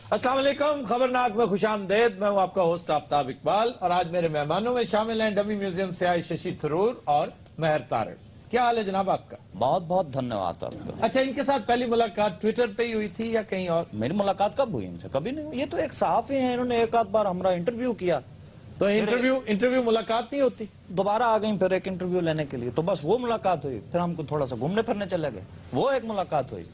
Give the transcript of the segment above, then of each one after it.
अस्सलाम वालेकुम, खबरनाक में खुशामदेद। मैं हूं आपका होस्ट आफ्ताब इकबाल और आज मेरे मेहमानों में शामिल हैं डमी म्यूजियम से आए शशि थरूर और महर तारड़। क्या हाल है जनाब आपका? बहुत बहुत धन्यवाद आपका। अच्छा, इनके साथ पहली मुलाकात ट्विटर पे ही हुई थी या कहीं और? मेरी मुलाकात कब हुई इनसे? कभी नहीं हुई। ये तो एक सहाफी हैं, इन्होंने एक आध बार हमारा इंटरव्यू किया। तो इंटरव्यू मुलाकात नहीं होती? दोबारा आ गई फिर एक इंटरव्यू लेने के लिए, तो बस वो मुलाकात हुई। फिर हमको थोड़ा सा घूमने फिरने चले गए, वो एक मुलाकात हुई।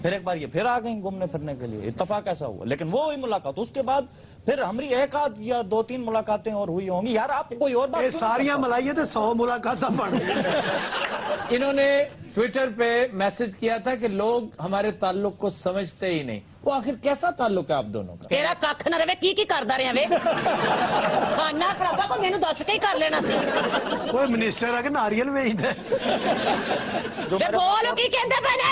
फिर एक बार ये फिर आ गई घूमने फिरने के लिए, इत्तेफाक ऐसा हुआ। लेकिन वो हुई मुलाकात, उसके बाद फिर हमारी एक आध या दो तीन मुलाकातें और हुई होंगी। यार आप कोई और बात सारियां मलाइए तो 100 मुलाकात पड़। इन्होंने ट्विटर पे मैसेज किया था कि लोग हमारे ताल्लुक को समझते ही नहीं। वो आखिर कैसा ताल्लुक है आप दोनों का? तेरा कख न रवे की करदा रहे वे खाना खराबा को मेनू दस के ही कर लेना सी। कोई मिनिस्टर आके नारियल बेचदा वे बोल की कहंदे पे ने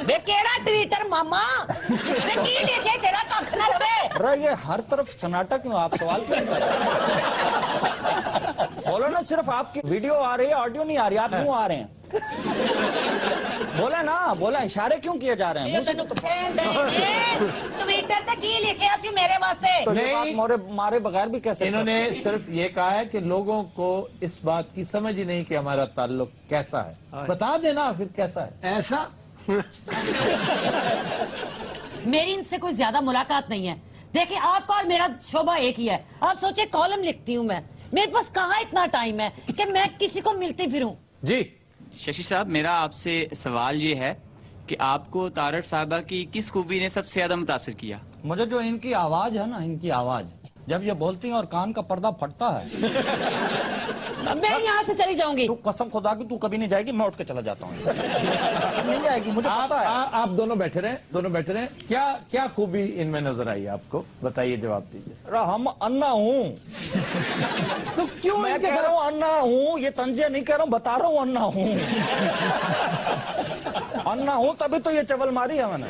वे केड़ा ट्विटर मामा वे की लिखे तेरा कख न रवे। अरे ये हर तरफ सन्नाटा क्यों? आप सवाल क्यों कर रहे हैं? बोलो ना, सिर्फ आपकी वीडियो आ रही है, ऑडियो नहीं आ रही। आप क्यों आ रहे हैं? बोला ना, बोला। इशारे क्यों किए जा रहे हैं? ट्विटर पे की लिखे सी मेरे वास्ते? तो ये बात मारे बगैर भी कैसे? इन्होंने सिर्फ ये कहा है कि लोगों को इस बात की समझ ही नहीं कि हमारा ताल्लुक कैसा है। बता देना आखिर कैसा है। ऐसा मेरी इनसे कोई ज्यादा मुलाकात नहीं है। देखिए, आपका और मेरा शोभा एक ही है। आप सोचे कॉलम लिखती हूँ मैं, मेरे पास कहाँ इतना टाइम है कि मैं किसी को मिलती फिरूं। जी शशि साहब, मेरा आपसे सवाल ये है कि आपको तारड़ साहबा की किस खूबी ने सबसे ज्यादा मुतासिर किया? मुझे जो इनकी आवाज है ना, इनकी आवाज जब ये बोलती हैं और कान का पर्दा फटता है। मैं यहाँ से चली जाऊंगी। तू कसम खुदा की तू कभी नहीं जाएगी, मैं उठ के चला जाता हूँ। नहीं जाएगी, मुझे पता है। आप दोनों बैठे रहे। क्या खूबी इनमें नजर आई आपको? बताइए, जवाब दीजिए। अरे हम अन्ना हूँ तो क्यों मैं कह रहा हूँ अन्ना हूँ, ये तंजिया नहीं कह रहा हूँ, बता रहा हूँ अन्ना हूँ। अन्ना हूँ तभी तो ये चवल मारी है मैंने।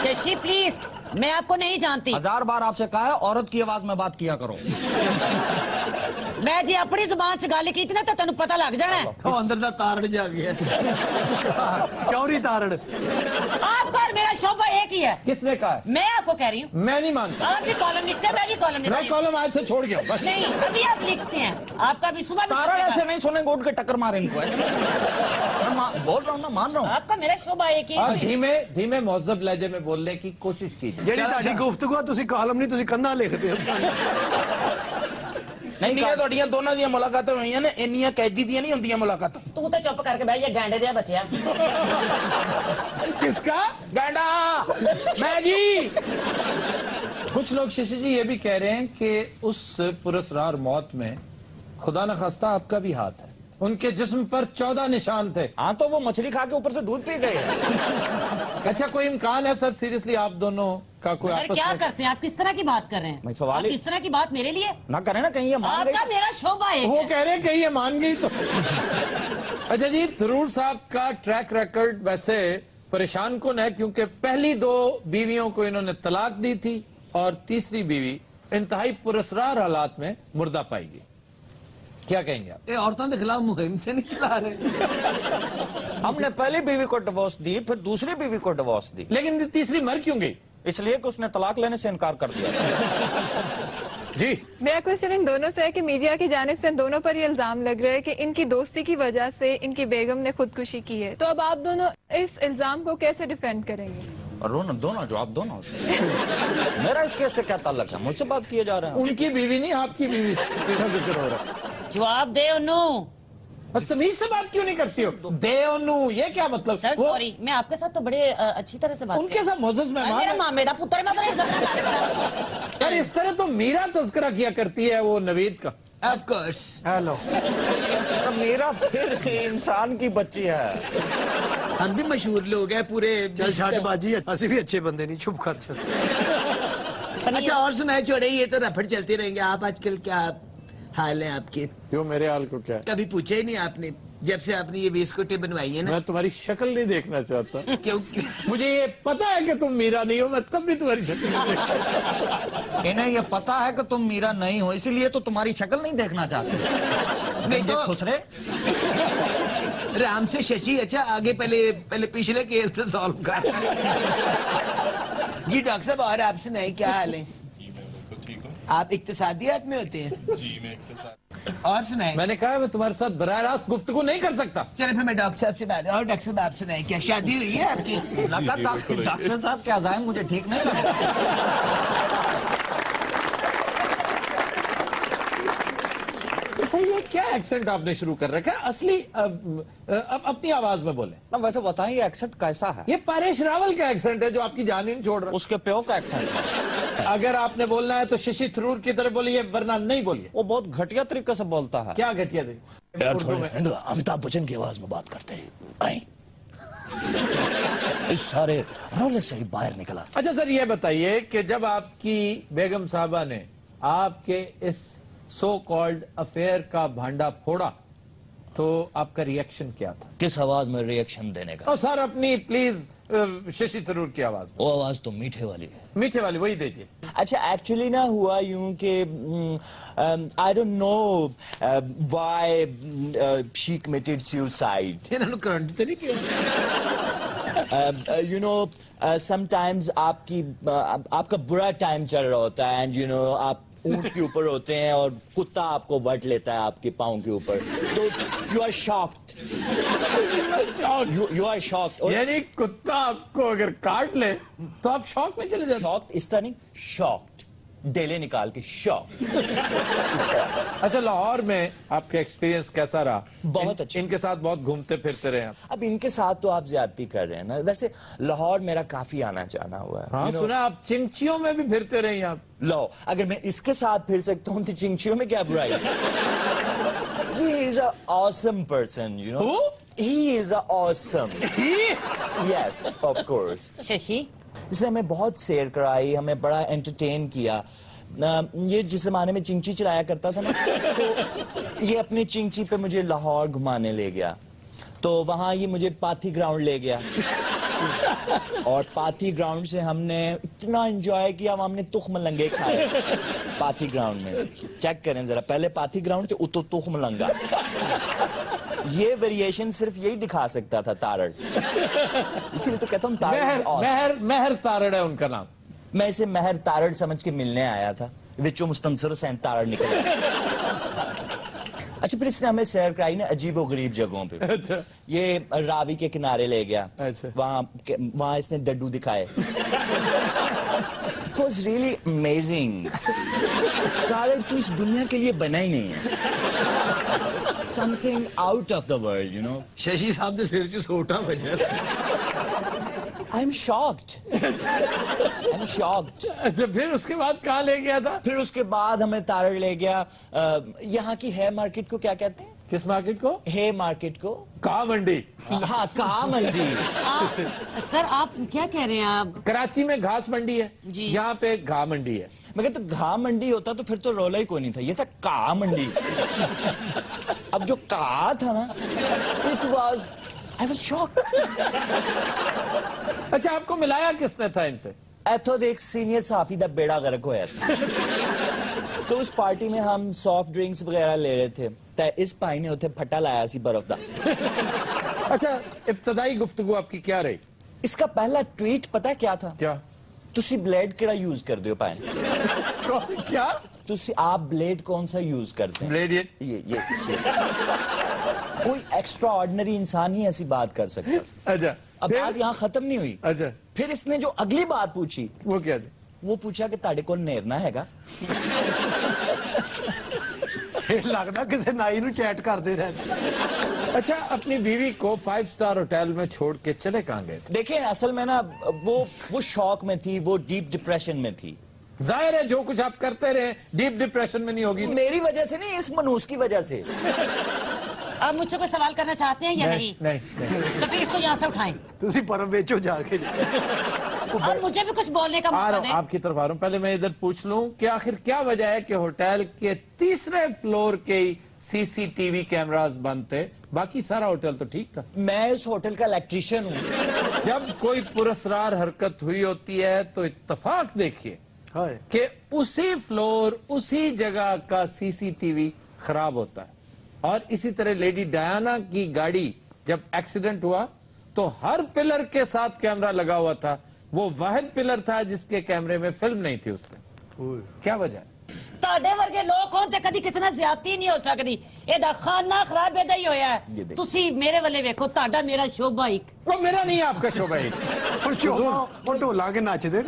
शशि प्लीज, मैं आपको नहीं जानती। 1000 बार आपसे कहा है औरत की आवाज में बात किया करो। मैं जी अपनी जुबान से गाली की थी ना तो तेन पता लग जाना है। अंदर दा तारड़ जा गया चौरी तारड़। आपका और मेरा शोभा एक ही है। किसने कहा है? मैं आपको कह रही हूँ। मैं नहीं मानता। आप भी कॉलम लिखते हैं, मैं भी कॉलम लिखती मैं हूँ। कॉलम आज से छोड़ गया बस। नहीं, अभी आप लिखते हैं। आपका भी सुबह भी तारण छपेगा। ऐसे नहीं सुनेंगे, उठ के टक्कर मारे इनको। ऐसे नहीं सुनेंगे। मैं बोल रहा हूँ ना, मान रहा हूँ। आपका मेरा शोभा एक ही और है। धीमे महज़ब लहजे में बोलने की कोशिश कीजिए। ਜਿਹੜੀ ਤੁਹਾਡੀ ਗੁਫ਼ਤਗੂ ਆ ਤੁਸੀਂ ਕਾਲਮ ਨਹੀਂ ਤੁਸੀਂ ਕੰਧਾਂ ਲਿਖਦੇ ਹੋ। ਇੰਨੀਆਂ ਤੁਹਾਡੀਆਂ ਦੋਨਾਂ ਦੀਆਂ ਮੁਲਾਕਾਤਾਂ ਹੋਈਆਂ ਨੇ, ਇੰਨੀਆਂ ਕੈਦੀ ਦੀਆਂ ਨਹੀਂ ਹੁੰਦੀਆਂ ਮੁਲਾਕਾਤਾਂ। तू तो चुप करके भाई, ये गैंडे दिया बचिया। किसका ਗਾਂਡਾ ਮੈਂ ਜੀ। कुछ लोग शशि जी ये भी कह रहे हैं कि उस पुरस्कार मौत में खुदा न खास्ता आपका भी हाथ है। उनके जिस्म पर 14 निशान थे। हाँ तो वो मछली खा के ऊपर से दूध पी गए। अच्छा, कोई इम्कान है सर सीरियसली आप दोनों का कोई सर आपस क्या में? करते हैं आप? किस तरह की बात कर रहे हैं? मैं सवाल आप ही- किस तरह की बात मेरे लिए? ना करे ना कहीं ये मान गई। आपका मेरा शोभा एक वो है। कह रहे हैं कहीं ये मान गई तो। अच्छा जी, थरूर साहब का ट्रैक रिकॉर्ड वैसे परेशान कुन है क्योंकि पहली 2 बीवियों को इन्होंने तलाक दी थी और तीसरी बीवी इंतहाई पुरस्कार हालात में मुर्दा पाई गई। क्या कहेंगे आप? ਇਹ ਔਰਤਾਂ ਦੇ ਖਿਲਾਫ ਮੁਹਿੰਮ ਤੇ ਨਹੀਂ ਚਲਾ ਰਹੇ। हमने पहली बीवी को डिवोर्स दी, फिर दूसरी बीवी को डिवोर्स दी, लेकिन तीसरी मर क्यों गई? इसलिए कि उसने तलाक लेने से इनकार कर दिया। जी मेरा क्वेश्चन इन दोनों से है कि मीडिया की जानिब से इन दोनों पर ये इल्जाम लग रहा है कि इनकी दोस्ती की वजह से इनकी बेगम ने खुदकुशी की है। तो अब आप दोनों इस इल्जाम को कैसे डिफेंड करेंगे? और दोनों जवाब दो ना। मेरा इस केस से क्या ताल्लुक है? मुझसे बात किए जा रहे हैं। उनकी बीवी नहीं, आपकी बीवी का जिक्र हो रहा है। जवाब दे उन्नू। तमीज से बात क्यों नहीं करती हो? दे ओनू, ये क्या मतलब? सर वो सॉरी, मैं आपके साथ तो बड़े अच्छी तरह से बात उनके साथ मोअज़्ज़ज़ मेहमान मेरा है। मामे दा पुत्र मैं तो इज्जत ना करता। यार इस तरह तो मीरा तज़किरा किया करती है वो नवीद का। ऑफ कोर्स हेलो तो मेरा फिर इंसान की बच्ची है। हम भी मशहूर लोग हैं पूरे। चल छाट बाजी ਅਸੀਂ भी अच्छे बंदे नहीं, चुप कर चल। अच्छा और सुनाए छोड़े, ये तो रफड़ चलते रहेंगे। आप आजकल क्या हाल है आपके? क्यों, मेरे हाल को क्या है? कभी पूछा ही नहीं आपने जब से आपने ये वेस्कोटे बनवाई है ना। मैं तुम्हारी शक्ल नहीं देखना चाहता। क्योंकि मुझे ये पता है कि तुम मीरा नहीं हो, मैं तब भी तुम्हारी शक्ल नहीं देखता। इन्हें ये पता है कि तुम मीरा नहीं हो, इसीलिए तो तुम्हारी शक्ल नहीं देखना चाहते। नहीं तो खुसरे राम से शशि, अच्छा आगे पहले पिछले केस तो सॉल्व कर। जी डॉक्टर साहब, और आप सुनाइए क्या हाल है? आप इक्तिसादी आदमी होते हैं? जी मैं इक्तिसाद। और सुनाए। मैंने कहा मैं तुम्हारे साथ बराह रास्त गुफ्तगू नहीं कर सकता। चलो फिर मैं डॉक्टर साहब से बात। और डॉक्टर साहब आप सुनाए, क्या शादी हुई है आपकी? डॉक्टर साहब क्या जाए, मुझे ठीक नहीं लग रहा। अच्छा, ये क्या एक्सेंट आपने शुरू कर रखा है? असली अब अपनी आवाज में बोले ना, वैसे बताइए एक्सेंट कैसा है? ये परेश रावल का एक्सेंट है जो आपकी जान ही नहीं छोड़ रहा। उसके प्यो का एक्सेंट है। अगर आपने बोलना है तो शशि थरूर की तरह बोलिए, वरना नहीं बोलिए। वो बहुत घटिया तरीके से बोलता है। क्या घटिया थे? उर्दू में अमिताभ बच्चन की आवाज में बात करते हैं। आए। इस सारे रोले से ही बाहर निकला। अच्छा सर, ये बताइए कि जब आपकी बेगम साहबा ने आपके इस सो कॉल्ड अफेयर का भांडा फोड़ा तो आपका रिएक्शन क्या था? किस आवाज में रिएक्शन देने का? तो सर अपनी प्लीज शशि थरूर की आवाज। वो आवाज तो मीठे वाली है। मीठे वाली वही दीजिए। अच्छा, एक्चुअली ना हुआ यूं कि I don't know why she committed suicide. इन्होंने करंट तो नहीं किया? यू नो समटाइम्स आपका बुरा टाइम चल रहा होता है एंड यू नो आप ऊंट के ऊपर होते हैं और कुत्ता आपको वट लेता है आपके पाँव के ऊपर, तो you are shocked. You are shocked. यानी कुत्ता आपको अगर काट ले तो आप शॉक में चले जाते? शॉक्ड इस तरह नहीं, शॉक्ड डेले निकाल के शॉक। अच्छा, लाहौर में आपका एक्सपीरियंस कैसा रहा? बहुत अच्छा। इनके साथ बहुत घूमते फिरते रहे आप? अब इनके साथ तो आप ज्यादती कर रहे हैं ना। वैसे लाहौर मेरा काफी आना जाना हुआ है। हाँ, सुना आप चिंचियों में भी फिरते रहे आप। लो, अगर मैं इसके साथ फिर सकता हूँ तो चिंचियों में क्या बुराई? He is an awesome person, you know. Who? He is an awesome. Yes, of course. Shashi, इसने हमें बहुत सैर कराई, हमें बड़ा एंटरटेन किया। ये जिस जमाने में चिंची चलाया करता था ना, तो ये अपनी चिंची पे मुझे लाहौर घुमाने ले गया। तो वहां ये मुझे पाथी ग्राउंड ले गया और पाथी ग्राउंड से हमने इतना एंजॉय किया, हमने तुख मलंगे खाए पाथी ग्राउंड में। चेक करें जरा, पहले पाथी ग्राउंड थे, उतो तुख मलंगा। ये वेरिएशन सिर्फ यही दिखा सकता था तारड़, इसीलिए तो कहता हूँ तारड़। महर तारड़ है उनका नाम। मैं इसे महर तारड़ समझ के मिलने आया था, विचो मुस्तंसर हुसैन तारड़ निकला। अच्छा, फिर इसने हमें सैर कराई ना अजीबो गरीब जगहों पे। अच्छा। ये रावी के किनारे ले गया। अच्छा। वहां इसने डड्डू दिखाए। It was really amazing। Tarar तो इस दुनिया के लिए बना ही नहीं है। Something out of the world, you know। Shashi साहब ने सिर से सोटा बजा। I'm shocked। I'm shocked। अच्छा, फिर उसके बाद कहाँ ले गया था? फिर उसके बाद हमें तारड़ ले गया यहाँ की है मार्केट को क्या कहते हैं? किस मार्केट को? है मार्केट को। का मंडी। हाँ, का मंडी। सर आप क्या कह रहे हैं? आप कराची में घास मंडी है जी। यहाँ पे घा मंडी है। मगर तो घा मंडी होता तो फिर तो रोला ही कोई नहीं था, ये था का मंडी। अब जो का था ना, it was I was shocked. अच्छा, आपको मिलाया किसने था इनसे? एथो देख सीनियर साफी दा बेड़ा गर्क होया सी। तो उस पार्टी में हम सॉफ्ट ड्रिंक्स वगैरह ले रहे थे, तो इस भाई ने उसे फटा लाया सी बर्फ दा। अच्छा, इब्तदाई गुफ्तगू आपकी क्या रही? इसका पहला ट्वीट पता है क्या था? क्या? तुसी ब्लेड केड़ा यूज कर दो पाए? क्या? तुसी आप ब्लेड कौन सा यूज करते हैं? ब्लेड ये। कोई एक्स्ट्रा ऑर्डिनरी इंसान ही ऐसी बात कर सकता। अच्छा, अब फिर? बात यहाँ खत्म नहीं हुई। अच्छा, फिर इसने जो अगली बात पूछी, वो क्या थी? वो पूछा कि ताड़े को नेरना हैगा। लगता किसी नाई नु चैट करते रहते। अच्छा, अपनी बीवी को 5 स्टार होटल में छोड़ के चले कहाँ गए थे? देखें, असल में ना वो शॉक में थी, वो डीप डिप्रेशन में थी। जाहिर है जो कुछ आप करते रहे डीप डिप्रेशन में नहीं होगी। मेरी वजह से नहीं, इस मनूस की वजह से। आप मुझसे कोई सवाल करना चाहते हैं या नहीं? नहीं। तो फिर इसको यहाँ से उठाएं तुसी परम बेचो जाके। और मुझे भी कुछ बोलने का आ मौका रहा हूँ, दें। आपकी तरफ आ रहा हूँ। पहले मैं इधर पूछ लूं कि आखिर क्या वजह है कि होटल के 3रे फ्लोर के सीसीटीवी कैमरास बंद थे, बाकी सारा होटल तो ठीक था? मैं इस होटल का इलेक्ट्रीशियन हूँ। जब कोई पुरस्कार हरकत हुई होती है तो इत्तेफाक देखिए कि उसी फ्लोर उसी जगह का सीसीटीवी खराब होता है। और इसी तरह लेडी डायना की गाड़ी जब एक्सीडेंट हुआ तो हर पिलर के साथ कैमरा लगा हुआ था, वो वाहिद पिलर था जिसके कैमरे में फिल्म नहीं थी उसमें। क्या वजह है? ਤੁਹਾਡੇ ਵਰਗੇ ਲੋਕ ਹੋਣ ਤੇ ਕਦੀ ਕਿਸੇ ਨਾਲ ਜ਼ਿਆਦਤੀ ਨਹੀਂ ਹੋ ਸਕਦੀ। ਇਹਦਾ ਖਾਨਾ ਖਰਾਬ ਇਹਦਾ ਹੀ ਹੋਇਆ ਹੈ। ਤੁਸੀਂ ਮੇਰੇ ਵੱਲੇ ਵੇਖੋ, ਤੁਹਾਡਾ ਮੇਰਾ ਸ਼ੋਭਾ ਇੱਕ। वो मेरा नहीं है आपका शोभा एक। और चोमा और ढोला के नाचते थे।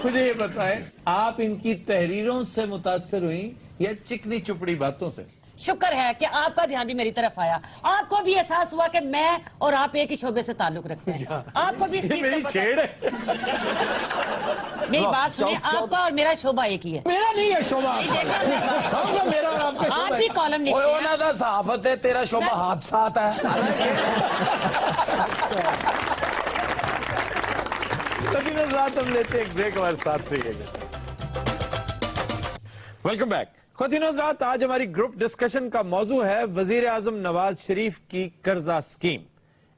मुझे ये बताएं, आप इनकी तहरीरों से मुतासिर हुई या चिकनी चुपड़ी बातों से? शुक्र है कि आपका ध्यान भी मेरी तरफ आया, आपको भी एहसास हुआ कि मैं और आप एक ही शोबे से ताल्लुक रखते हैं। आपको भी इस चीज मेरी का पता- छेड़ है। मेरी बात सुनिए, आपका और मेरा शोभा एक ही है। मेरा नहीं है शोभा आपका। समझो, मेरा और आपका आप शोभा भी है। कॉलम लिखते हैं। ਉਹਨਾਂ ਦਾ ਸਾਫਤ ਹੈ, ਤੇਰਾ ਸ਼ੋਭਾ ਹਾਦਸਾਤ ਹੈ। लेकिन इस रात हम लेते हैं एक ब्रेक, हमारे साथ रहिएगा। Welcome back. ख़ुवातीन हज़रात, आज हमारी ग्रुप डिस्कशन का मौजू है वजीर आजम नवाज शरीफ की कर्जा स्कीम।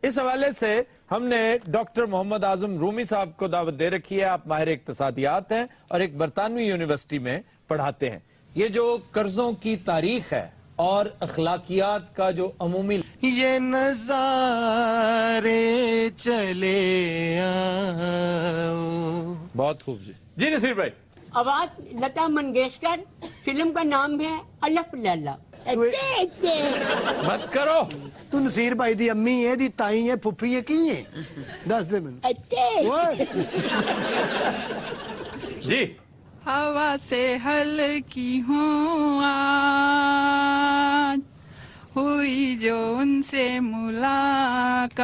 इस हवाले से हमने डॉक्टर मोहम्मद आजम रूमी साहब को दावत दे रखी है। आप माहिर इक्तिसादियात हैं और एक बरतानवी यूनिवर्सिटी में पढ़ाते हैं। ये जो कर्जों की तारीख है और अखलाकियात का जो अमूमी ये नजारे चले आओ। बहुत खूब जी नसीर भाई। आवाज लता मंगेशकर, फिल्म का नाम है अलफ लैला। मत करो। तू नसीर भाई दी अम्मी है, दी ताई है, फुफी है, की है? दस दे मैनू। जी हवा से हल्की हूँ आज, हुई जो उनसे मुलाकात।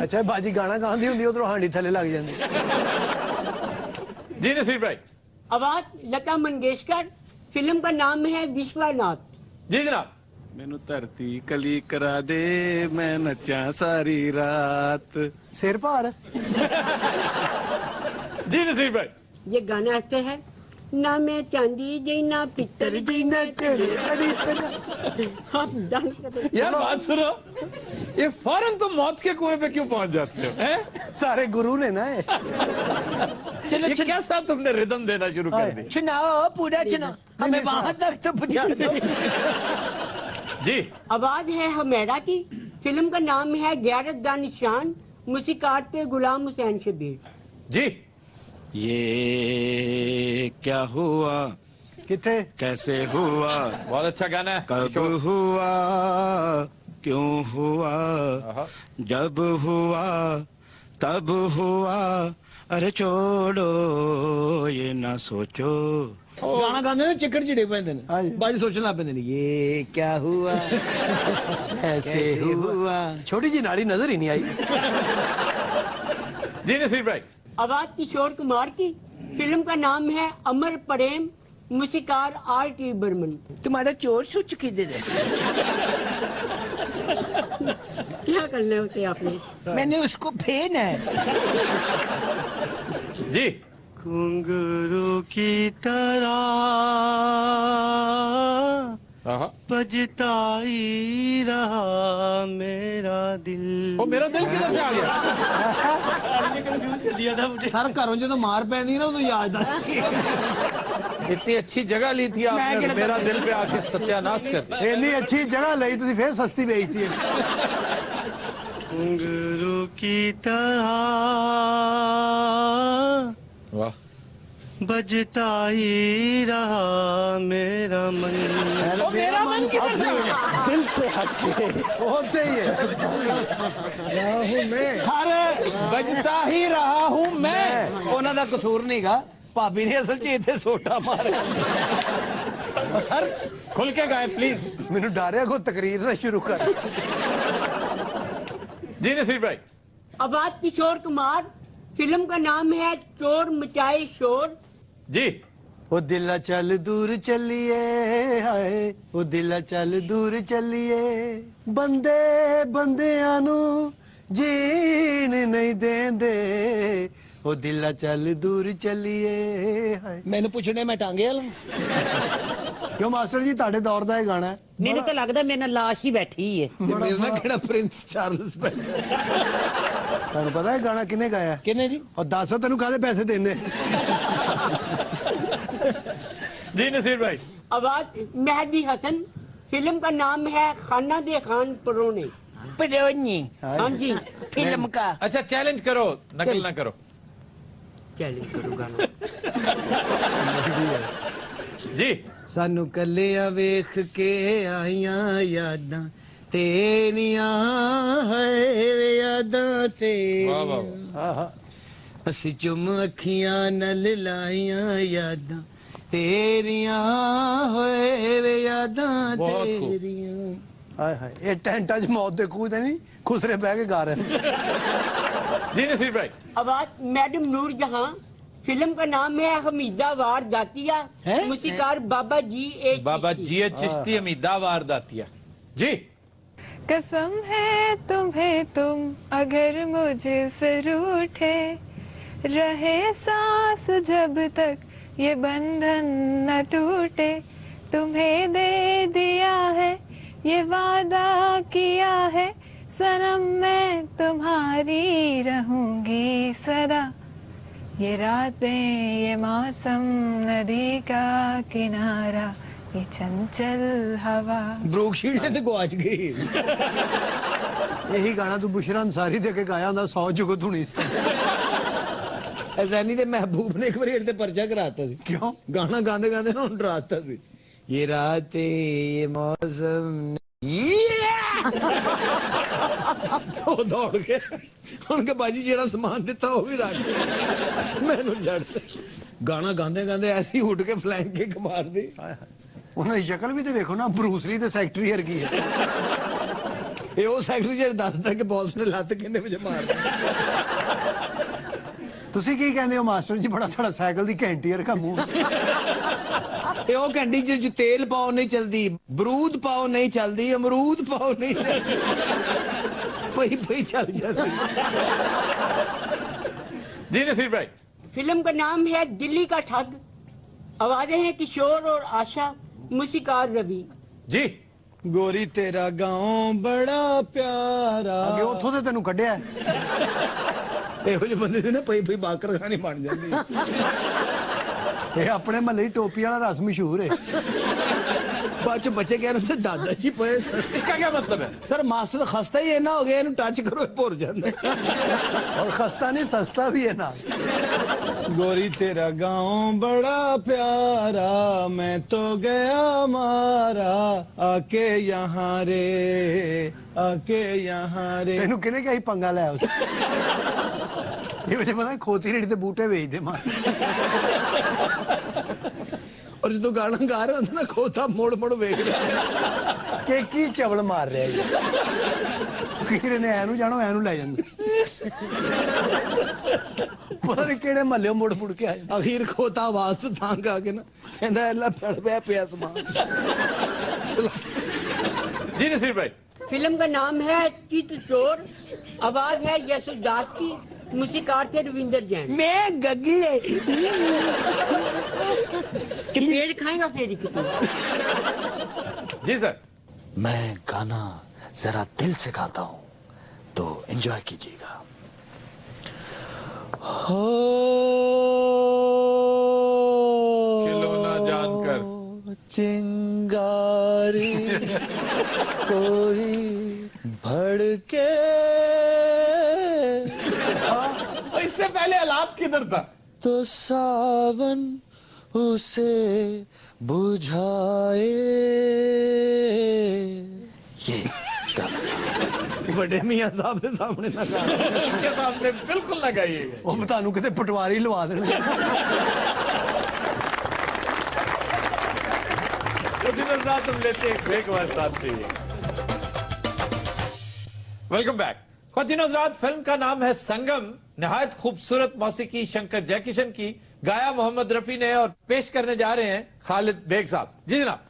अच्छा बाजी गाना गांदी हुंदी, उधरों हांडी थले लग जांदी। जी नसीर भाई। आवाज लता मंगेशकर, फिल्म का नाम है विश्वनाथ। जी जनाब। मैनू धरती कली करा दे, मैं नचा सारी रात। सिर भार। जी नसीर भाई। ये गाना ऐसे है, ना मैं चांदी जी ना पित्तर जी ना तेरे अड़ी तेरा। आप डांस करो। यार बात सुनो, ये फौरन तुम मौत के कुएं पे क्यों पहुंच जाते हो? हैं? सारे गुरु ने ना ये। ये कैसा तुमने रिदम देना शुरू कर दी? सुनाओ, पूरा सुनाओ, हमें वहां तक तो पहुंचा दो। जी आवाज है हमेरा की, फिल्म का नाम है गैरत दा निशान, मुसीकात पे गुलाम हुसैन शबीर। जी। ये क्या हुआ, किथे कैसे हुआ, बहुत अच्छा गाना है। कब हुआ, क्यों हुआ, जब हुआ तब हुआ, अरे छोड़ो ये ना सोचो। गाना गाने ने चिकड़ चिड़े पैंदे ने, बाजी सोचने लग पैंदे ने, ये क्या हुआ, कैसे हुआ। छोटी जी नाड़ी नजर ही नहीं आई। जी नसीर भाई। आवाज किशोर कुमार की, फिल्म का नाम है अमर प्रेम, मुसीकार R.T. बर्मन। तुम्हारा चोर सुच किधर है? क्या करने होते आपने? मैंने उसको फेन है। जी घुंघरू की तरह बजता ही रहा मेरा दिल। ओ मेरा दिल किधर से आ गया? सर घरों जो तो मार पैंदी ना, तो याद आ। इतनी अच्छी जगह ली थी आपने, मेरा दिल पे आके सत्यानाश कर दिया। इतनी अच्छी जगह लई तुसी फिर सस्ती बेचती है। घुंघरू की तरह वाह, बजता ही रहा मेरा मन। मेरा मन किधर से आ गया? दिल से हटके होते ही है। मैं सारे बजता ही रहा हूं मैं। ਉਹਨਾਂ ਦਾ ਕਸੂਰ ਨਹੀਂਗਾ, ਭਾਬੀ ਨੇ ਅਸਲ 'ਚ ਇੱਥੇ ਸੋਟਾ ਮਾਰਿਆ। और सर खुल के गाए प्लीज। मैनू डारिया को तकरीर ना शुरू कर। जी नसीर भाई। आवाज किशोर कुमार, फिल्म का नाम है चोर मचाए शोर। जी ओ दिला चल दूर चलिए, हाय ओ दिला चल दूर चलिए, बंदे बंदियां नू जीण नहीं देंदे, ओ दिला चल दूर चलिए, हाय। ਮੈਨੂੰ ਪੁੱਛਣੇ ਮੈਂ ਟਾਂਗੇ ਵਾਲਾ। क्यों मास्टर जी ਤੁਹਾਡੇ ਦੌਰ ਦਾ ਇਹ ਗਾਣਾ ਹੈ? ਮੈਨੂੰ ਤਾਂ ਲੱਗਦਾ ਮੇਰੇ ਨਾਲ ਲਾਸ਼ ਹੀ ਬੈਠੀ ਹੈ। ਮੇਰੇ ਨਾਲ ਕਿਹੜਾ ਪ੍ਰਿੰਸ ਚਾਰਲਸ ਬੈਠਾ। ਤੁਹਾਨੂੰ ਪਤਾ ਹੈ ਗਾਣਾ ਕਿਹਨੇ ਗਾਇਆ ਹੈ? ਕਿੰਨੇ ਜੀ? और दस तेन कादे पैसे देने? जी नसीर भाई। आवाज मेहदी हसन, फिल्म का नाम है खाना दे खान परोने। परोने हाँ जी। फिल्म का। अच्छा चैलेंज करो, नकल ना करो। चैलेंज करो गाना। जी। सानू कलिया वेख के आइयां यादां तेरियां है यादां वाह वाह तेरियां असी चुम अखियां नल लाइयां यादां तेरियां होए यादां बहुत खूब। तेरियां। हाय हाय ये टेंटा च मौत दे कूद नहीं खुसरे बह के गा रहे हैं। जी नसीर भाई। आवाज मैडम नूर जहां। फिल्म का नाम है हमीदा वार दातिया। मूसीकार बाबा जी एच बाबा चिश्ती। जी चिश्ती हमीदा वार दातिया। जी। कसम है तुम्हें तुम अगर मुझसे रूठे रहे सांस जब तक ये बंधन न टूटे तुम्हें दे दिया है ये वादा किया है सनम मैं तुम्हारी रहूंगी सदा ये रातें ये मौसम नदी का किनारा ये चंचल हवा। ब्रूकशीट ते गवाच गई। यही गाना तू बुशरा अंसारी दे के गाया हुंदा 100 जुगत हुनी सी। ऐसा नहीं थे महबूब ने एक बार इधर पर्चा कराता सी। क्यों? गाना गांदे गांदे ना उन डराता सी। ये रातें ये मौसम वो दौड़ के उनके बाजी जेड़ा सामान दिता वो भी रख मैनू छड़ गाना गांदे गांदे ऐसी उठ के फ्लैंक किक मार दी। उन्हें शक्ल भी तो देखो ना ब्रूसली ते सेक्रेटरी वर्गी है। ये वो सेक्रेटरी जेड़ा दसदा कि बॉस ने लत किन्ने वजे मार दी। तुसी की कहंदे हो मास्टर जी बड़ा थोड़ा साइकिल दी घंटी वर्गा मुंह। ये वो घंटी च तेल पाओ नहीं चलदी बरूद पाओ नहीं चलदी अमरूद पाओ नहीं चलदी पई पई चल जाती। जी नसीर भाई। फिल्म का नाम है दिल्ली का ठग। आवाजें हैं किशोर और आशा। मूसीकार रवि। जी। गोरी तेरा गांव बड़ा प्यारा अगे उथों ते तेनू कढिया ਇਹੋ ਜਿਹੇ ਬੰਦੇ ਦੇ ਨਾ ਪਈ ਪਈ ਬਾਕਰ ਖਾਣੀ ਬਣ ਜਾਂਦੀ ਇਹ ਆਪਣੇ ਮਹੱਲੇ ਦੀ ਟੋਪੀ ਵਾਲਾ ਰਸ ਮਸ਼ਹੂਰ ਹੈ ਬਾਅਦ ਚ ਬੱਚੇ ਕਹਿ ਰਹੇ ਦਾਦਾ ਜੀ ਪਏ इसका क्या मतलब है? ਸਰ ਮਾਸਟਰ ਖਸਤਾ ਹੀ ਇੰਨਾ ਹੋ ਗਿਆ ਇਹਨੂੰ ਟੱਚ ਕਰੋ ਇਹ ਭੁਰ ਜਾਂਦਾ और खस्ता नहीं सस्ता भी है ना गोरी तेरा गांव बड़ा प्यारा मैं तो गया मारा आके यहाँ रे आके यहाँ रे तेनू किने क्या ही पंगा लाया उस ये मुझे पता है खोती रेडी ते बूटे बेच दे मार और जो गाना गा रहा होता ना खोता मोड़ मोड़ वेख रहा के की चवल मार रहा है फिर ने एनू जानो एनू ले जांदा पता नहीं केड़े महल्ले मुड़ मुड़ के आए अखीर खोता आवाज तो तांग आ के ना कहंदा अल्लाह फड़ पे पिया समान जी नसीर भाई। फिल्म का नाम है चित चोर। आवाज है यशोदास की। मूसीकार थे रविंदर जैन। मैं गगले कि पेड़ खाएगा फेरी कितनी। जी सर। मैं गाना जरा दिल से गाता हूं तो एंजॉय कीजिएगा। हो खिलौना जानकर चिंगारी कोई भड़के इससे पहले हालात किधर था? तो सावन उसे बुझाए ये बड़े मियां साहब के सामने ना गा उनके सामने बिल्कुल ना गाइएगा। वो बतानू किते पटवारी लवा देना रात हम लेते हैं ब्रेक हमारे साथ चाहिए। Welcome back. ख्वातीनो हज़रात, फिल्म का नाम है संगम। नहायत खूबसूरत मौसीकी शंकर जयकिशन की गाया मोहम्मद रफी ने और पेश करने जा रहे हैं खालिद बेग साहब। जी जनाब।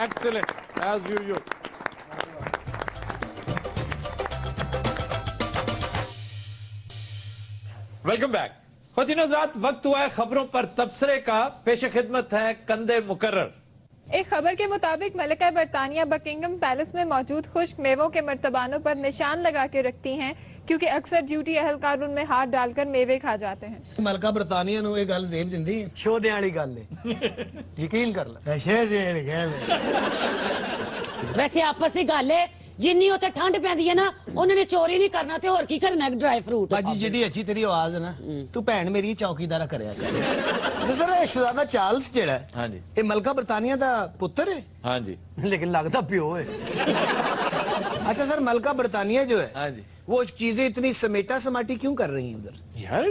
Excellent as usual. Welcome back. ख्वातीनो हज़रात, वक्त हुआ है खबरों पर तबसरे का। पेश खिदमत है कंदे मुकर्रर। एक खबर के मुताबिक मलिका बरतानिया बकिंगम पैलेस में मौजूद खुश्क मेवों के मर्तबानों पर निशान लगा के रखती हैं क्योंकि अक्सर ड्यूटी एहलकार उनमें हाथ डालकर मेवे खा जाते हैं। मलका बरतानिया ਨੂੰ ਇਹ ਗੱਲ ਜ਼ੇਬ ਦਿੰਦੀ ਹੈ शोधे वाली गल है यकीन कर ला ਸ਼ੇਰ ਦੇ ਗੱਲ ਵੈਸੇ ਆਪਸ ਦੀ ਗੱਲ ਹੈ ਜਿੰਨੀ ਉੱਥੇ ਠੰਡ ਪੈਂਦੀ ਹੈ ਨਾ ਉਹਨਾਂ ਨੇ ਚੋਰੀ ਨਹੀਂ ਕਰਨਾ ਤੇ ਹੋਰ ਕੀ ਕਰਨਾ ਡਰਾਈ ਫਰੂਟ ਬਾਜੀ ਜਿਹੜੀ ਅੱਛੀ ਤੇਰੀ ਆਵਾਜ਼ ਹੈ ਨਾ ਤੂੰ ਭੈਣ ਮੇਰੀ ਚੌਕੀਦਾਰਾ ਕਰਿਆ ਕਰ ਜਿਸ ਤਰ੍ਹਾਂ ਸ਼ਹਿਜ਼ਾਦਾ ਚਾਰਲਸ ਜਿਹੜਾ ਹੈ ਹਾਂਜੀ ਇਹ ਮਲਕਾ ਬਰਤਾਨੀਆ ਦਾ ਪੁੱਤਰ ਹੈ हाँ जी लेकिन लगता प्यो है अच्छा सर मलका बरतानिया जो है हाँ जी वो चीजें इतनी समेटा समाटी क्यों कर रही हैं इधर यार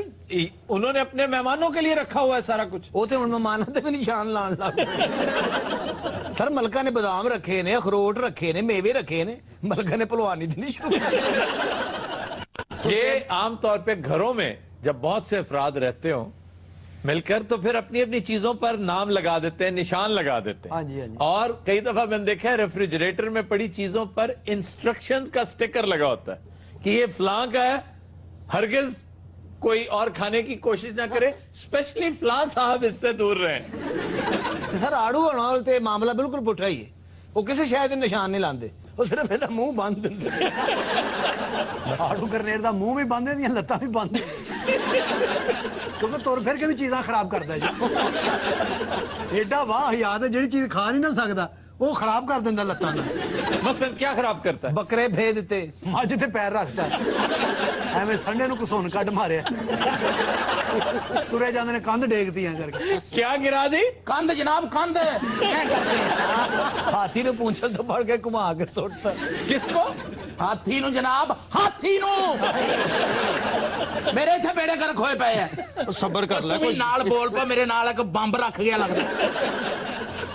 उन्होंने अपने मेहमानों के लिए रखा हुआ है सारा कुछ वो तो उनमें माना भी निशान लान लग गए। सर मलका ने बादाम रखे ने अखरोट रखे ने मेवे रखे ने मलका ने पहलवानी तो नहीं शुरू ये आमतौर पे घरों में जब बहुत से अफराद रहते हो मिलकर तो फिर अपनी अपनी चीजों पर नाम लगा देते हैं निशान लगा देते हैं हाँ जी, हाँ जी। और कई दफा मैंने देखा है रेफ्रिजरेटर में पड़ी चीजों पर इंस्ट्रक्शंस का स्टिकर लगा होता है कि ये फलां का है हरगिज कोई और खाने की कोशिश ना करे स्पेशली फलां साहब इससे दूर रहें। सर आड़ू होना ते मामला बिल्कुल पुठा ही है वो किसी शायद निशान नहीं लाते वो सिर्फ ਇਹਦਾ ਮੂੰਹ ਬੰਦ ਦਿੰਦੇ ਆੜੂ ਗਰਨੇਡ ਦਾ ਮੂੰਹ ਵੀ ਬੰਦ ਦੀਆਂ ਲੱਤਾਂ ਵੀ ਬੰਦ ਕਿਉਂਕਿ ਤੁਰ ਫਿਰ ਕੇ ਵੀ ਚੀਜ਼ਾਂ ਖਰਾਬ ਕਰਦਾ ਜੀ ਐਡਾ ਵਾਹ ਯਾਦ ਹੈ ਜਿਹੜੀ ਚੀਜ਼ ਖਾ ਨਹੀਂ ਨਾ ਸਕਦਾ ਉਹ ਖਰਾਬ ਕਰ ਦਿੰਦਾ ਲੱਤਾਂ ਨਾਲ मसलन क्या खराब करता है ਬੱਕਰੇ ਭੇਜ ਦਿੱਤੇ ਮੱਝ ਤੇ ਪੈਰ ਰੱਖਦਾ ਐਵੇਂ ਸੰਡੇ ਨੂੰ ਕਸੂਨ ਕੱਢ ਮਾਰਿਆ ਤੁਰੇ ਜਾਂਦੇ ਨੇ ਕੰਧ ਡੇਗਤੀਆਂ ਕਰਕੇ क्या गिरा दी ਕੰਧ ਜਨਾਬ ਕੰਧ क्या करते ਹਾਥੀ ਨੂੰ ਪੂੰਛਲ ਤੋਂ ਫੜ ਕੇ ਘੁਮਾ ਕੇ ਸੁੱਟਤਾ किसको ਹਾਥੀ ਨੂੰ ਜਨਾਬ ਹਾਥੀ ਨੂੰ ਮੇਰੇ ਇੱਥੇ ਬੇੜੇ ਕਰ ਖੋਏ ਪਏ ਆ सबर कर ले ਕੋਈ ਨਾਲ ਬੋਲ ਪਾ ਮੇਰੇ ਨਾਲ ਇੱਕ ਬੰਬ ਰੱਖ ਗਿਆ ਲੱਗਦਾ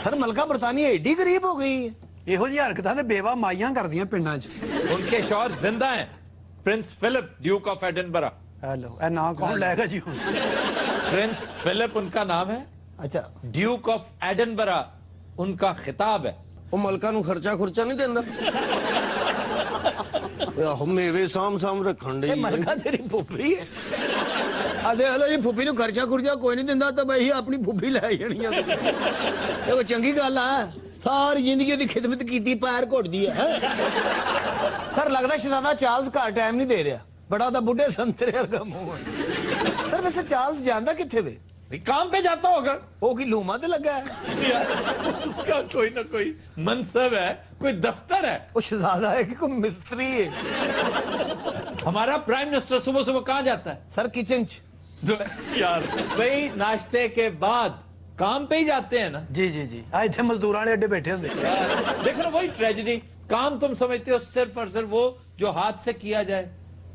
ਸਰ ਮਲਕਾ ਬਰਤਾਨੀਆ ਏਡੀ ਗਰੀਬ ਹੋ ਗਈ ਹੈ ਇਹੋ ਜਿਹੀ ਹਰਕਤਾਂ ਤੇ ਬੇਵਾ ਮਾਈਆਂ ਕਰਦੀਆਂ ਪਿੰਡਾਂ 'ਚ उनके शौहर जिंदा हैं prince Philip duke of Edinburgh hello ਇਹ ਨਾਂ ਕੌਣ ਲੈਗਾ ਜੀ ਹੁਣ प्रिंस फिलिप उनका नाम है ਅੱਛਾ ड्यूक ऑफ एडिनबरा उनका खिताब है ਉਹ ਮਲਕਾ ਨੂੰ ਖਰਚਾ ਖੁਰਚਾ ਨਹੀਂ ਦਿੰਦਾ ਆਹੋ ਮੇਵੇ ਸਾਮ ਰੱਖਣ ਇਹ ਦੇ ਮਲਕਾ ਤੇਰੀ ਫੁੱਫੀ ਹੈ ਆ ਦੇਖ ਲਓ ਜੀ ਫੁੱਫੀ ਨੂੰ ਖਰਚਾ ਖੁਰਚਾ ਕੋਈ ਨਹੀਂ ਦਿੰਦਾ ਤਾਂ ਬਈ ਆਪਣੀ ਫੁੱਫੀ ਲੈ ਜਾਣੀ ਆ ਇਹ ਕੋਈ ਚੰਗੀ ਗੱਲ ਆ ਸਾਰੀ ਜ਼ਿੰਦਗੀ ਉਹਦੀ ਖਿਦਮਤ ਕੀਤੀ ਪੈਰ ਘੁੱਟਦੀ ਹੈ ਸਰ ਲੱਗਦਾ ਸ਼ਹਿਜ਼ਾਦਾ ਚਾਰਲਸ ਘਰ ਟਾਈਮ ਨਹੀਂ ਦੇ ਰਿਹਾ ਬੜਾ ਉਹਦਾ ਬੁੱਢੇ ਸੰਤਰੇ ਵਰਗਾ ਮੂੰਹ ਹੈ ਸਰ ਵੈਸੇ ਚਾਰਲਸ ਜਾਂਦਾ ਕਿੱਥੇ ਵੇ काम पे जाता होगा ਉਹ ਕੀ ਲੂਮਾ ਤੇ ਲੱਗਾ ਹੈ उसका कोई ना कोई मनसब है कोई दफ्तर है ਉਹ ਸ਼ਹਿਜ਼ਾਦਾ ਹੈ ਕਿ ਕੋਈ ਮਿਸਤਰੀ ਹੈ हमारा प्राइम मिनिस्टर सुबह सुबह कहाँ जाता है ਸਰ ਕਿਚਨ ਚ यार भाई नाश्ते के बाद काम पे ही जाते हैं ना ਜੀ ਜੀ ਜੀ ਆ ਇੱਥੇ ਮਜ਼ਦੂਰਾਂ ਵਾਲੇ ਅੱਡੇ ਬੈਠੇ ਹੁੰਦੇ देख लो वही ट्रेजेडी काम तुम समझते हो सिर्फ और सिर्फ वो जो हाथ से किया जाए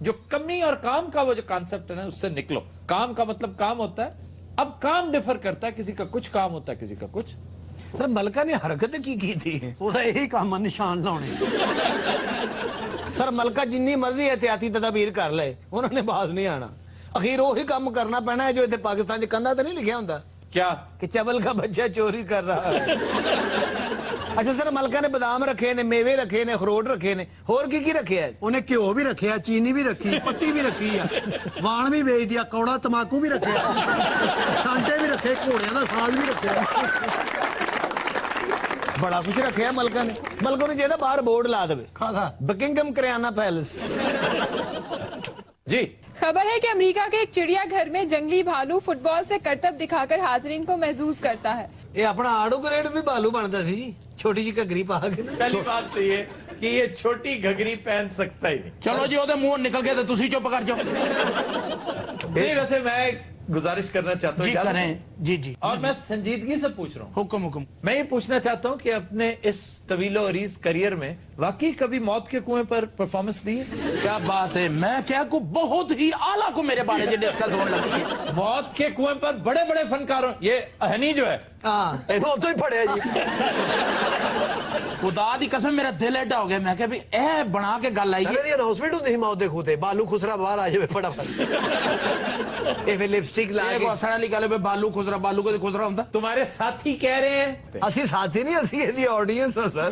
जो कमी और काम का वो जो कॉन्सेप्ट है ना उससे निकलो काम का मतलब काम होता है अब काम डिफर करता है किसी का कुछ काम होता है किसी का कुछ ਸਰ ਮਲਕਾ ਨੇ ਹਰਕਤ ਕੀ ਕੀਤੀ ਹੈ ਉਹਦਾ ਇਹੀ ਕੰਮ ਆ ਨਿਸ਼ਾਨ ਲਾਉਣੇ ਸਰ ਮਲਕਾ ਜਿੰਨੀ ਮਰਜ਼ੀ ਇhtiyati ਤਦਬੀਰ ਕਰ ਲਏ ਉਹਨਾਂ ਨੇ ਬਾਜ਼ ਨਹੀਂ ਆਣਾ ਅਖੀਰ ਉਹੀ ਕੰਮ ਕਰਨਾ ਪੈਣਾ ਹੈ ਜੋ ਇੱਥੇ ਪਾਕਿਸਤਾਨ 'ਚ ਕੰਧਾਂ ਤੇ ਨਹੀਂ ਲਿਖਿਆ ਹੁੰਦਾ क्या ਕਿ ਚਵਲ ਦਾ ਬੱਚਾ ਚੋਰੀ ਕਰ ਰਹਾ ਹੈ ਅੱਛਾ ਸਰ ਮਲਕਾ ਨੇ ਬਦਾਮ ਰੱਖੇ ਨੇ ਮੇਵੇ ਰੱਖੇ ਨੇ ਅਖਰੋਟ ਰੱਖੇ ਨੇ ਹੋਰ ਕੀ ਕੀ ਰੱਖਿਆ ਹੈ ਉਹਨੇ ਘਿਓ ਵੀ ਰੱਖਿਆ ਚੀਨੀ ਵੀ ਰੱਖੀ ਪੱਤੀ ਵੀ ਰੱਖੀ ਆ ਵਾਣ ਵੀ ਵੇਚਦੀ ਆ ਕੌੜਾ ਤਮਾਕੂ ਵੀ ਰੱਖਿਆ ਸਾਂਟੇ ਵੀ ਰੱਖੇ ਘੋੜਿਆਂ ਦਾ ਸਾਗ ਵੀ ਰੱਖਿਆ ਬੜਾ ਕੁਝ ਰੱਖਿਆ ਮਲਕਾ ਨੇ ਮਲਕਾ ਨੂੰ ਚਾਹੀਦਾ ਬਾਹਰ ਬੋਰਡ ਲਾ ਦੇਵੇ ਖਾਦਾ ਬਕਿੰਗਮ ਕਰਿਆਨਾ ਪੈਲਸ जी खबर है कि अमेरिका के एक चिड़ियाघर में जंगली भालू फुटबॉल से करतब दिखाकर हाजरीन को महसूस करता है। ਇਹ ਆਪਣਾ ਆੜੂ ਗ੍ਰੇਡ ਵੀ ਬਾਲੂ ਬਣਦਾ ਸੀ ਜੀ ਛੋਟੀ ਜਿਹੀ ਘੱਗਰੀ ਪਾ ਕੇ ਨਾ पहली बात तो ये कि ये छोटी घघरी पहन सकता ही नहीं ਚਲੋ ਜੀ ਉਹਦੇ ਮੂੰਹ ਨਿਕਲ ਗਿਆ ਤੇ ਤੁਸੀਂ ਚੁੱਪ ਕਰ ਜਾਓ नहीं वैसे मैं गुजारिश करना चाहता हूँ इजाजत है? ਜੀ ਜੀ और मैं संजीदगी से पूछ रहा हूँ ਹੁਕਮ ਹੁਕਮ मैं ये पूछना चाहता हूँ कि अपने इस तवीलो अरीज करियर में वाकई कभी मौत के कुएं पर परफॉर्मेंस दी है? क्या बात है मैं क्या को बहुत ही आला को मेरे बारे में डिस्कस होने लगी है मौत के कुएं पर बड़े बड़े फनकारों ये अहनी जो है हाँ वो तो ही पड़े जी खुदा दी कसम मेरा दिल एडा हो गया मैं क्या भी ए बना के गल आई ਅਗਰ ਇਹ ਅਨਾਉਂਸਮੈਂਟ ਹੁੰਦੀ ਸੀ ਮੌਤ ਦੇ ਖੂਤੇ ਬਾਲੂ ਖੁਸਰਾ ਬਾਹਰ ਆ ਜਾਵੇ ਫਟਾਫਟ ਇਹ ਫਿਰ ਲਿਪਸਟਿਕ ਲਾ ਕੇ ਹੱਸਣ ਵਾਲੀ ਗੱਲ ਹੈ ਬਾਲੂ ਖੁਸਰਾ ਬਾਲੂ ਕਦੇ ਖੁਸਰਾ ਹੁੰਦਾ तुम्हारे साथी कह रहे हैं ਅਸੀਂ ਸਾਥੀ ਨਹੀਂ ਅਸੀਂ ਇਹਦੀ ਆਡੀਅנס ਹਾਂ ਸਰ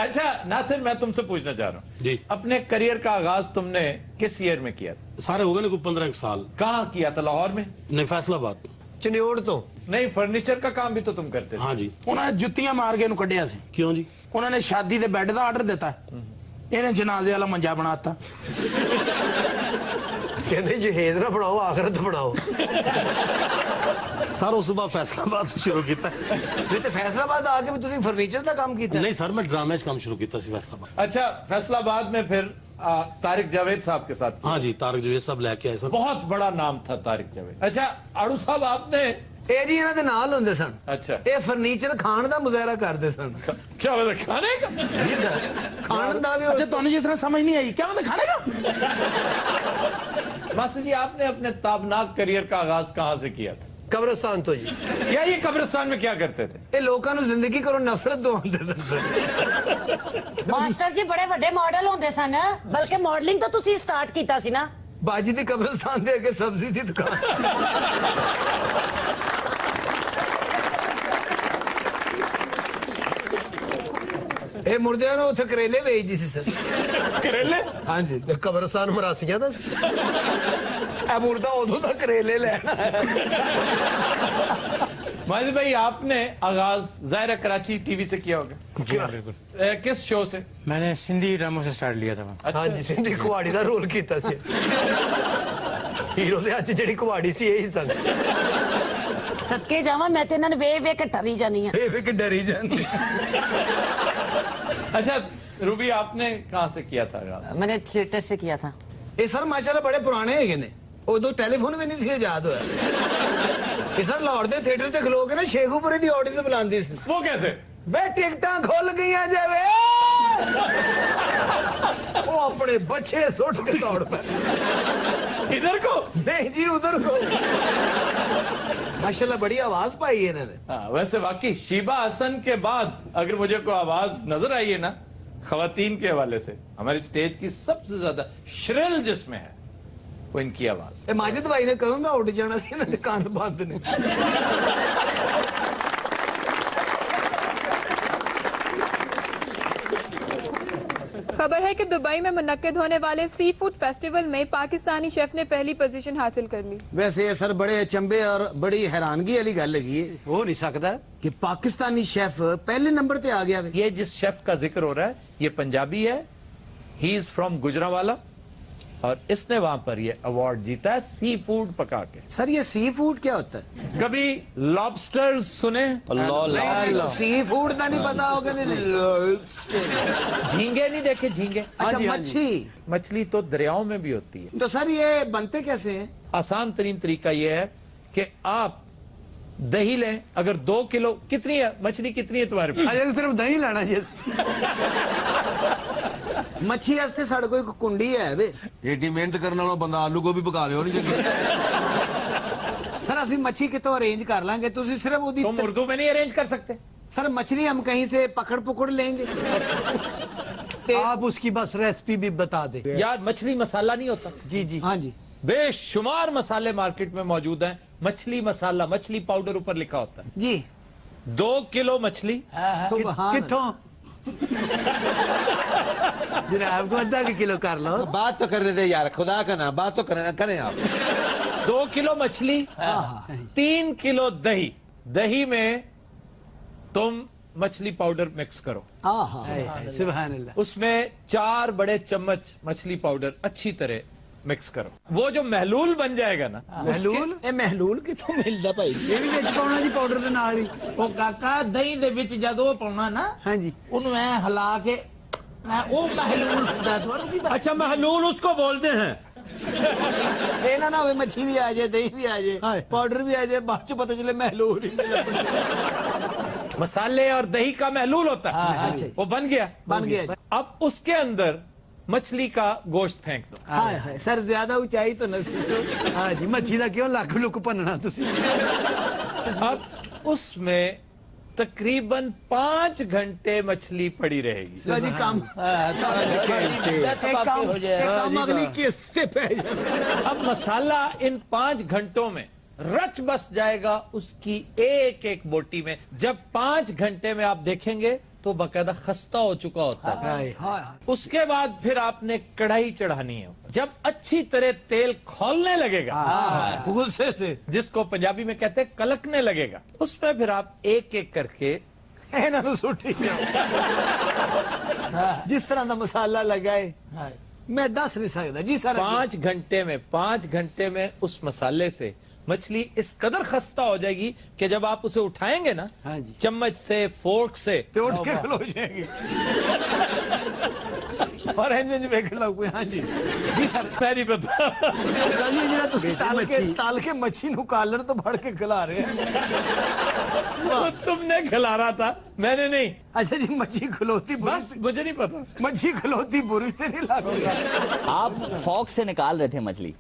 अच्छा नासिर मैं तुमसे पूछना चाह रहा हूँ जी। अपने करियर का आगाज तुमने किस ईयर में किया था ਸਾਰੇ ਹੋ ਗਏ ਨੇ ਕੋਈ 15 ਸਾਲ कहाँ किया था लाहौर में ਨਹੀਂ ਫੈਸਲਾਬਾਦ ਚੰਡੀਗੜ੍ਹ ਤੋਂ नहीं फर्नीचर का काम भी तो तुम करते थे ਹਾਂ ਜੀ ਉਹਨਾਂ ਨੇ ਜੁੱਤੀਆਂ ਮਾਰ ਕੇ ਇਹਨੂੰ ਕੱਢਿਆ ਸੀ ਕਿਉਂ ਜੀ ਉਹਨਾਂ ਨੇ ਸ਼ਾਦੀ ਦੇ ਬੈੱਡ ਦਾ ਆਰਡਰ ਦਿੱਤਾ ਇਹਨੇ ਜਨਾਜ਼ੇ ਵਾਲਾ ਮੰਜਾ ਬਣਾਤਾ ਕਹਿੰਦੇ ਜਹੇਜ਼ ਨਾ ਬਣਾਓ ਆਖਰਤ ਬਣਾਓ ਸਰ ਉਸ ਤੋਂ ਬਾਅਦ ਫੈਸਲਾਬਾਦ ਤੋਂ ਸ਼ੁਰੂ ਕੀਤਾ ਨਹੀਂ ਤੇ ਫੈਸਲਾਬਾਦ ਆ ਕੇ ਵੀ ਤੁਸੀਂ ਫਰਨੀਚਰ ਦਾ ਕੰਮ ਕੀਤਾ? ਨਹੀਂ ਸਰ ਮੈਂ ਡਰਾਮੇ 'ਚ ਕੰਮ ਸ਼ੁਰੂ ਕੀਤਾ ਸੀ ਫੈਸਲਾਬਾਦ। अच्छा, फैसलाबाद में फिर तारिक जावेद साहब के साथ। हाँ जी, तारिक जावेद साहब लेके आए सर। बहुत बड़ा नाम था तारिक जावेद। अच्छा आड़ू साहब आपने? ਇਹ ਜੀ ਇਹਨਾਂ ਦੇ ਨਾਲ ਹੁੰਦੇ ਸਨ। अच्छा, ਇਹ ਫਰਨੀਚਰ ਖਾਣ ਦਾ ਮੁਜ਼ਾਹਰਾ ਕਰਦੇ ਸਨ। क्या मतलब खाने का? ਜੀ ਸਰ, ਖਾਣ ਦਾ ਵੀ। अच्छा ਤੁਹਾਨੂੰ जिस तरह समझ नहीं आई क्या मतलब खाने का? मास्टर जी आपने अपने ताबनाक करियर का आगाज कहाँ से किया था? ਕਬਰਸਤਾਨ ਤੋਂ ਜੀ। या ये कब्रिस्तान में क्या करते थे? ਇਹ ਲੋਕਾਂ ਨੂੰ ਜ਼ਿੰਦਗੀ ਕੋਲੋਂ ਨਫ਼ਰਤ ਦਵਾਉਂਦੇ ਸਨ। ਮਾਸਟਰ ਜੀ ਬੜੇ ਵੱਡੇ ਮਾਡਲ ਹੁੰਦੇ ਸਨ, ਬਲਕਿ ਮਾਡਲਿੰਗ ਤਾਂ ਤੁਸੀਂ ਸਟਾਰਟ ਕੀਤਾ ਸੀ ਨਾ। ਬਾਜੀ ਦੀ ਕਬਰਸਤਾਨ ਦੇ ਅੱਗੇ ਸਬਜ਼ੀ ਦੀ ਦੁਕਾਨ। ਇਹ ਮੁਰਦਿਆਂ ਨੂੰ ਉੱਥੇ ਕਰੇਲੇ ਵੇਚਦੀ ਸੀ ਸਰ। करेले? ਹਾਂਜੀ, ਕਬਰਸਤਾਨ ਮਰਾਸੀਆਂ ਦਾ ਸੀ। ਇਹ ਮੁਰਦਾ ਉਦੋਂ ਦਾ ਕਰੇਲੇ ਲੈਣਾ ਹੈ। माजिद भाई आपने आगाज ज़ाहिर कराची टीवी से किया होगा? जी हाँ, बिल्कुल। किस शो से? मैंने सिंधी ड्रामों से स्टार्ट लिया था। हाँ जी, सिंधी कुआड़ी ਦਾ ਰੋਲ ਕੀਤਾ ਸੀ। ਹੀਰੋ ਦੇ ਹੱਥ ਜਿਹੜੀ ਕੁਆੜੀ ਸੀ ਇਹੀ ਸਨ। ਸਦਕੇ ਜਾਵਾਂ, ਮੈਂ ਤੇ ਇਹਨਾਂ ਨੂੰ ਵੇਖ ਵੇਖ ਕੇ ਡਰੀ ਜਾਨੀ ਆ। ਇਹ ਵੇਖ ਕੇ ਡਰੀ ਜਾਂਦੀ। अच्छा रूबी आपने कहाँ से किया था आगाज? मैंने थिएटर से किया था। ਇਹ ਸਰ ਮਾਸ਼ਾਅੱਲਾ ਬੜੇ ਪੁਰਾਣੇ ਹੈਗੇ ਨੇ। ਉਦੋਂ ਟੈਲੀਫੋਨ ਵੀ ਨਹੀਂ ਸੀ ਆਜ਼ਾਦ ਹੋਇਆ। ਇਹ ਸਰ ਲਾਹੌਰ ਦੇ ਥੀਏਟਰ ਤੇ ਖਲੋ ਕੇ ਨਾ ਸ਼ੇਖੂਪੁਰੇ ਦੀ ਆਡੀਅנס ਬੁਲਾਉਂਦੀ ਸੀ। वो कैसे? ਵੇ ਟਿਕਟਾਂ ਖੁੱਲ ਗਈਆਂ ਜਾਵੇ। ਉਹ ਆਪਣੇ ਬੱਚੇ ਸੁੱਟ ਕੇ ਦੌੜ ਪਏ। इधर को? नहीं जी उधर को। माशाल्लाह बड़ी आवाज पाई है इन्होंने। हाँ, वैसे वाकई शीबा हसन के बाद अगर मुझे कोई आवाज नजर आई है ना खवातीन के हवाले से, हमारी स्टेज की सबसे ज्यादा श्रिल जिसमें है वो इनकी आवाज। ए माजिद भाई ने कदों दा उठ जाना सी ना, कान बंद ने। खबर है कि दुबई में मुनक्किद होने वाले सी फूड फेस्टिवल में पाकिस्तानी शेफ ने पहली पोजीशन हासिल कर ली। वैसे ये सर बड़े अचंभे और बड़ी हैरानगी वाली गल है। हो नहीं सकता कि पाकिस्तानी शेफ पहले नंबर पे आ गया। ये जिस शेफ का जिक्र हो रहा है ये पंजाबी है, ही इज फ्रॉम गुजरांवाला और इसने वहां पर ये अवार्ड जीता है सी फूड पका के। सर ये सी फूड क्या होता है? कभी लॉबस्टर्स सुने? सी फूड का नहीं पता होगा। झींगे नहीं देखे? झींगे? अच्छा, मच्छी। मछली तो दरियाओं में भी होती है। तो सर ये बनते कैसे हैं? आसान तरीन तरीका ये है कि आप दही लें। अगर 2 किलो, कितनी है मछली, कितनी है तुम्हारे पास? अजय सिर्फ दही लाना जी। मच्छी वास्ते साढ़े कोई कुंडी है वे। एडी मेहनत करने वाला बंदा आलू गोभी पका लियो नहीं चंगी। सर असि मच्छी कितों अरेंज कर लांगे, तुसी सिर्फ ओदी। तुम उर्दू में नहीं अरेंज कर सकते? सर मछली हम कहीं से पकड़ पकड़ लेंगे। आप उसकी बस रेसिपी भी बता दे। यार मछली मसाला नहीं होता? जी जी हाँ जी, बेशुमार मसाले मार्केट में मौजूद हैं। मछली मसाला, मछली पाउडर ऊपर लिखा होता है जी। 2 किलो मछली कितों जनाब को आधा किलो कर लो। बात तो करने दे यार, खुदा का ना बात तो करें आप। 2 किलो मछली, 3 किलो दही। दही में तुम मछली पाउडर मिक्स करो। सुभान अल्लाह। उसमें 4 बड़े चम्मच मछली पाउडर अच्छी तरह मिक्स करो। वो जो महलूल बन जाएगा ना, महलूल ए महलूल कितों मिलदा भाई? ये भी विच पाउना जी पाउडर दे नाल ही। ओ काका दही दे विच जदों पाउना ना, हां जी, उन्हें ऐ हिला के मैं ओ महलूल हुंदा थोड़ा की बात। अच्छा महलूल उसको बोलते हैं। ए ना होवे मच्छी भी आ जाए, दही भी आ जाए, पाउडर भी आ जाए, बाद च पता चले महलूल ही मिला। मसाले और दही का महलूल होता है। अच्छा, वो बन गया। अब उसके अंदर मछली का गोश्त फेंक दो। हाय हाय सर ज्यादा ऊंचाई तो न सीखो। हां जी, मच्छी दा क्यों लक लुक पन्नना तुसी। अब उसमें तकरीबन 5 घंटे मछली पड़ी रहेगी। लो जी काम काम अगली किस्त पे। अब मसाला इन 5 घंटों में रच बस जाएगा उसकी एक एक बोटी में। जब 5 घंटे में आप देखेंगे तो बाकायदा खस्ता हो चुका होता है। उसके बाद फिर आपने कढ़ाई चढ़ानी है। जब अच्छी तरह तेल खौलने लगेगा, गुस्से से, जिसको पंजाबी में कहते हैं कलकने लगेगा, उसमें फिर आप एक एक करके जिस तरह का मसाला लगाए मैं दस नहीं सकता जी सर। 5 घंटे में उस मसाले से मछली इस कदर खस्ता हो जाएगी कि जब आप उसे उठाएंगे ना, हाँ जी, चम्मच से, फोर्क से, तो उठ के खलो जाएंगे और इंजन में खड़ा हुए। हाँ जी जी सर, मैं नहीं पता। ये जरा ਤੁਸੀਂ ताल के मच्छी नु कालर तो भर के खिला रहे हैं। वो तुमने खिला रहा था, मैंने नहीं। अच्छा जी, मच्छी खलोती बस मुझे नहीं पता। मच्छी खलोती बुरी से नहीं लगेगा। आप फॉक से निकाल रहे थे मछली,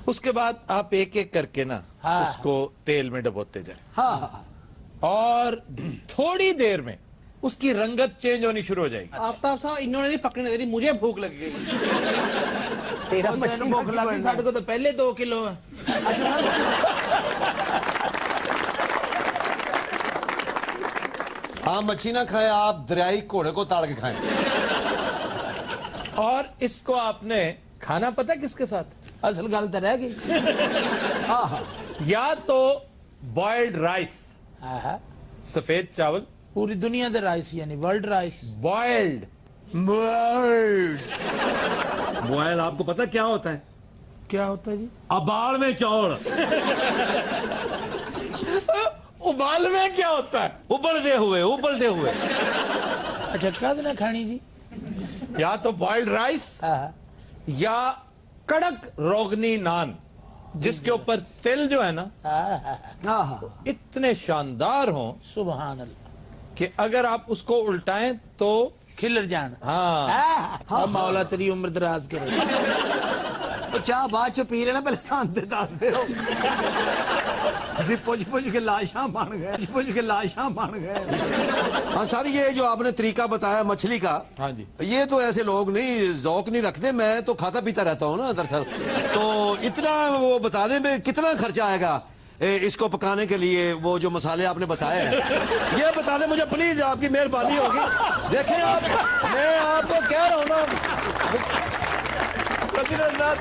उसके बाद आप एक एक करके ना उसको तेल में डुबोते जाए, हाँ, और थोड़ी देर में उसकी रंगत चेंज होनी शुरू हो जाएगी। आफ्ताब साहब इन्होंने नहीं पकड़ने दे रही, मुझे भूख लग गई। तेरा और मच्छी भूख लगी, साढ़े को तो पहले 2 किलो है। आप मच्छी ना खाएं, आप दरियाई घोड़े को ताड़ के खाएं। और इसको आपने खाना पता किसके साथ? असल गल तो रह गई। या तो बॉइल्ड राइस, सफेद चावल, पूरी दुनिया दे राइस यानी वर्ल्ड राइस। बॉइल्ड। बॉयल आपको पता क्या होता है? क्या होता है जी? अबाल में चौड़। उबाल में क्या होता है? उबलते हुए। अच्छा, क्या देना खानी जी? या तो बॉइल्ड राइस या कड़क रोगनी नान, जिसके ऊपर तिल जो है ना इतने शानदार हों सुभान अल्लाह कि अगर आप उसको उल्टाएं तो खिलर जान। हाँ, मौला तेरी उम्र दराज करे। तो चाह बाद च पी लेना, पहले शांति दस दे। ਅਸੀਂ ਪੁੱਛ के लाशां बन गए। हाँ सर, ये जो आपने तरीका बताया मछली का, हाँ जी, ये तो ऐसे लोग नहीं जौक नहीं रखते। मैं तो खाता पीता रहता हूँ ना दरअसल, तो इतना वो बता दें मैं कितना खर्चा आएगा इसको पकाने के लिए, वो जो मसाले आपने बताए हैं ये बता दें मुझे प्लीज, आपकी मेहरबानी होगी। देखें आप, मैं आपको कह रहा हूँ ना।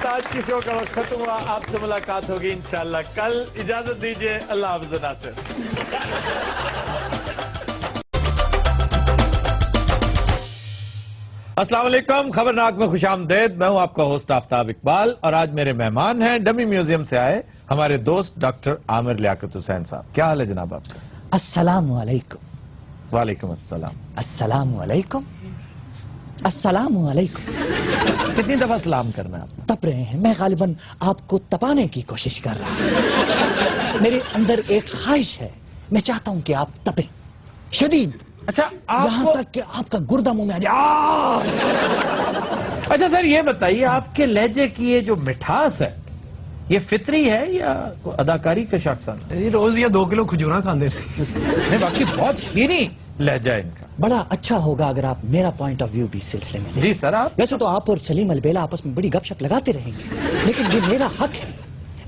आज की शो का वक्त खत्म हुआ, आपसे मुलाकात होगी इंशाल्लाह कल। इजाजत दीजिए, अल्लाह हाफ़िज़ नासिर। अस्सलाम वालेकुम, खबरनाक में खुशामदेद। मैं हूं आपका होस्ट आफ्ताब इकबाल, और आज मेरे मेहमान हैं डमी म्यूजियम से आए हमारे दोस्त डॉक्टर आमिर लियाकत हुसैन साहब। क्या हाल है जनाब आपका? अस्सलामु अलैकुम। वालेकुम अस्सलाम। अस्सलामु अलैकुम। अस्सलामु अलैकुम। कितनी दफा सलाम करना है आप? तप रहे हैं, मैं गालिबन आपको तपाने की कोशिश कर रहा हूं। मेरे अंदर एक ख्वाहिश है, मैं चाहता हूं कि आप तपें शदीद। अच्छा, यहाँ तक कि आपका गुर्दा मुंह में आ जाए। अच्छा सर, ये बताइए आपके लहजे की ये जो मिठास है, ये फितरी है या अदाकारी का शाखसा? रोज ये 2 किलो खजूरा खाते थे। नहीं, बाकी बहुत शीरी लहजा है इनका। बड़ा अच्छा होगा अगर आप मेरा पॉइंट ऑफ व्यू भी इस सिलसिले में। जी सर। आप वैसे तो आप और सलीम अलबेला आपस में बड़ी गपशप लगाते रहेंगे, लेकिन ये मेरा हक है।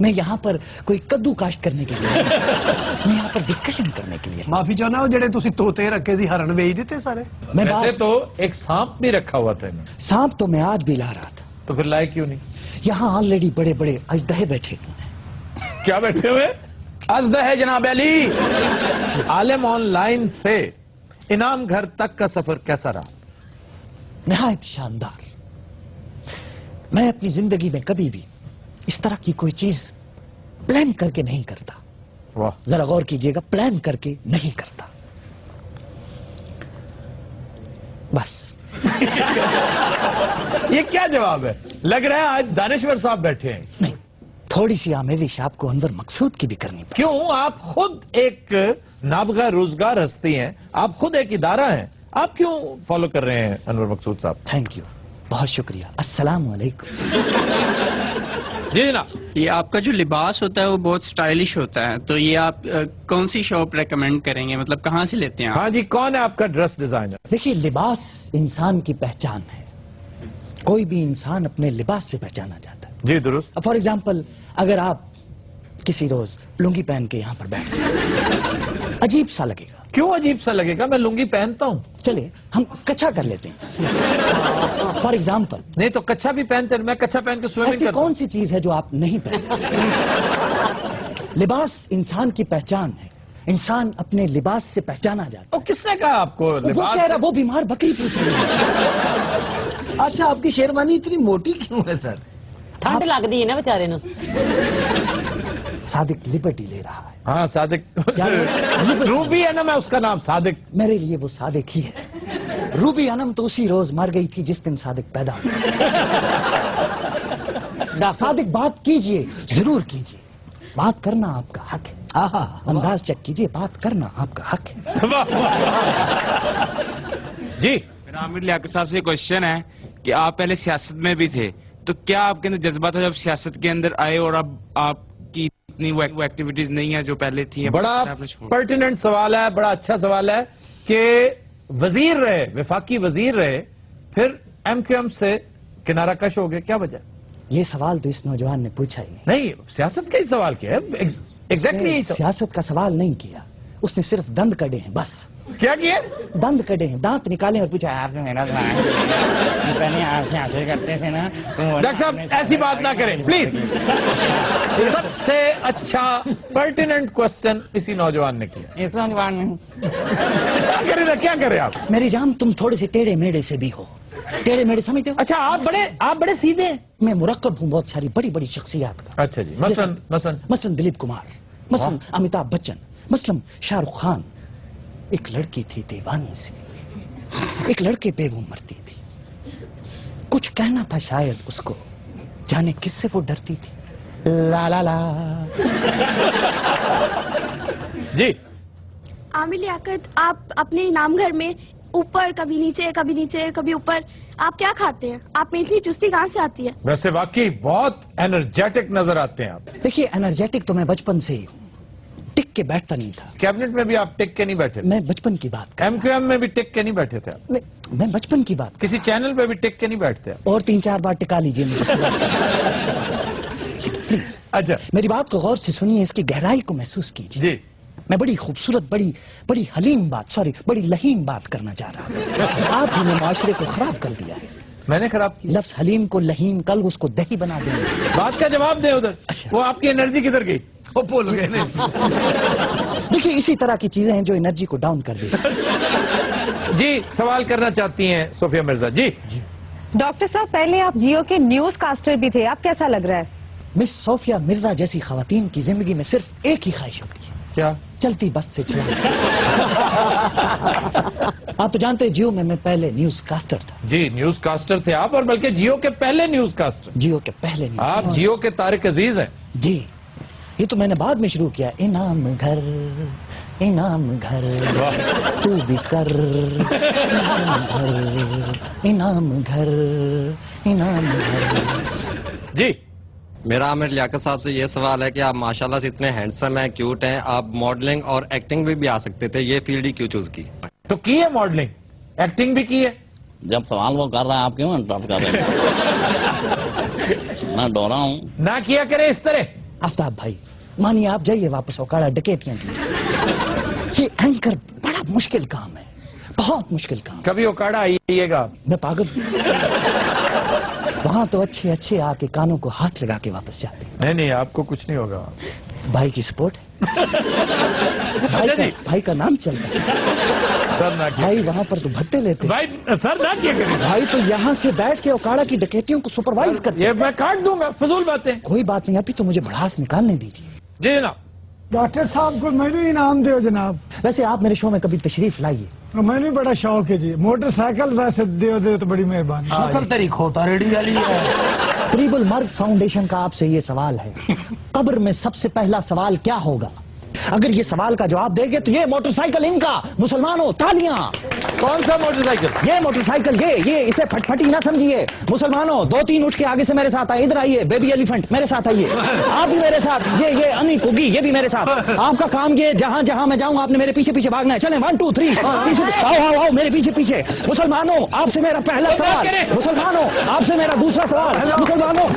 मैं यहाँ पर कोई कद्दू काश्त करने के लिए, मैं यहाँ पर डिस्कशन करने के लिए। माफी चाहना हो जेड़े तुसी तोते रखे सी हरण बेच देते सारे। मैं वैसे तो एक सांप भी रखा हुआ था इन्होंने। सांप तो मैं आज भी ला रहा था। तो फिर लाए क्यों नहीं? यहाँ ऑलरेडी बड़े बड़े अजदहे बैठे हुए हैं। क्या बैठे हुए? अजदह है जनाब अली। आलिम ऑनलाइन से इनाम घर तक का सफर कैसा रहा? निहायत शानदार। मैं अपनी जिंदगी में कभी भी इस तरह की कोई चीज प्लान करके नहीं करता। वाह, जरा गौर कीजिएगा, प्लान करके नहीं करता। बस। ये क्या जवाब है? लग रहा है आज दानिश्वर साहब बैठे हैं। नहीं, थोड़ी सी आमेजिश आपको अनवर मकसूद की भी करनी पड़ेगी। क्यों? आप खुद एक नाबगा रोजगार हस्ती हैं, आप खुद एक इदारा हैं, आप क्यों फॉलो कर रहे हैं अनवर मकसूद साहब? थैंक यू, बहुत शुक्रिया। अस्सलाम वालेकुम। जी जनाब। ये आपका जो लिबास होता है वो बहुत स्टाइलिश होता है, तो ये आप कौन सी शॉप रेकमेंड करेंगे, मतलब कहाँ से लेते हैं आप? हाँ जी, कौन है आपका ड्रेस डिजाइनर? देखिए, लिबास इंसान की पहचान है। कोई भी इंसान अपने लिबास से पहचाना जाता है। जी दुरुस्त। फॉर एग्जाम्पल, अगर आप किसी रोज लुंगी पहन के यहाँ पर बैठ जाए, अजीब सा लगेगा। क्यों अजीब सा लगेगा? मैं लुंगी पहनता हूँ। चलिए हम कच्छा कर लेते हैं फॉर एग्जाम्पल। नहीं तो कच्छा भी पहनते हैं, मैं कच्छा पहन के स्विमिंग ऐसी करता हूं। कौन सी चीज है जो आप नहीं पहनते? लिबास इंसान की पहचान है, इंसान अपने लिबास से पहचाना जाता है। किसने कहा आपको लिबास? वो कह रहा, वो बीमार बकरी पूछ रही है। अच्छा, आपकी शेरवानी इतनी मोटी क्यों है सर? ठंड लगती है ना बेचारे नु। صادق لبرٹی لے رہا ہے. ہاں صادق روبی ہے نا, میں اس کا نام صادق. میرے لیے وہ صادق ہی ہے. روبی انم تو اسی روز مر گئی تھی جس دن صادق پیدا ہوا. صادق بات کیجئے, ضرور کیجئے. بات کرنا آپ کا حق ہے. انداز چیک کیجئے, بات کرنا آپ کا حق ہے. جی میرا عامر لیاقت صاحب سے کوشچن ہے کہ آپ پہلے سیاست میں بھی تھے, تو کیا آپ کے اندر جذبہ تھا جب سیاست کے اندر آئے اور اب آپ کی اتنی وہ ایکٹیویٹیز نہیں ہیں جو پہلے تھی؟ بڑا پرٹیننٹ سوال ہے, بڑا اچھا سوال ہے کہ وزیر رہے, وفاقی وزیر رہے, پھر ایم کیو ایم سے کنارہ کش ہو گئے, کیا وجہ؟ یہ سوال تو اس نوجوان نے پوچھا ہی نہیں, سیاست کا ہی سوال کیا ہے, ایگزیکٹلی سیاست کا سوال نہیں کیا, اس نے صرف دند کڑے ہیں بس. کیا کیا؟ دند کڑے ہیں, دانت نکالے اور پوچھا آپ نے میرا پہلے آپ سے حاصل کرتے تھے نا. ڈاکٹر صاحب ایسی بات نہ کریں پلیز. سب سے اچھا پرٹیننٹ کوسچن اسی نوجوان نے کیا. اس نوجوان نے کیا کرے آپ؟ میری جان تم تھوڑے سے ٹیڑے میڑے سے بھی ہو. ٹیڑے میڑے سمجھتے ہو؟ اچھا آپ بڑے سیدھے ہیں. میں مرکب ہوں بہت ساری بڑی بڑی شخصیات کا. اچھا جی, مثلا دلیپ کمار, مثلا امیتابھ بچن, مثلا شاہ رخ خان. ایک لڑکی تھی دیوانی سے, ایک لڑکے پہ وہ مرتی تھی. کچھ کہنا تھا شاید اس کو, جانے کس سے وہ ڈرتی تھی. لا لا لا. جی عامر لیاقت, آپ اپنے انعام گھر میں اوپر کبھی نیچے کبھی نیچے کبھی اوپر, آپ کیا کھاتے ہیں؟ آپ میں اتنی چستی کہاں سے آتی ہے؟ ویسے واقعی بہت انرجیٹک نظر آتے ہیں آپ. دیکھیے انرجیٹک تو میں بچپن سے ہی ہوں, ٹک کے بیٹھتا نہیں تھا. کیبنٹ میں بھی آپ ٹک کے نہیں بیٹھے؟ میں بچپن کی بات. ایم کیو ایم میں بھی ٹک کے نہیں بیٹھے تھے آپ؟ میں بچپن کی بات. کسی چینل پہ بھی ٹک کے نہیں بیٹھتے آپ؟ اور 3-4 بار ٹکا لیجیے پلیز. اچھا میری بات کو غور سے سنیے, اس کی گہرائی کو محسوس کیجیے. جی میں بڑی خوبصورت بڑی حلیم بات, بڑی لہیم بات کرنا چاہ رہا تھا. آپ ہی نے معاشرے کو خراب کر دیا ہے. میں نے خراب کیا؟ لفظ حلیم کو لہیم, کل اس کو دہی بنا دیں گے. بات کا جواب دے ادھر. وہ آپ کی انرجی کدھر گئی؟ وہ بھول گئے. دیکھیے اسی طرح کی چیزیں ہیں جو انرجی کو ڈاؤن کر دیتی. جی سوال کرنا چاہتی ہیں صوفیہ مرزا. جی ڈاکٹر صاحب, پہلے آپ جیو کے نیوز کاسٹر بھی تھے, آپ کیسا لگ رہا ہے؟ مس صوفیہ مرزا جیسی خواتین کی زندگی میں صرف ایک ہی خواہش ہوتی ہے. کیا؟ چلتی بس سے چلا. آپ تو جانتے ہیں جیو میں پہلے نیوز کاسٹر تھا. جی نیوز کاسٹر تھے آپ, اور بلکہ جیو کے پہلے نیوز کاسٹر. جیو کے پہلے نیوز. آپ جیو کے طارق عزیز ہیں. جی یہ تو میں نے بعد میں شروع کیا. انعام گھر تو بھی کر, انعام گھر. جی میرا عامر لیاقت صاحب سے یہ سوال ہے کہ آپ ماشاءاللہ سے اتنے ہینڈسم ہیں, کیوٹ ہیں, آپ ماڈلنگ اور ایکٹنگ بھی آ سکتے تھے, یہ فیلڈ ہی کیوں چوز کی؟ تو کی ہے ماڈلنگ, ایکٹنگ بھی کی ہے. جب سوال وہ کر رہا ہے آپ کیوں انٹرپٹ کر رہے ہیں؟ میں ڈورا ہوں. نہ کیا کرے اس طرح. آفتاب بھائی مانیے آپ جائیے واپس, اوکاڑا ڈکیتیاں کیجیے. یہ اینکر بڑا مشکل کام ہے, بہت مشکل کام. کبھی اوکاڑا آئیے گا. میں پاگل وہاں تو اچھے آ کے کانوں کو ہاتھ لگا کے واپس جاتے. نہیں آپ کو کچھ نہیں ہوگا. بھائی کی سپورٹ بھائی کا نام چلتا ہے. بھائی وہاں پر تو بھتے لیتے. سر نہ کیا کریں. بھائی تو یہاں سے بیٹھ کے اوکاڑا کی ڈکیتیوں کو سپروائز کرتے. یہ میں کاٹ دوں گا, فضول باتیں. کوئی بات نہیں, ابھی تو مجھے بڑھاس نکالنے دیجیے. جی جناب. ڈاکٹر صاحب کو میں نے انعام دے جناب. ویسے آپ میرے شو میں کبھی تشریف لائیے. میں نے بڑا شوق ہے جی. موٹر سائیکل ویسے دے تو بڑی مہربانی. شکر تیری کھوتا ریڈی والی ہے. قریب المرگ فاؤنڈیشن کا آپ سے یہ سوال ہے, قبر میں سب سے پہلا سوال کیا ہوگا؟ اگر یہ سوال کا جواب دے گے تو یہ موٹر سائیکل ان کا. مسلمانوں تالیاں. کون سا موٹر سائیکل؟ یہ موٹر سائیکل, یہ اسے پھٹپھٹی نہ سمجھیے. مسلمانوں 2-3 اٹھ کے آگے سے میرے ساتھ آئے, ادھر آئیے. بیبی ایلیفنٹ میرے ساتھ آئیے. آپ بھی میرے ساتھ. یہ انی کوگی یہ بھی میرے ساتھ. آپ کا کام یہ, جہاں میں جاؤں آپ نے میرے پیچھے بھاگنا ہے. چلیں 1 2 3 آؤ میرے پیچھے. مسلمانوں آپ سے میرا پہلا سوال. مسلمانوں آپ سے میرا دوسرا سوال. مسلمانوں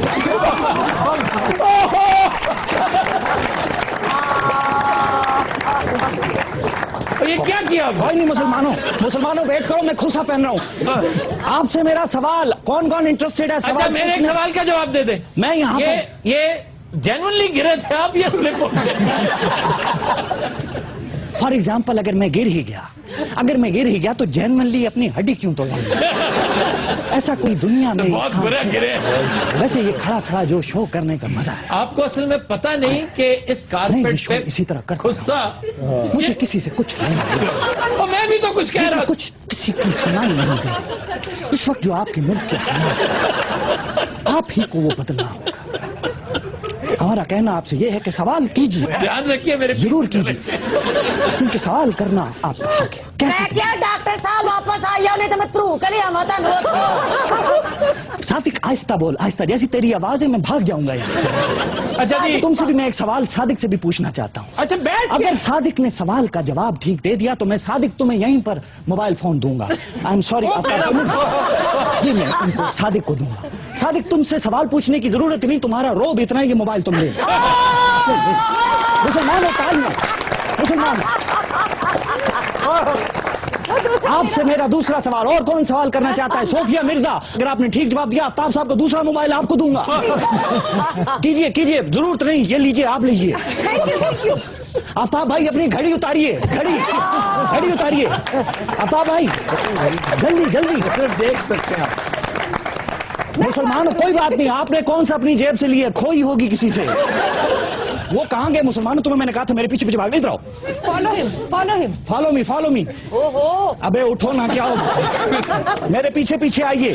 یہ کیا بھائی نہیں. مسلمانوں ویٹ کرو, میں کھوسا پہن رہا ہوں. آپ سے میرا سوال, کون انٹرسٹیڈ ہے سوال؟ میرے ایک سوال کا جواب دے دیں. میں یہاں یہ جینوئنلی گرے تھے آپ یا سلپ ہو گئے؟ فار ایگزامپل اگر میں گر ہی گیا تو جینوئنلی اپنی ہڈی کیوں توڑوں گا؟ ऐसा कोई दुनिया में बहुत इंसान बुरा गिरे। वैसे ये खड़ा खड़ा जो शो करने का मजा है, आपको असल में पता नहीं कि इस नहीं कारपेट ये शो पे इसी तरह करता गुस्सा हूं। मुझे किसी से कुछ नहीं है। और मैं भी तो कुछ कह रहा कुछ किसी की सुनाई नहीं दे। इस वक्त जो आपके मुल्क के हालात, आप ही को वो बदलना होगा। हमारा कहना आपसे ये है कि सवाल कीजिए, ध्यान रखिए मेरे जरूर कीजिए, क्योंकि सवाल करना आपका हक है। कैसे मैं क्या डॉक्टर साहब वापस आइयो नहीं तो मैं थ्रू करी हम सादिक आहिस्ता बोल, आहिस्ता, जैसी तेरी आवाज है मैं भाग जाऊंगा यहाँ से। अच्छा जी, तुमसे भी मैं एक सवाल सादिक से भी पूछना चाहता हूँ। अच्छा बैठ। अगर सादिक ने सवाल का जवाब ठीक दे दिया तो मैं सादिक तुम्हें यहीं पर मोबाइल फोन दूंगा। आई एम सॉरी, जी मैं उनको सादिक को दूंगा। सादिक तुमसे सवाल पूछने की जरूरत नहीं, तुम्हारा रोब इतना है ये मोबाइल तुम ले। मुसलमान हो, तालियां, मुसलमान। आपसे मेरा दूसरा सवाल, और कौन सवाल करना चाहता है? सोफिया मिर्जा, अगर आपने ठीक जवाब दिया आफ्ताब साहब को दूसरा मोबाइल आपको दूंगा। कीजिए कीजिए, जरूरत नहीं, ये लीजिए, आप लीजिए। आफ्ताब भाई अपनी घड़ी उतारिए, घड़ी उतारिए। आफ्ताब भाई जल्दी जल्दी, सिर्फ देख सकते हैं आप। मुसलमान कोई बात नहीं, आपने कौन सा अपनी जेब से ली है? खोई होगी किसी से। वो कहाँ गए मुसलमान? तुम्हें मैंने कहा था मेरे पीछे पीछे भाग, इधर आओ। Follow him, follow him. Follow me, follow me. ओहो, अबे उठो ना, क्या हो? मेरे पीछे पीछे आइए।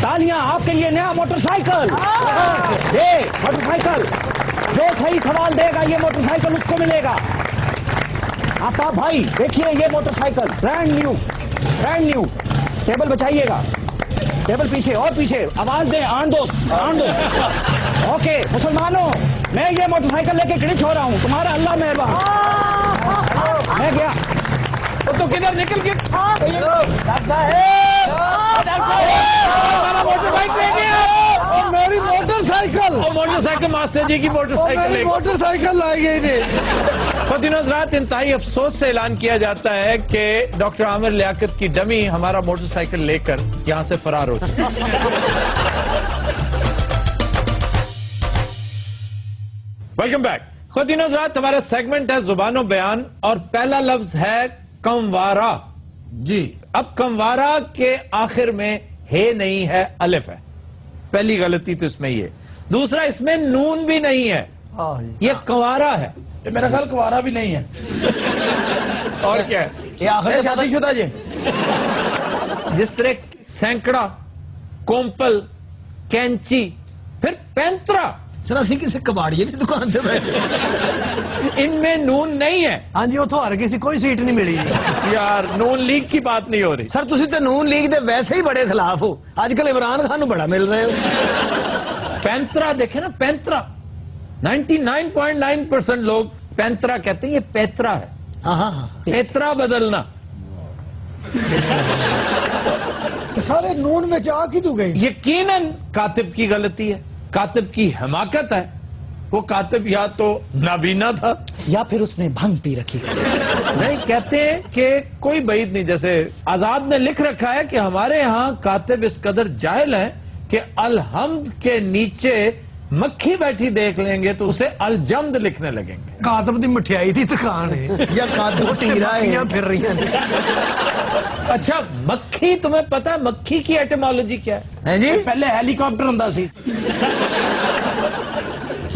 तालियां आपके लिए, नया मोटरसाइकिल। ये मोटरसाइकिल, जो सही सवाल देगा ये मोटरसाइकिल उसको मिलेगा। आप भाई देखिए ये motorcycle brand new, brand new. Table बचाइएगा, टेबल पीछे और पीछे, आवाज दें, आन दोस्त, आन दोस्त। ओके मुसलमानों, मैं ये मोटरसाइकिल लेके क्लिच हो रहा हूँ, तुम्हारा अल्लाह मेहरबान। मैं गया तो किधर निकल के मोटरबाइक ले गया। मेरी मोटरसाइकिल, मोटरसाइकिल मास्टर जी की मोटरसाइकिल, मोटरसाइकिल लाई गई थी। खुदिनोज रात इंतहाई अफसोस से ऐलान किया जाता है कि डॉक्टर आमिर लियाकत की डमी हमारा मोटरसाइकिल लेकर यहां से फरार हो चुकी। Welcome back. खुदिनोज रात हमारा सेगमेंट है जुबानो बयान और पहला लफ्ज है कमवारा। जी, अब कमवारा के आखिर में हे नहीं है, अलिफ है। पहली गलती तो इसमें ये। दूसरा, इसमें नून भी नहीं है, ये कंवारा है। ये मेरा ख्याल कुंवारा भी नहीं है। और क्या है? ये आखिर शादीशुदा जी। जिस तरह सैकड़ा, कोम्पल, कैंची, फिर पैंतरा, सरा सिंह किसी कबाड़िए की दुकान पे बैठे, इनमें नून नहीं है। हाँ जी, उतो हर किसी कोई सीट नहीं मिली। यार नून लीग की बात नहीं हो रही। सर तुसी तो नून लीग दे वैसे ही बड़े खिलाफ हो, आजकल इमरान खान बड़ा मिल रहे हो। पैंतरा देखे ना, पैंतरा 99.9% लोग पैंतरा कहते हैं, ये पैतरा है। हाँ, पैतरा बदलना। सारे नून में जा की तू गई। यकीनन कातिब की गलती है, कातिब की हिमाकत है। वो कातिब या तो नाबीना था या फिर उसने भंग पी रखी। नहीं, कहते हैं कि कोई बईद नहीं। जैसे आजाद ने लिख रखा है कि हमारे यहाँ कातिब इस कदर जाहिल है कि अलहम्द के नीचे मक्खी बैठी देख लेंगे तो उसे अलजम्द लिखने लगेंगे। कातब दी मिठाई दी दुकान है या कातब टीरा है, फिर रही हैं। अच्छा, मक्खी, तुम्हें पता है मक्खी की एटिमोलॉजी क्या है? जी, पहले हेलीकॉप्टर हुंदा सी।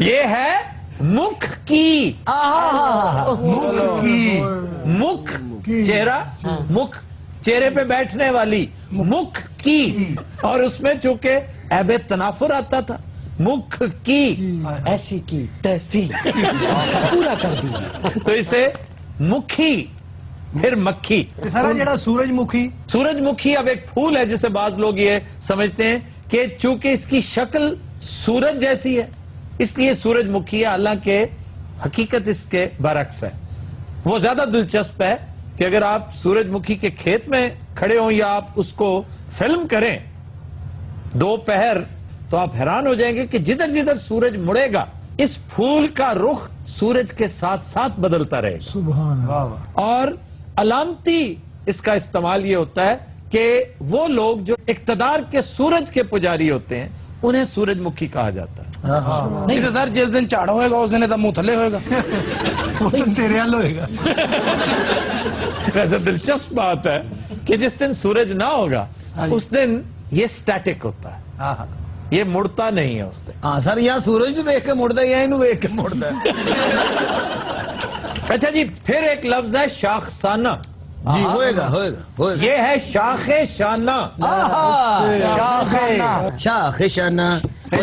ये है मुख की। मुख की, मुख चेहरा, मुख चेहरे पे बैठने वाली, मुख की। और उसमें चूंकि ऐबे तनाफुर आता था, मुख की, ऐसी की तैसी पूरा कर दी, तो इसे मुखी, फिर मक्खी। सारा जड़ा सूरजमुखी, सूरजमुखी अब एक फूल है जिसे बाज लोग ये समझते हैं कि चूंकि इसकी शक्ल सूरज जैसी है इसलिए सूरजमुखी है, हालांकि हकीकत इसके बरक्स है। वो ज्यादा दिलचस्प है कि अगर आप सूरजमुखी के खेत में खड़े हों या आप उसको फिल्म करें दोपहर, तो आप हैरान हो जाएंगे कि जिधर जिधर सूरज मुड़ेगा इस फूल का रुख सूरज के साथ साथ बदलता रहेगा। सुभान अल्लाह। और अलामती इसका इस्तेमाल ये होता है कि वो लोग जो इक्तदार के सूरज के पुजारी होते हैं उन्हें सूरजमुखी कहा जाता है। नहीं तो सर जिस दिन झाड़ होएगा उस दिन मुंह थले होएगा, उस दिन तेरे हाल होएगा। वैसे दिलचस्प बात है کہ جس دن سورج نہ ہوگا اس دن یہ سٹیٹک ہوتا ہے, یہ مڑتا نہیں ہے اس دن. ہاں سر, یہاں سورج بھی ویک کے مڑتا ہے, یہاں ویک کے مڑتا ہے. اچھا جی, پھر ایک لفظ ہے شاخسانہ. جی ہوئے گا. یہ ہے شاخ شانہ. شاخ شانہ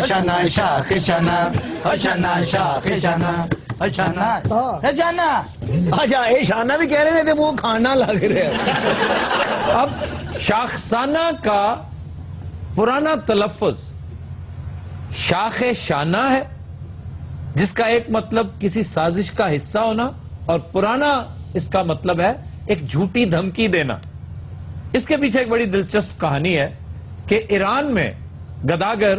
شانہ شاخ شانہ شانہ شاخ شانہ شانہ. اچھا یہ شانہ بھی کہہ رہے ہیں, وہ کھانا لگ رہا ہے. اب شاخسانہ کا پرانا تلفظ شاخ شانہ ہے, جس کا ایک مطلب کسی سازش کا حصہ ہونا, اور پرانا اس کا مطلب ہے ایک جھوٹی دھمکی دینا. اس کے پیچھے ایک بڑی دلچسپ کہانی ہے کہ ایران میں گداگر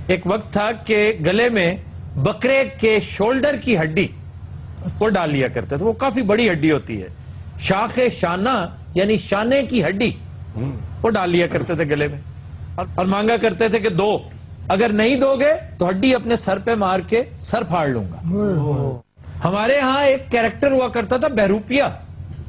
ایک وقت تھا کہ گلے میں بکرے کے شولڈر کی ہڈی وہ ڈال لیا کرتے تھے, وہ کافی بڑی ہڈی ہوتی ہے. شاخ شانہ یعنی شانے کی ہڈی وہ ڈال لیا کرتے تھے گلے میں, اور مانگا کرتے تھے کہ دو, اگر نہیں دو گے تو ہڈی اپنے سر پہ مار کے سر پھاڑ لوں گا. ہمارے ہاں ایک کیریکٹر ہوا کرتا تھا بہروپیہ,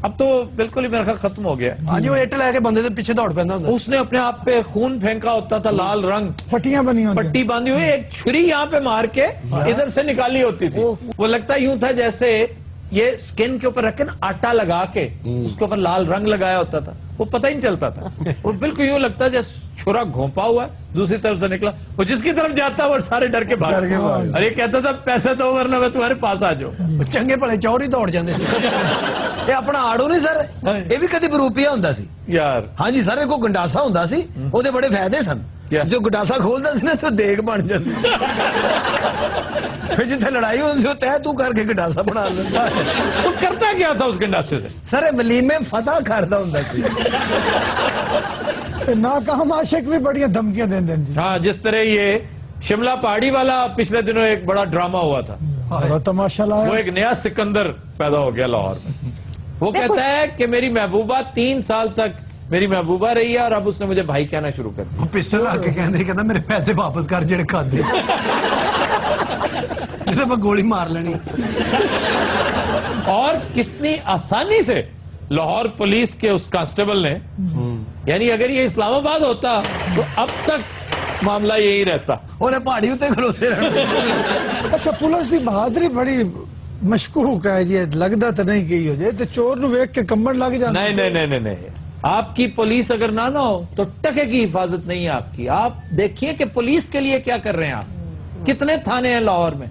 اب تو بالکل ہی میرا خیال ختم ہو گیا. ہاں جی, وہ اٹ لے کے بندے سے پیچھے دوڑ پہنتا ہوتا. اس نے اپنے آپ پہ خون پھینکا ہوتا تھا, لال رنگ, پٹیاں بنی ہوتی, پٹی باندھی ہوئی, ایک چھری یہاں پہ مار کے ادھر سے نکالی ہوتی تھی. وہ لگتا یوں تھا جیسے یہ سکن کے اوپر رکھ کے نا آٹا لگا کے اس کے اوپر لال رنگ لگایا ہوتا تھا, وہ پتہ ہی نہیں چلتا تھا. وہ بالکل یوں لگتا جیسے چھرا گھونپا ہوا ہے, دوسری طرف سے نکلا, وہ جس کی طرف جاتا وہ سارے ڈر کے بھاگ. اور یہ کہتا تھا پیسے دو ورنہ میں تمہارے پاس آ جاؤں. چنگے بھلے چور ہی دوڑ جاندے. یہ اپنا آڑو نہیں سر, یہ بھی کدی بروپیہ ہوندا سی یار. ہاں جی سر, کوئی گنڈاسا ہوندا سی, وہ بڑے فائدے سن. جو گنڈاسا کھولتا سی نا تو دیگ بن جاتی, پھر جتنے لڑائی ہوتی ہے طے تو کر کے گنڈاسا بنا لیتا. وہ کرتا کیا تھا اس گنڈاسے سے؟ سر ولیمے فتح کرتا ہوندا سی. ناکام عاشق بھی بڑی دھمکیاں دیں دیں. ہاں, جس طرح یہ شملہ پہاڑی والا پچھلے دنوں ایک بڑا ڈرامہ ہوا تھا, تماشا لایا, وہ ایک نیا سکندر پیدا ہو گیا لاہور میں. وہ کہتا ہے کہ میری محبوبہ 3 سال تک میری محبوبہ رہی ہے, اور اب اس نے مجھے بھائی کہنا شروع کر دیا. پسٹل رکھ کے کہتا میرے پیسے واپس کر جڑے کھاتے, میں گولی مار لینی. اور کتنی آسانی سے لاہور پولیس کے اس کانسٹیبل نے, یعنی اگر یہ اسلام آباد ہوتا تو اب تک معاملہ یہی رہتا, انہیں پہاڑی ہوتے کھلوتے رہنا. اچھا پولیس کی بہادری بڑی مشکوک ہے جی, لگتا تو نہیں کہ ہو جائے تو چور نو ویک کے کمبڑ لگ جاتا. نہیں, آپ کی پولیس اگر نہ ہو تو ٹکے کی حفاظت نہیں ہے آپ کی. آپ دیکھیے کہ پولیس کے لیے کیا کر رہے ہیں آپ. کتنے تھانے ہیں لاہور میں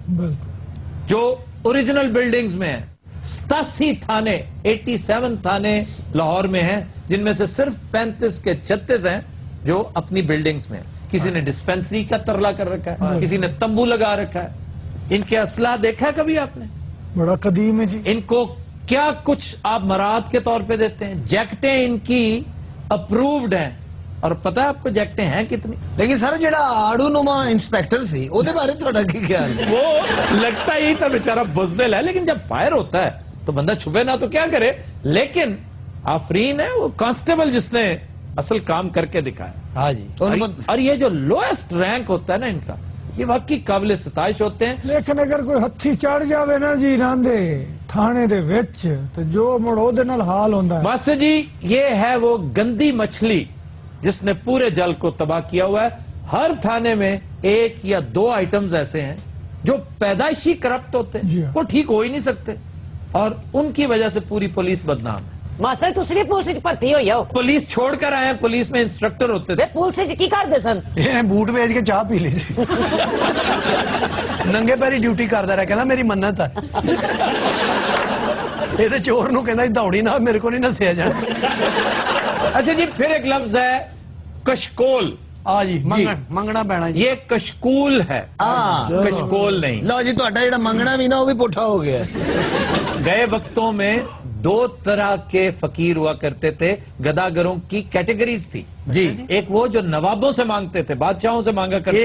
جو اوریجنل بلڈنگز میں ہیں, 87 تھانے, 87 تھانے لاہور میں ہیں, جن میں سے صرف 35 کے 36 ہیں جو اپنی بلڈنگز میں ہیں. کسی نے ڈسپینسری کا ترلا کر رکھا ہے, کسی نے تمبو لگا رکھا ہے. ان کے اسلحہ دیکھا ہے کبھی آپ نے؟ بڑا قدیم ہے جی. ان کو کیا کچھ آپ مراد کے طور پہ دیتے ہیں. جیکٹیں ان کی اپرووڈ ہیں, اور پتہ ہے آپ کو جیکٹیں ہیں کتنی. لیکن سر جڑا آڑو نما انسپیکٹر سی او دے بارے تھوڑا کی خیال ہے؟ وہ لگتا ہی تھا بیچارہ بزدل ہے, لیکن جب فائر ہوتا ہے تو بندہ چھپے نہ تو کیا کرے. لیکن آفرین ہے وہ کانسٹیبل جس نے اصل کام کر کے دکھایا. ہاں جی. اور یہ جو لوئسٹ رینک ہوتا ہے نا ان کا, یہ واقعی قابل ستائش ہوتے ہیں. لیکن اگر کوئی ہتھی چڑھ جاوے نا جی راندے تھانے دے وچ تو جو مڑو دے نال حال ہوندا ہے. ماسٹر جی یہ ہے وہ گندی مچھلی جس نے پورے جل کو تباہ کیا ہوا ہے. ہر تھانے میں 1 یا 2 آئٹمز ایسے ہیں جو پیدائشی کرپٹ ہوتے ہیں, وہ ٹھیک ہو ہی نہیں سکتے, اور ان کی وجہ سے پوری پولیس بدنام ہے. ماسٹر تو صرف پولیس بھرتی ہوئی ہو. پولیس چھوڑ کر آئے ہیں, پولیس میں انسٹرکٹر ہوتے تھے. پولیس کی کر دے سن, بوٹ بیچ کے چاہ پی لی سی, ننگے پیری ڈیوٹی کرتا رہا, کہنا میری منت ہے. یہ چور نو کہنا دوڑی نہ, میرے کو نہیں نسیا جانا. اچھا جی, پھر ایک لفظ ہے کشکول. جی منگنا پینا. یہ کشکول ہے, کشکول نہیں. لو جی تہاڈا جڑا منگنا بھی نا وہ بھی پٹھا ہو گیا. گئے وقتوں میں 2 طرح کے فقیر ہوا کرتے تھے. گداگروں کی کیٹیگریز تھی جی. ایک وہ جو نوابوں سے مانگتے تھے, بادشاہوں سے مانگا کرتے تھے.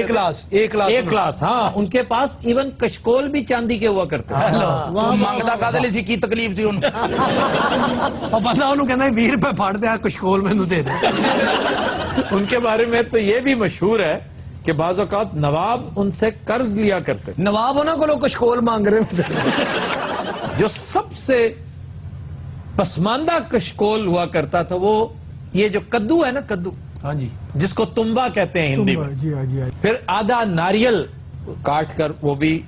ایک کلاس. ہاں, ان کے پاس ایون کشکول بھی چاندی کے ہوا کرتے تھے. مانگتا کادے سی کی تکلیف سی ان بندہ انہوں کہنا 20 روپے پھاڑ دے, کشکول میں دے دے. ان کے بارے میں تو یہ بھی مشہور ہے کہ بعض اوقات نواب ان سے قرض لیا کرتے. نواب انہوں کو کشکول مانگ رہے ہوتے. جو سب سے پسماندہ کشکول ہوا کرتا تھا وہ یہ جو کدو ہے نا کدو, ہاں جی, جس کو تمبا کہتے ہیں ہندی میں, جی ہاں جی, پھر آدھا ناریل کاٹ کر وہ بھی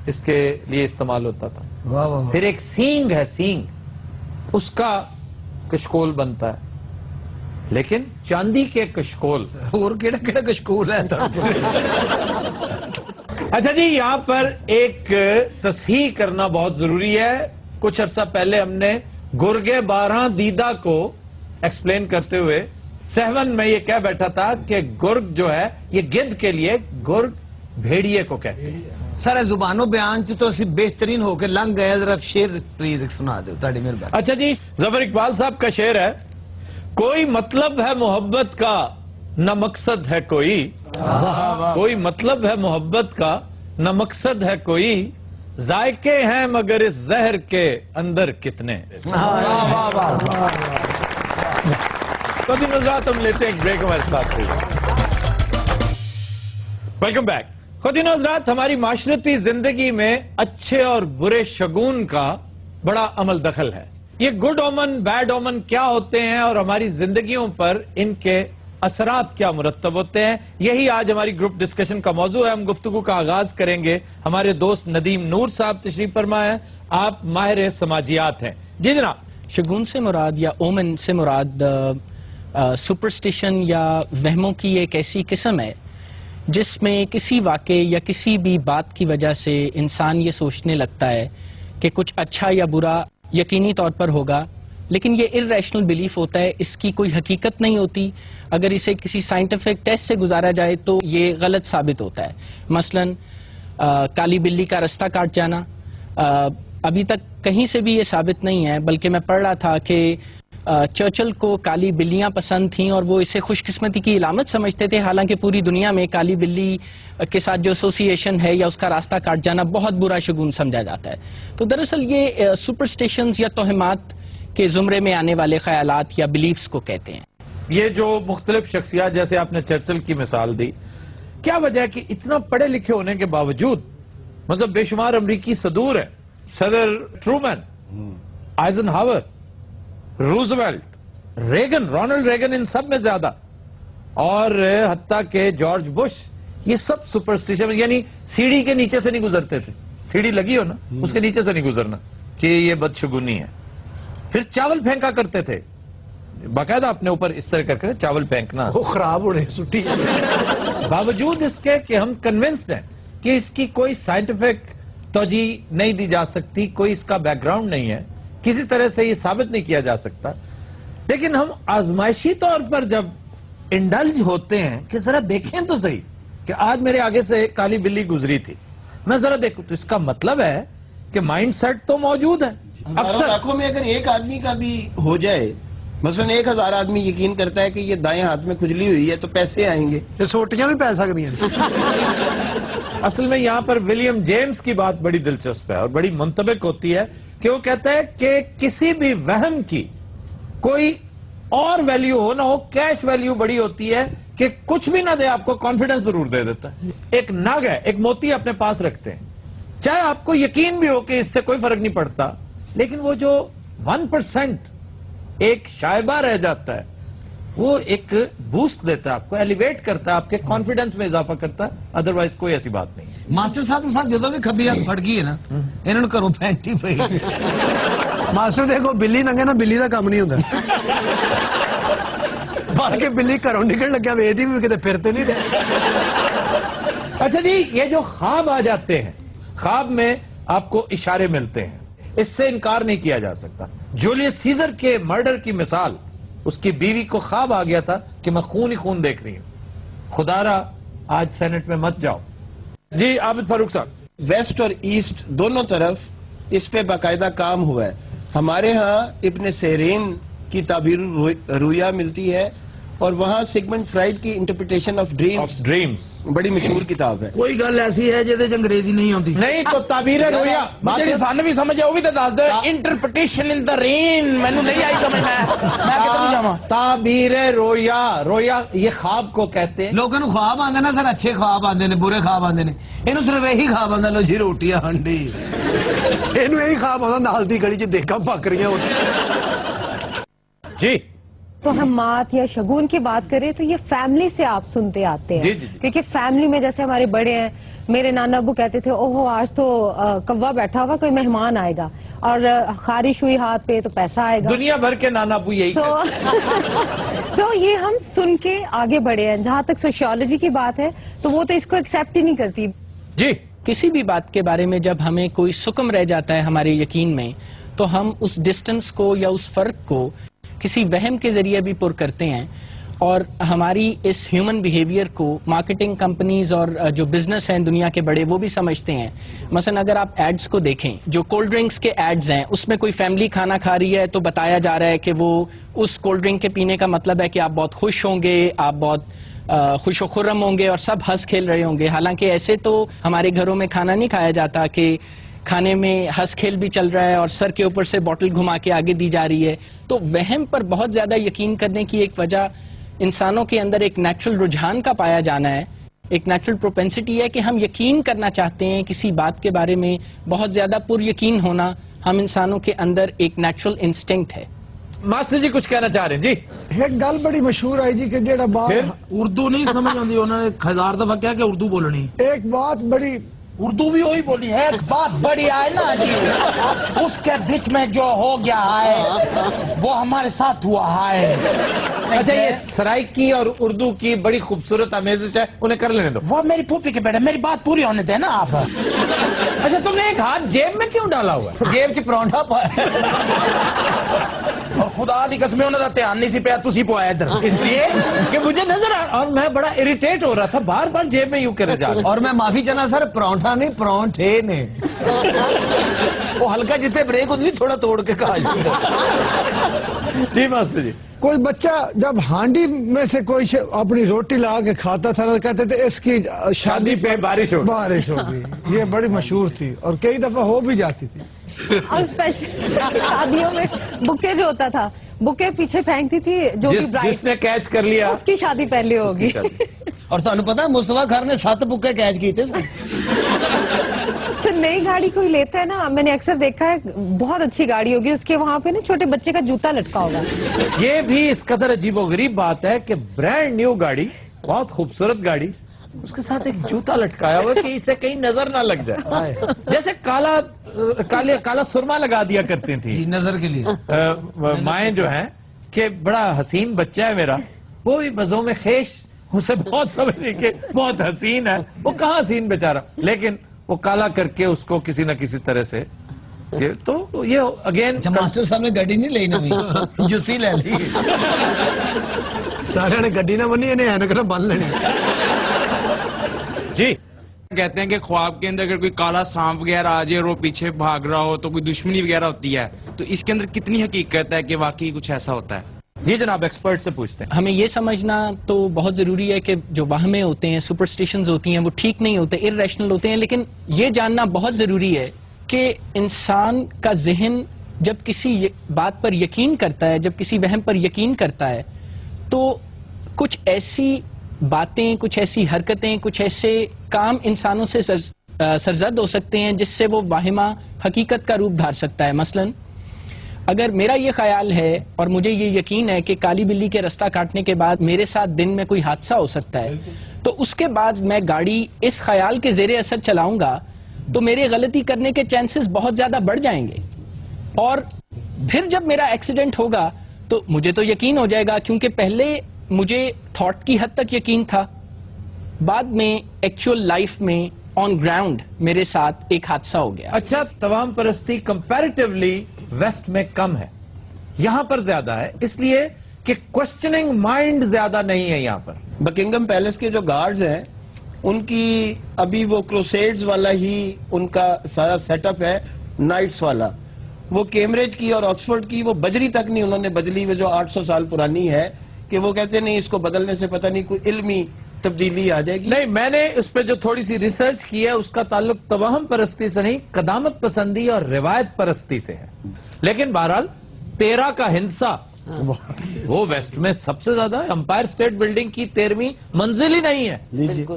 اس کے لیے استعمال ہوتا تھا. واہ واہ. پھر ایک سینگ ہے, سینگ, اس کا کشکول بنتا ہے, لیکن چاندی کے کشکول. اور کیڑا کیڑا کشکول ہے. اچھا جی, یہاں پر ایک تصحیح کرنا بہت ضروری ہے. کچھ عرصہ پہلے ہم نے گرگے 12 دیدہ کو ایکسپلین کرتے ہوئے سہون میں یہ کہہ بیٹھا تھا کہ گرگ جو ہے یہ گدھ کے لیے گرگ بھیڑیے کو کہتے ہیں. سارے زبانوں بیان تو اسی بہترین ہو کے لنگ گئے. ذرا شعر پلیز سنا دو تاڑی مہربانی. اچھا جی, ظفر اقبال صاحب کا شعر ہے, کوئی مطلب ہے محبت کا نہ مقصد ہے کوئی, کوئی مطلب ہے محبت کا نہ مقصد ہے کوئی, ذائقے ہیں مگر اس زہر کے اندر کتنے. تو دن حضرات ہم لیتے ہیں ایک بریک ہمارے ساتھ. Welcome back. خود ان حضرات, ہماری معاشرتی زندگی میں اچھے اور برے شگون کا بڑا عمل دخل ہے. یہ گڈ اومن بیڈ اومن کیا ہوتے ہیں اور ہماری زندگیوں پر ان کے اثرات کیا مرتب ہوتے ہیں, یہی آج ہماری گروپ ڈسکشن کا موضوع ہے. ہم گفتگو کا آغاز کریں گے. ہمارے دوست ندیم نور صاحب تشریف فرما ہے, آپ ماہر سماجیات ہیں. جی جناب. شگون سے مراد یا اومن سے مراد سپرسٹیشن یا وہموں کی ایک ایسی قسم ہے جس میں کسی واقعے یا کسی بھی بات کی وجہ سے انسان یہ سوچنے لگتا ہے کہ کچھ اچھا یا برا یقینی طور پر ہوگا, لیکن یہ ارریشنل بلیف ہوتا ہے, اس کی کوئی حقیقت نہیں ہوتی. اگر اسے کسی سائنٹیفک ٹیسٹ سے گزارا جائے تو یہ غلط ثابت ہوتا ہے. مثلا کالی بلی کا رستہ کاٹ جانا, ابھی تک کہیں سے بھی یہ ثابت نہیں ہے, بلکہ میں پڑھ رہا تھا کہ چرچل کو کالی بلیاں پسند تھیں اور وہ اسے خوش قسمتی کی علامت سمجھتے تھے, حالانکہ پوری دنیا میں کالی بلی کے ساتھ جو ایسوسیشن ہے یا اس کا راستہ کاٹ جانا بہت برا شگون سمجھا جاتا ہے. تو دراصل یہ سپرسٹیشنز یا توہمات کے زمرے میں آنے والے خیالات یا بلیفز کو کہتے ہیں. یہ جو مختلف شخصیات, جیسے آپ نے چرچل کی مثال دی, کیا وجہ ہے کہ اتنا پڑھے لکھے ہونے کے باوجود, مطلب بے شمار امریکی صدور ہیں, صدر Truman, آئزن ہاور, Roosevelt, Reagan, Ronald Reagan, ان سب میں زیادہ, اور حتیٰ کہ جارج بش, یہ سب سپرسٹیشن, یعنی سیڑھی کے نیچے سے نہیں گزرتے تھے. سیڑھی لگی ہو نا, اس کے نیچے سے نہیں گزرنا کہ یہ بدشگونی ہے. پھر چاول پھینکا کرتے تھے, باقاعدہ اپنے اوپر اس طرح کر کے چاول پھینکنا, وہ خراب ہونے چھٹی. باوجود اس کے کہ ہم کنونسڈ ہیں کہ اس کی کوئی سائنٹیفک توجیہ نہیں دی جا سکتی, کوئی اس کا بیک گراؤنڈ نہیں ہے, کسی طرح سے یہ ثابت نہیں کیا جا سکتا, لیکن ہم آزمائشی طور پر جب انڈلج ہوتے ہیں کہ ذرا دیکھیں تو صحیح کہ آج میرے آگے سے ایک کالی بلی گزری تھی, میں ذرا دیکھوں, تو اس کا مطلب ہے کہ مائنڈ سیٹ تو موجود ہے. اکثر لاکھوں میں اگر ایک آدمی کا بھی ہو جائے, مثلا 1000 آدمی یقین کرتا ہے کہ یہ دائیں ہاتھ میں کھجلی ہوئی ہے, تو پیسے آئیں گے. یہ سوٹیاں بھی پی سکتی ہیں. اصل میں یہاں پر ولیم جیمز کی بات بڑی دلچسپ ہے اور بڑی منطبق ہوتی ہے کہ وہ کہتا ہے کہ کسی بھی وہم کی کوئی اور ویلیو ہو نہ ہو, کیش ویلیو بڑی ہوتی ہے کہ کچھ بھی نہ دے آپ کو کانفیڈنس ضرور دے دیتا ہے. ایک نگ ہے, ایک موتی اپنے پاس رکھتے ہیں, چاہے آپ کو یقین بھی ہو کہ اس سے کوئی فرق نہیں پڑتا, لیکن وہ جو 1% ایک شائبہ رہ جاتا ہے, وہ ایک بوسٹ دیتا ہے آپ کو, ایلیویٹ کرتا ہے, آپ کے کانفیڈنس میں اضافہ کرتا ہے, ادروائز کوئی ایسی بات نہیں. ماسٹر صاحب صاحب جدو بھی کھبی ہاتھ پھٹ گئی ہے نا, انہوں نے کرو پینٹی پئی. ماسٹر دیکھو بلی ننگے نا, بلی دا کام نہیں ہوتا, بلکہ بلی گھروں نکل لگیا ویدی بھی کتے پھرتے نہیں رہے. اچھا جی, یہ جو خواب آ جاتے ہیں, خواب میں آپ کو اشارے ملتے ہیں, اس سے انکار نہیں کیا جا سکتا. جولیس سیزر کے مرڈر کی مثال, اس کی بیوی کو خواب آ گیا تھا کہ میں خون ہی خون دیکھ رہی ہوں, خدا را آج سینٹ میں مت جاؤ. جی عابد فاروق صاحب. ویسٹ اور ایسٹ دونوں طرف اس پہ باقاعدہ کام ہوا ہے. ہمارے ہاں ابن سیرین کی تعبیر رویا ملتی ہے, اور وہاں سیگمنٹ فرائڈ کی انٹرپریٹیشن آف ڈریمز بڑی مشہور کتاب ہے. کوئی گل ایسی ہے جہدے چ انگریزی نہیں ہوتی. نہیں تو تعبیر رویا جڑی سن بھی سمجھ آ وہ بھی تے دس دے. انٹرپریٹیشن ان دی رین مینوں نہیں آئی سمجھ, میں کدھر جاواں. تعبیر رویا, رویا یہ خواب کو کہتے ہیں. لوگوں نوں خواب آندے نا سر, اچھے خواب آندے نے, برے خواب آندے نے, اینوں صرف یہی خواب آندا لو جی روٹیاں ہنڈی, اینوں یہی خواب آندا نال دی گلی 'چ دیکھاں پک رہیاں. جی تو ہمات یا شگون کی بات کریں تو یہ فیملی سے آپ سنتے آتے ہیں. کیونکہ فیملی میں جیسے ہمارے بڑے ہیں, میرے نانا ابو کہتے تھے اوہو آج تو کوا بیٹھا ہوا, کوئی مہمان آئے گا, اور خارش ہوئی ہاتھ پہ تو پیسہ آئے گا. دنیا بھر کے نانا ابو یہی تو یہ ہم سن کے آگے بڑھے ہیں. جہاں تک سوشیولوجی کی بات ہے تو وہ تو اس کو ایکسیپٹ ہی نہیں کرتی. جی, کسی بھی بات کے بارے میں جب ہمیں کوئی سکم رہ جاتا ہے ہمارے یقین میں, تو ہم اس ڈسٹنس کو یا اس فرق کو کسی وہم کے ذریعے بھی پر کرتے ہیں, اور ہماری اس ہیومن بیہیویئر کو مارکیٹنگ کمپنیز اور جو بزنس ہیں دنیا کے بڑے وہ بھی سمجھتے ہیں. مثلا اگر آپ ایڈز کو دیکھیں, جو کولڈ ڈرنکس کے ایڈز ہیں اس میں کوئی فیملی کھانا کھا رہی ہے تو بتایا جا رہا ہے کہ وہ اس کولڈ ڈرنک کے پینے کا مطلب ہے کہ آپ بہت خوش ہوں گے, آپ بہت خوش و خرم ہوں گے اور سب ہنس کھیل رہے ہوں گے. حالانکہ ایسے تو ہمارے گھروں میں کھانا نہیں کھایا جاتا کہ کھانے میں ہنس کھیل بھی چل رہا ہے اور سر کے اوپر سے بوٹل گھما کے آگے دی جا رہی ہے. تو وہم پر بہت زیادہ یقین کرنے کی ایک وجہ انسانوں کے اندر ایک نیچرل رجحان کا پایا جانا ہے, ایک نیچرل پروپینسٹی ہے کہ ہم یقین کرنا چاہتے ہیں کسی بات کے بارے میں. بہت زیادہ پر یقین ہونا ہم انسانوں کے اندر ایک نیچرل انسٹنکٹ ہے. ماسٹر جی کچھ کہنا چاہ رہے ہیں؟ جی ایک گل بڑی مشہور آئی جی کہ جیڑا بات اردو نہیں سمجھ آتی, انہوں نے 1000 دفعہ کیا کہ اردو بولنی. ایک بات بڑی اردو بھی وہی بولی ہے. ایک بات بڑی آئے نا جی, اس کے بیچ میں جو ہو گیا ہے وہ ہمارے ساتھ ہوا ہے. اچھا, یہ سرائکی اور اردو کی بڑی خوبصورت آمیزش ہے, انہیں کر لینے دو. وہ میری پھوپھی کے بیٹے, میری بات پوری ہونے دے نا آپ. اچھا, تم نے ایک ہاتھ جیب میں کیوں ڈالا ہوا ہے؟ جیب چ پرونٹھا پایا اور خدا دی قسم انہوں دا دھیان نہیں سی پیا, تسی پوایا ادھر. اس لیے کہ مجھے نظر آ, اور میں بڑا اریٹیٹ ہو رہا تھا, بار بار جیب میں یوں کرے جا رہا. اور میں معافی چاہنا سر, پرونٹھا نہیں پرونٹھے نے. وہ ہلکا جتنے بریک ہوتی تھوڑا توڑ کے کہا جاتا. جی ماسٹر جی, کوئی بچہ جب ہانڈی میں سے کوئی اپنی روٹی لا کے کھاتا تھا, کہتے تھے اس کی شادی پہ بارش ہوگی. یہ بڑی مشہور تھی اور کئی دفعہ ہو بھی جاتی تھی. اور اسپیشل شادیوں میں بکے جو ہوتا تھا, بکے پیچھے پھینکتی تھی جو جس نے کیچ کر لیا اس کی شادی پہلے ہوگی. اور تمہیں پتا مصطفیٰ خیر نے 7 بکے کیچ کیتے سن. نئی گاڑی کوئی لیتا ہے نا, میں نے اکثر دیکھا ہے بہت اچھی گاڑی ہوگی, اس کے وہاں پہ نا چھوٹے بچے کا جوتا لٹکا ہوگا. یہ بھی اس قدر عجیب و غریب بات ہے کہ برانڈ نیو گاڑی, بہت خوبصورت گاڑی, اس کے ساتھ ایک جوتا لٹکایا ہوا کہ اسے کہیں نظر نہ لگ جائے. جیسے کالا سرما لگا دیا کرتی تھی نظر کے لیے مائیں جو ہیں کہ بڑا حسین بچہ ہے میرا, وہ بھی بزوں میں خیش, اسے بہت سمجھنے کہ بہت حسین ہے, وہ کہاں حسین بیچارہ, لیکن وہ کالا کر کے اس کو کسی نہ کسی طرح سے. تو یہ اگین ماسٹر صاحب نے گاڑی نہیں لی, نویں جوتی لے لی. سارے نے گڈی نہ بنی, انہیں اینک نہ بن لینی. جی, کہتے ہیں کہ خواب کے اندر اگر کوئی کالا سانپ وغیرہ آ جائے اور وہ پیچھے بھاگ رہا ہو تو کوئی دشمنی وغیرہ ہوتی ہے, تو اس کے اندر کتنی حقیقت ہے کہ واقعی کچھ ایسا ہوتا ہے؟ جی جناب, ایکسپرٹ سے پوچھتے ہیں. ہمیں یہ سمجھنا تو بہت ضروری ہے کہ جو وہمیں ہوتے ہیں, سپرسٹیشنز ہوتی ہیں, وہ ٹھیک نہیں ہوتے, ارریشنل ہوتے ہیں. لیکن یہ جاننا بہت ضروری ہے کہ انسان کا ذہن جب کسی بات پر یقین کرتا ہے, جب کسی وہم پر یقین کرتا ہے, تو کچھ ایسی باتیں, کچھ ایسی حرکتیں, کچھ ایسے کام انسانوں سے سرزد ہو سکتے ہیں جس سے وہ واہمہ حقیقت کا روپ دھار سکتا ہے. مثلاً اگر میرا یہ خیال ہے اور مجھے یہ یقین ہے کہ کالی بلی کے رستہ کاٹنے کے بعد میرے ساتھ دن میں کوئی حادثہ ہو سکتا ہے, تو اس کے بعد میں گاڑی اس خیال کے زیر اثر چلاؤں گا تو میرے غلطی کرنے کے چانسز بہت زیادہ بڑھ جائیں گے. اور پھر جب میرا ایکسیڈنٹ ہوگا تو مجھے تو یقین ہو جائے گا, کیونکہ پہلے مجھے تھاٹ کی حد تک یقین تھا, بعد میں ایکچوئل لائف میں آن گراؤنڈ میرے ساتھ ایک حادثہ ہو گیا. اچھا, توہم پرستی کمپیریٹیولی ویسٹ میں کم ہے, یہاں پر زیادہ ہے, اس لیے کہ کوسچننگ مائنڈ زیادہ نہیں ہے یہاں پر. بکنگم پیلس کے جو گارڈز ہیں ان کی ابھی وہ کروسیڈز والا ہی ان کا سارا سیٹ اپ ہے, نائٹس والا. وہ کیمبرج کی اور آکسفورڈ کی وہ بجری تک نہیں انہوں نے بدلی, وہ جو 800 سال پرانی ہے, کہ وہ کہتے نہیں اس کو بدلنے سے پتہ نہیں کوئی علمی تبدیلی آ جائے گی. نہیں, میں نے اس پہ جو تھوڑی سی ریسرچ کی ہے اس کا تعلق توہم پرستی سے نہیں, قدامت پسندی اور روایت پرستی سے ہے. لیکن بہرحال 13 کا ہندسہ وہ ویسٹ میں سب سے زیادہ ہے. امپائر اسٹیٹ بلڈنگ کی 13ویں منزل ہی نہیں ہے,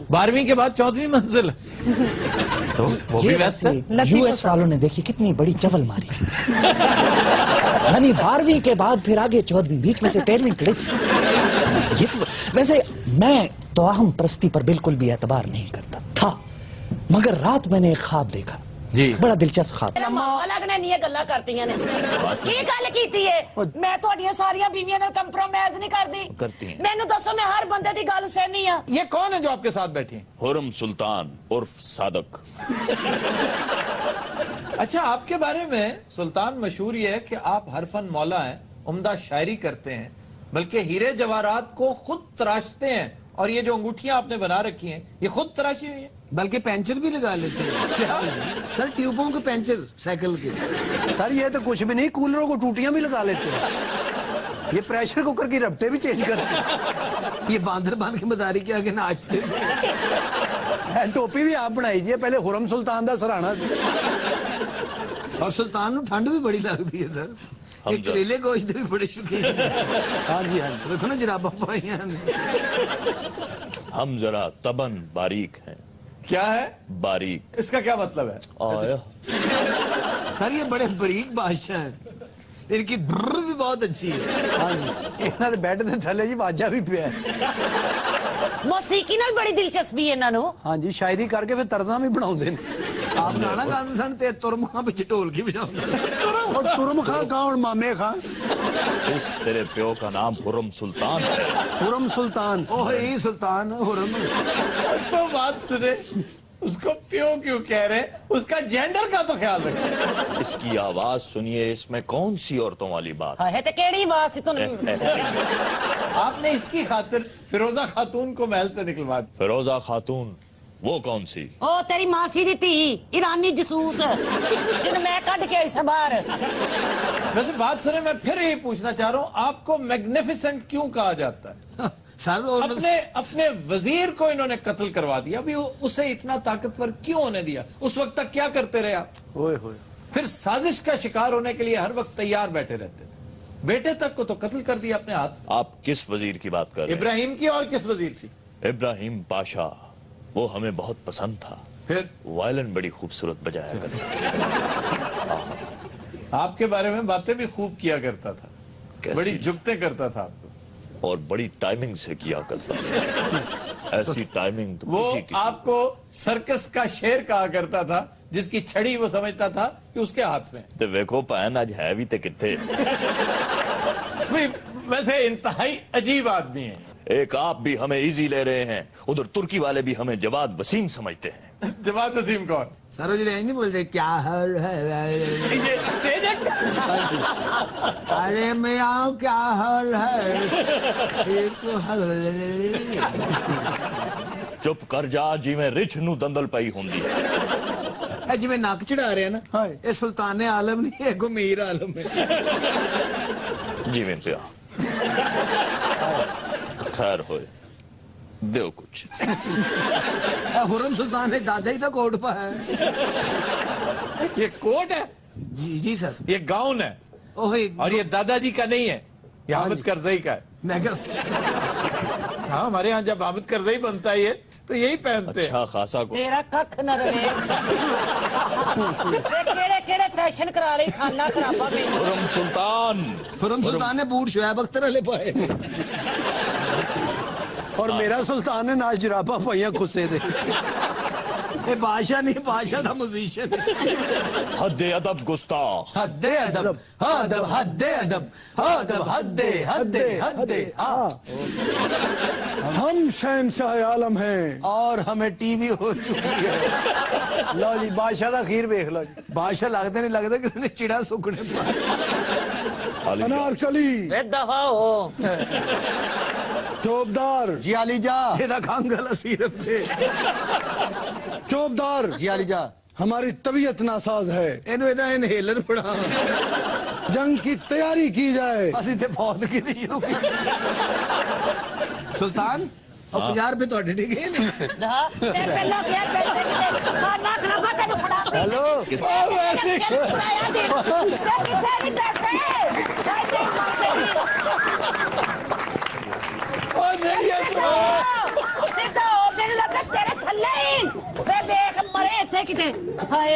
12ویں کے بعد 14ویں منزل ہے, تو وہ بھی ویسٹ ہے. US والوں نے دیکھی کتنی بڑی چول ماری. یعنی 12ویں کے بعد پھر آگے 14ویں، بیچ میں سے 13ویں کڑچ. یہ تو ویسے میں توہم پرستی پر بالکل بھی اعتبار نہیں کرتا تھا، مگر رات میں نے ایک خواب دیکھا جی، بڑا دلچسپ خواب. الگ نے نہیں گلا کرتی نے کی گل کیتی ہے؟ میں تھوڑی ساری بیویاں نال کمپرومائز نہیں کرتی. مینوں دسو میں ہر بندے دی گل سہنی ہاں. یہ کون ہے جو آپ کے ساتھ بیٹھی ہیں؟ حرم سلطان عرف صادق. اچھا، آپ کے بارے میں سلطان مشہور یہ ہے کہ آپ ہر فن مولا ہیں، عمدہ شاعری کرتے ہیں، بلکہ ہیرے جواہرات کو خود تراشتے ہیں، اور یہ جو انگوٹھیاں آپ نے بنا رکھی ہیں یہ خود تراشی ہوئی ہیں. بلکہ پینچر بھی لگا لیتے ہیں سر، ٹیوبوں کے پینچر سائیکل کے. سر یہ تو کچھ بھی نہیں، کولروں کو ٹوٹیاں بھی لگا لیتے ہیں، یہ پریشر کوکر کی ربٹیں بھی چینج کرتے ہیں. یہ باندر بان کے مداری کے آگے ناچتے ہیں. ٹوپی بھی آپ بنائیے، پہلے حرم سلطان دا سرانا سے. اور سلطان نو ٹھنڈ بھی بڑی لگتی ہے سر. یہ کریلے گوشت بھی بڑے شوقین ہیں. ہاں جی ہاں جی، دیکھو نا جرابہ پائی ہیں. ہم ذرا تبن باریک ہیں. کیا ہے باریک؟ اس کا کیا مطلب ہے؟ آیا سر یہ بڑے باریک بادشاہ ہیں، ان کی برر بھی بہت اچھی ہے. ہاں جی، انہاں دے بیڈ دے تھلے جی واجہ بھی پیا ہے. موسیقی نال بڑی دلچسپی ہے انہاں نو. ہاں جی، شاعری کر کے پھر طرزاں بھی بناؤندے نے. آپ گانا گاندے سن تے ترماں وچ ڈھولکی بجاؤندے. اور ترم خان کون؟ مامے خان. اس تیرے پیو کا نام حرم سلطان ہے. حرم سلطان. اوہ ای سلطان حرم. تو بات سنے، اس کو پیو کیوں کہہ رہے؟ اس کا جینڈر کا تو خیال رکھیں. اس کی آواز سنیے، اس میں کون سی عورتوں والی بات ہے تے کیڑی بات سی تن؟ آپ نے اس کی خاطر فیروزہ خاتون کو محل سے نکلوا دیا. فیروزہ خاتون وہ کون سی؟ او تیری ماسی دی تھی، ایرانی جسوس جن میں کڈ کے اس بار. ویسے بات سنے، میں پھر یہ پوچھنا چاہ رہا ہوں، آپ کو میگنیفیسنٹ کیوں کہا جاتا ہے؟ اپنے وزیر کو انہوں نے قتل کروا دیا، ابھی اسے اتنا طاقتور کیوں ہونے دیا؟ اس وقت تک کیا کرتے رہے آپ؟ پھر سازش کا شکار ہونے کے لیے ہر وقت تیار بیٹھے رہتے تھے. بیٹے تک کو تو قتل کر دیا اپنے ہاتھ سے. آپ کس وزیر کی بات کر رہے ہیں؟ ابراہیم کی. اور کس وزیر کی؟ ابراہیم پاشا. وہ ہمیں بہت پسند تھا. پھر وائلن بڑی خوبصورت بجایا کرتا. آپ کے بارے میں باتیں بھی خوب کیا کرتا تھا، بڑی جھکتے کرتا تھا آپ کو، اور بڑی ٹائمنگ سے کیا کرتا تھا. ایسی ٹائمنگ تو وہ آپ کو سرکس کا شیر کہا کرتا تھا، جس کی چھڑی وہ سمجھتا تھا کہ اس کے ہاتھ میں. تو ویکھو پہن آج ہے بھی تے کتے. ویسے انتہائی عجیب آدمی ہیں. ایک آپ بھی ہمیں ایزی لے رہے ہیں، ادھر ترکی والے بھی ہمیں جواد وسیم سمجھتے ہیں. جواد وسیم کون؟ سر جو نہیں بولتے کیا حال ہے؟ یہ سٹیج ایکٹ. ارے میاں کیا حال ہے؟ چپ کر جا، جی میں رچ نو دندل پئی ہوندی. جی میں ناک چڑھا رہے ہیں نا، یہ سلطان عالم نہیں ہے، گمیر عالم ہے. جی میں پیا خیر ہوئے دیو کچھ. حرم سلطان نے دادا ہی تھا کوٹ پا ہے. یہ کوٹ ہے؟ جی جی سر. یہ گاؤن ہے، اور یہ دادا جی کا نہیں ہے، یہ حامد کرزئی کا ہے. میں کیا؟ ہاں، ہمارے ہاں جب حامد کرزئی بنتا ہے تو یہی پہنتے ہیں. اچھا خاصا کو تیرا ککھ نہ رہے. کیڑے کیڑے فیشن کرا لے کھانا خرابا میں. حرم سلطان. حرم سلطان نے بوٹ شعیب اختر والے پائے، اور میرا سلطان نے ناچ جرابہ پائیاں خسے دے. یہ بادشاہ نہیں، بادشاہ تھا موزیشین. حد ادب گستاخ. حد ادب ادب حد ادب ادب حد حد حد. ہم شہنشاہ عالم ہیں اور ہمیں ٹی وی ہو چکی ہے. لو جی بادشاہ دا خیر دیکھ لو جی. بادشاہ لگتے نہیں لگتا کسی نے چڑا سکنے پا. انارکلی دفعہ ہو. چوبدار جی علی جا. یہ دا کھانگلا سیرپ دے. چوبدار جی علی جا. ہماری طبیعت ناساز ہے، انہوں نے انہیلر پڑھا. جنگ کی تیاری کی جائے. اسی تے فوت کی تھی شروع کی. سلطان اور 50 روپے تو ڈھے گئے نہیں. پہلا کیا پیسے کھانا خرابا تینوں پڑا. ہیلو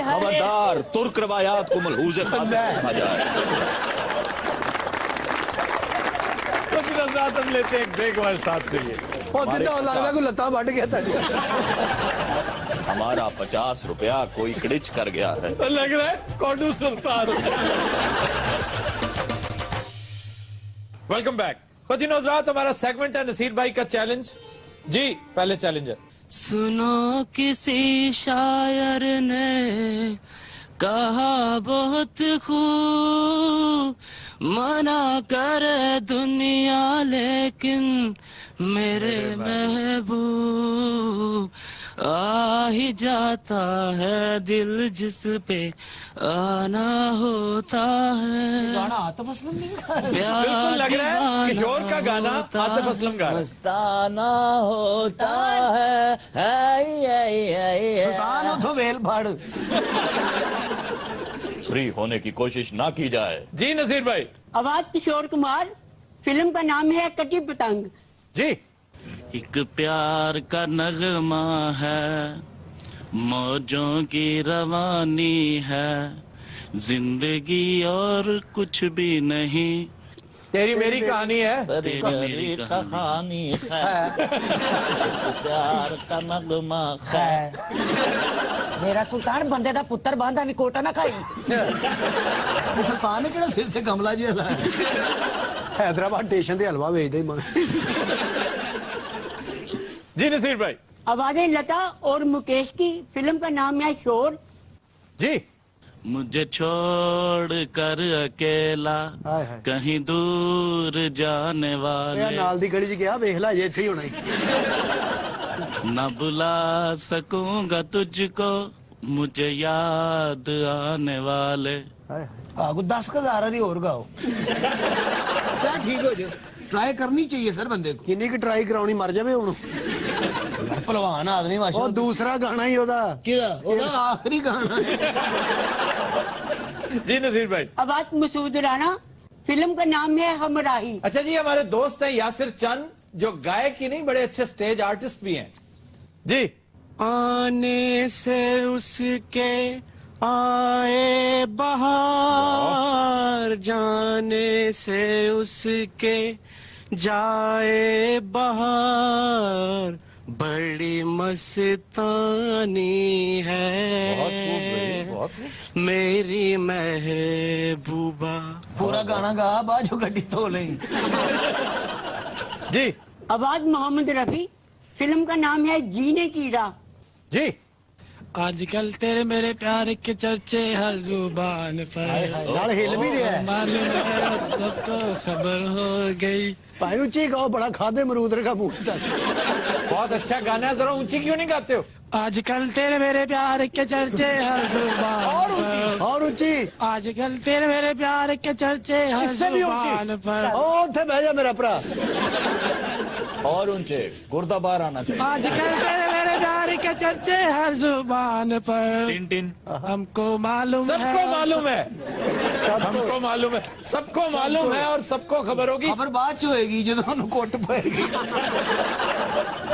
خبردار، ترک روایات کو ملحوظ خاطر رکھا جائے. हजरात हम लेते हैं एक ब्रेक हमारे साथ के लिए। लगता को लता बढ़ गया था। हमारा 50 रुपया कोई क्रिच कर गया है। लग रहा है कौडू सुल्तान। Welcome back. खुदीन हजरात, हमारा सेगमेंट है नसीर भाई का चैलेंज। जी पहले चैलेंजर। सुनो किसी शायर ने कहा बहुत खूब, मना करे दुनिया लेकिन मेरे महबूब आ ही जाता है दिल जिस पे आना होता है। गाना आतिफ असलम ने बिल्कुल लग रहा है किशोर का गाना आतिफ असलम गा रहा है। मस्ताना होता है सुल्तान हो तो वेल फाड़। फ्री होने की कोशिश ना की जाए। जी नसीर भाई। आवाज किशोर कुमार, फिल्म का नाम है कटी पतंग। जी। एक प्यार का नगमा है, मौजों की रवानी है, जिंदगी और कुछ भी नहीं, तेरी मेरी कहानी है। तेरी मेरी कहानी है, प्यार का नगमा है। मेरा सुल्तान बंदे दा पुत्र बांधा भी कोटा ना खाई। सुल्तान ने किहड़ा सिर ते कमला जी हलाया। हैदराबाद स्टेशन ते हलवा बेचदा ही मां। जी नसीर भाई। आवाजें लता और मुकेश की, फिल्म का नाम है शोर। जी। मुझे छोड़ कर अकेला कहीं दूर जाने वाले, नाल दी गली च गया वेख ला जे इत्थे ही होना ही। न बुला सकूंगा तुझको मुझे याद आने वाले। आगो 10,000 नहीं और गाओ। क्या ठीक हो जाए, ट्राई करनी चाहिए सर बंदे को। किन्नी की ट्राई कराउनी मर जावे हुण। पहलवान आदमी माशा। और दूसरा गाना ही ओदा ओदा आखिरी गाना है। जी नसीर भाई। आवाज मसूद राना, फिल्म का नाम है हमराही। अच्छा जी, हमारे दोस्त हैं यासिर चंद, जो गायक ही नहीं बड़े अच्छे स्टेज आर्टिस्ट भी हैं। जी। आने से उसके आए बहार, जाने से उसके जाए बहार, बड़ी मस्तानी है मेरी महबूबा। पूरा गाना गा बाद जो गड्डी धो ले। जी। आवाज मोहम्मद रफी, फिल्म का नाम है जीने की राह। जी। आजकल तेरे मेरे प्यार के चर्चे हर जुबान पर, नाल हिल भी रहा है। मालूम है सबको खबर हो गई। भाई ऊंची गाओ, बड़ा खादे मरूद का मुंह तक। बहुत अच्छा गाना है, जरा ऊंची क्यों नहीं गाते हो? आजकल तेरे मेरे प्यार के चर्चे हर जुबान पर, और ऊंची। आजकल तेरे मेरे प्यार के चर्चे हर जुबान पर। ओ थे बह जा मेरा भरा। और ऊंचे गुर्दा बाहर आना चाहिए। आजकल तेरे मेरे प्यार के चर्चे हर जुबान पर, टिन हमको मालूम है, सबको मालूम है, हमको मालूम है, सबको मालूम है और सबको खबर होगी। खबर बाद च होएगी जो दोनों कोट पाएगी।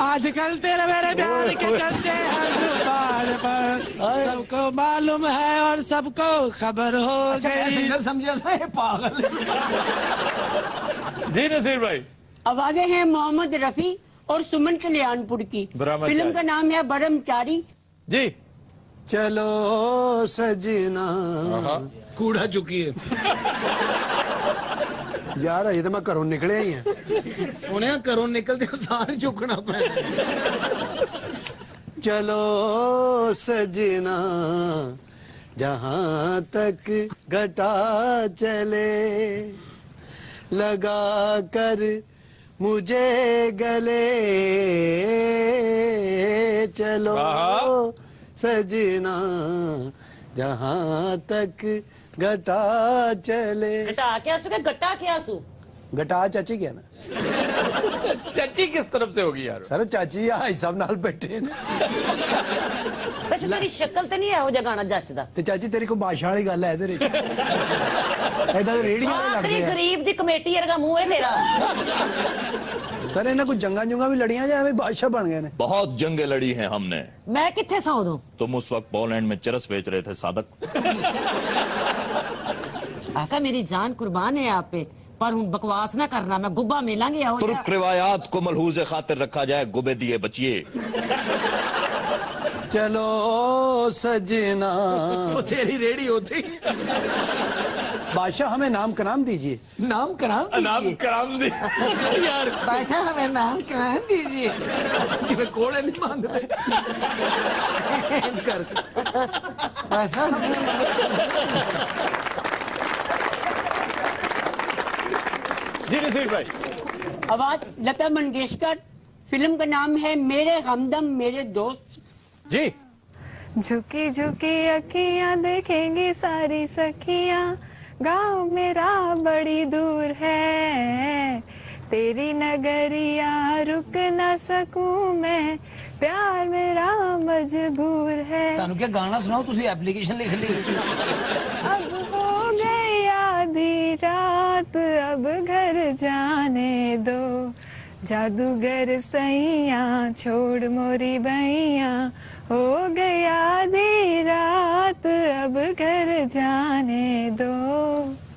आजकल तेरे मेरे प्यार के चर्चे हर जुबान पर, सबको मालूम है और सबको खबर हो गई। सिंगर समझा था ये पागल। जी नसीर भाई। आवाजें हैं मोहम्मद रफी और सुमन कल्याणपुर की, फिल्म का नाम है ब्रह्मचारी। जी। चलो सजना। कूड़ा चुकी है यार, ये तो मैं घरों निकले ही है। सोने घरों निकलते सारे चुकना पे। चलो सजना जहां तक घटा चले, लगा कर मुझे गले, चलो सजना जहां तक घटा चले। घटा के आंसू के गट्टा के आंसू? घटा चाची क्या ना। चाची किस तरफ से होगी यार? सर चाची हाई साहब नाल बैठे ने। वैसे तेरी शक्ल तो नहीं है वो गाना जचदा। ते चाची तेरी को बादशाह वाली गल है तेरे। ऐदा रेडियो वाले लगदे आखिरी हैं। गरीब दी कमेटी वर्गा मुंह है तेरा। सर इन्हें कुछ जंगा जुंगा भी लड़ियां जाए बादशाह बन गए ने। बहुत जंगें लड़ी हैं हमने। मैं किथे सौ दूं? तुम उस वक्त पोलैंड में चरस बेच रहे थे सादक। आका मेरी जान कुर्बान है आप पे, पर हूं बकवास ना करना, मैं गुब्बा मिलांगी आओ तुर्क रिवायात को मलहूज खातिर रखा जाए, गुबे दिए बचिए। चलो सजना। वो तेरी रेडी होती। बादशाह हमें नाम कराम दीजिए। नाम कराम दे यार, पैसा हमें नाम कराम दीजिए। मैं कोड़े नहीं मांगते पैसा जी नसीर भाई। आवाज लता मंगेशकर, फिल्म का नाम है मेरे हमदम मेरे दोस्त। जी। झुकी झुकी अखियां देखेंगी सारी सखियां, गाँव मेरा बड़ी दूर है, तेरी नगरिया रुक ना सकूं मैं, प्यार मेरा मजबूर है। तानू क्या गाना सुनाओ, तुसी एप्लीकेशन लिख ली। अब हो गई आधी रात, अब घर जाने दो, जादूगर सैया छोड़ मोरी बैया, हो गई आधी रात, अब घर जाने दो।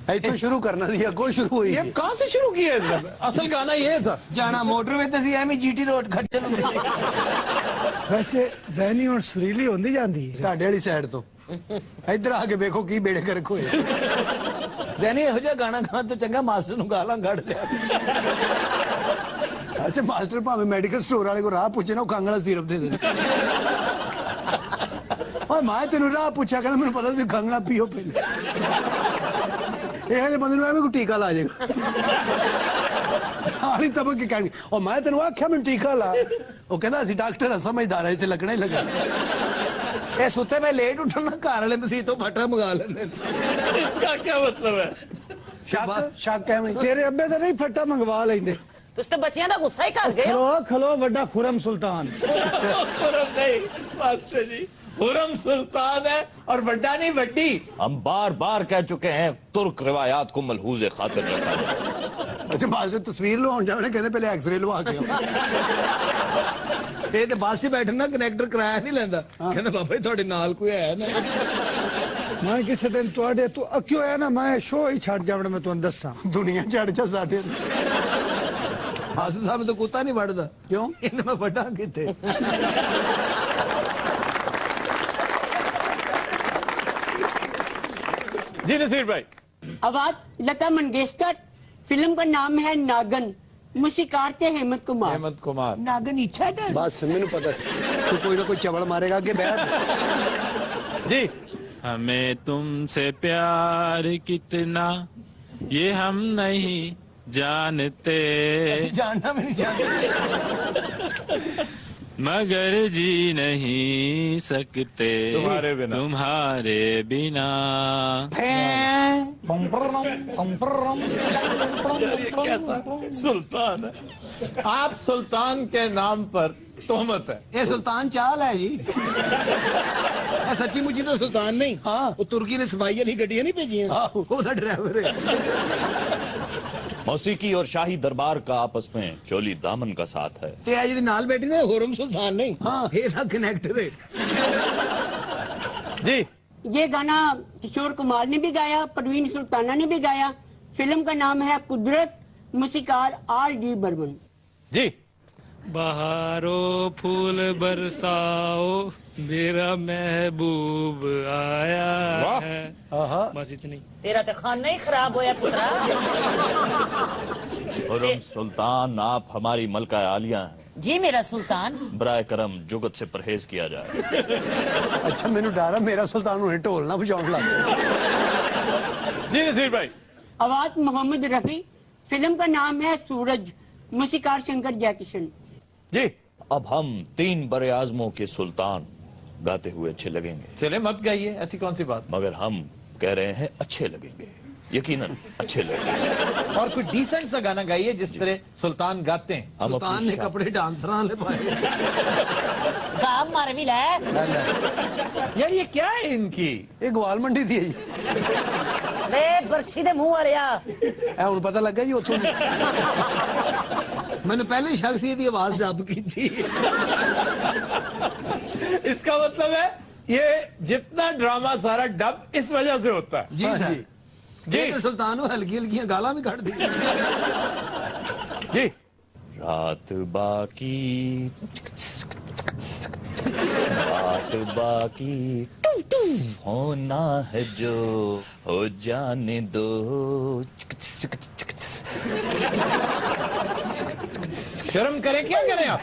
तो शुरू करना दिया, को शुरू हुई। ये कहाँ से शुरू किया है? असल गाना ये था। जाना मोटरवे ते सी एम जीटी रोड खड्डे लुंदी। वैसे जहनी और सुरीली होंदी जांदी है ਤੁਹਾਡੇ ਵਾਲੀ ਸਾਈਡ ਤੋਂ ਇੱਧਰ ਆ ਕੇ ਵੇਖੋ ਕੀ ਬੇੜੇ ਕਰ ਖੋਏ। जैनी ਇਹੋ ਜਿਹਾ ਗਾਣਾ ਗਾਣ ਤੋਂ ਚੰਗਾ ਮਾਸਟਰ ਨੂੰ ਗਾਲਾਂ ਕੱਢ ਲਿਆ। ਅੱਛਾ ਮਾਸਟਰ ਭਾਵੇਂ ਮੈਡੀਕਲ ਸਟੋਰ ਵਾਲੇ ਕੋ ਰਾਹ ਪੁੱਛੇ ਨਾ ਉਹ ਖੰਗਲਾ ਸਿਰਪ ਦੇ ਦੇ। ਓਏ ਮੈਂ ਤੈਨੂੰ ਰਾਹ ਪੁੱਛਿਆ ਕਹਿੰਦਾ ਮੈਨੂੰ ਪਤਾ ਸੀ ਖੰਗਲਾ ਪੀਓ ਪਹਿਲੇ। ਇਹ ਜਿਹੇ ਬੰਦੇ ਨੂੰ ਐਵੇਂ ਕੋਈ ਟੀਕਾ ਲਾ ਜਾਏਗਾ। ਹਾਲੀ ਤਬ ਕੇ ਕਹਿਣਗੇ ਉਹ ਮੈਂ ਤੈਨੂੰ ਆਖਿਆ ਮੈਨੂੰ ਟੀਕਾ ਲਾ। ਉਹ ਕਹਿੰਦਾ ਅਸੀਂ ਡਾਕਟਰ ਆ ਸਮਝਦਾਰ ਆ ਇੱਥੇ ਲੱਗਣਾ ਹੀ ਲੱਗਾ। ਇਹ ਸੁੱਤੇ ਪਏ ਲੇਟ ਉੱਠਣਾ ਘਰ ਵਾਲੇ ਮਸੀਹ ਤੋਂ ਫਟਾ ਮੰਗਾ ਲੈਂਦੇ। इसका क्या मतलब है? ਸ਼ੱਕ ਐਵੇਂ तेरे अब्बे तो नहीं फट्टा मंगवा लेंदे। तुस तो बच्चियां दा गुस्सा ही कर गए हो। खलो खलो वड्डा खुरम सुल्तान। खुरम नहीं मास्टर जी, खुरम सुल्तान है और बड्डा नहीं बड्डी। हम बार बार कह चुके हैं तुर्क रिवायात को मलहूज खातिर रखा जाए। अच्छा मास्टर तस्वीर लवाउण जाने कहते पहले एक्सरे लवा के ਇਹ ਤੇ ਬੱਸ 'ਚ ਬੈਠੇ ਨਾ ਕਨੈਕਟਰ ਕਿਰਾਇਆ ਨਹੀਂ ਲੈਂਦਾ, ਕਹਿੰਦਾ ਬਾਬਾ ਜੀ ਤੁਹਾਡੇ ਨਾਲ ਕੋਈ ਹੈ ਨਾ। मैं किसी दिन तुहाडे तू अक्यों है ना मैं शो ही छड़ जावण मैं तुहानू दस्सां। दुनिया छड़ जा साडे ਹਾਸੂ ਸਾਹਿਬ ਤਾਂ ਕੁੱਤਾ ਨਹੀਂ ਵੜਦਾ। ਕਿਉਂ? ਇਹਨੇ ਮੈਂ ਵੱਡਾ ਕਿੱਥੇ। जी नसीर भाई। आवाज लता मंगेशकर, फिल्म का नाम है नागन, मुसीकार थे हेमंत कुमार। हेमंत कुमार। नागन इच्छा है बस मैंने पता तू कोई ना कोई चवड़ मारेगा आगे बैठ। जी। हमें तुमसे प्यार कितना ये हम नहीं जानते, जानना भी नहीं जानते, मगर जी नहीं सकते तुम्हारे बिना। तुम्हारे बिना। कैसा सुल्तान है? आप सुल्तान के नाम पर तोहमत है। ये सुल्तान चाल है जी। सच्ची मुची तो सुल्तान नहीं। हाँ वो तुर्की ने सिपाही वाली गड्डियां नहीं भेजी हैं, वो तो ड्राइवर है। मौसीकी और शाही दरबार का आपस में चोली दामन का साथ है। ते जी नाल बैठी ने होरम सुल्तान नहीं। हाँ ये ना कनेक्टर है। जी। ये गाना किशोर कुमार ने भी गाया, परवीन सुल्ताना ने भी गाया। फिल्म का नाम है कुदरत, मूसीकार R.D. बर्मन। जी। बहारो फूल बरसाओ मेरा महबूब आया है। बस इतनी। तेरा तो खाना ही खराब होया पुत्रा। हुर्रम सुल्तान आप हमारी मलका आलिया हैं। जी मेरा सुल्तान। बराए करम जुगत से परहेज किया जाए। अच्छा मैंने डरा मेरा सुल्तान उन्हें ढोल ना बजाने लगा। जी नसीर भाई। आवाज मोहम्मद रफी, फिल्म का नाम है सूरज, मूसीकार शंकर जयकिशन। जी। अब हम 3 बड़े आजमों के सुल्तान गाते हुए अच्छे लगेंगे। चले मत गाइए, ऐसी कौन सी बात। मगर हम कह रहे हैं अच्छे लगेंगे, यकीनन अच्छे लगेंगे। और कोई डिसेंट सा गाना गाइए जिस तरह सुल्तान गाते हैं। सुल्तान ने कपड़े डांसरा ले पाए। काम मार भी ले। यार ये क्या है इनकी? ये ग्वाल मंडी थी वे बर्छी दे मुंह वालिया। ए हुन पता लगा जी उथों मैंने पहले शक सी दी आवाज डब की थी। इसका मतलब है ये जितना ड्रामा सारा डब इस वजह से होता है। जी सर। جی سلطان ہلکی ہلکی گالا بھی کٹ دی جی رات باقی رات باقی ہونا ہے جو ہو جانے دو. شرم کریں کیا کریں آپ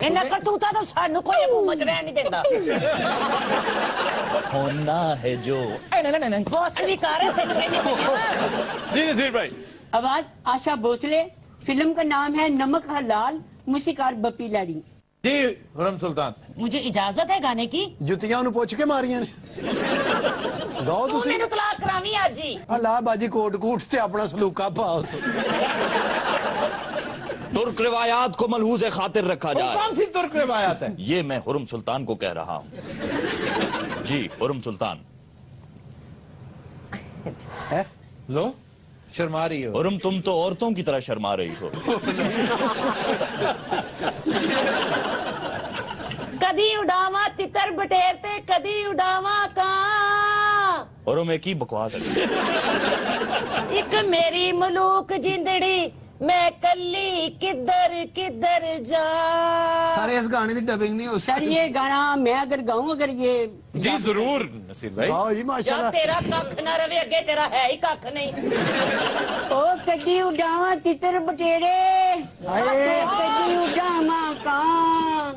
انہیں کرتوتا تو سانو کوئی حکومت رہ نہیں دیتا. ہونا ہے جو بوسلی کر رہے تھے. جی نصیر بھائی. آواز آشا بھوسلے، فلم کا نام ہے نمک حلال، موسیقار بپی لاری. جی حرم سلطان. مجھے اجازت ہے گانے کی؟ جتیاں انہوں پوچھ کے ماریاں نے گاؤ تو میں نے طلاق کراوی آج جی. اللہ باجی کوٹ کوٹ سے اپنا سلوکا پاؤ تو ترک روایات کو ملحوظ خاطر رکھا جائے. کون سی ترک روایات ہے؟ یہ میں حرم سلطان کو کہہ رہا ہوں. جی حرم سلطان. لو شرما رہی ہو. حرم تم تو عورتوں کی طرح شرما رہی ہو. کدی اڈاوا تتر بٹیرتے کدی اڈاوا کان. حرم ایک ہی بکواس ہے. ایک میری ملوک جندڑی میں کلی کدھر کدھر جا. سارے اس گانے دی ڈبنگ نہیں ہو سر یہ گانا میں اگر گاؤں اگر یہ جی ضرور نصیر بھائی. گاؤ جی ماشاءاللہ. تیرا کھ نہ روے اگے تیرا ہے ہی کھ نہیں. او کدی اڈاوا تتر بٹیرے کدی اڈاوا کان.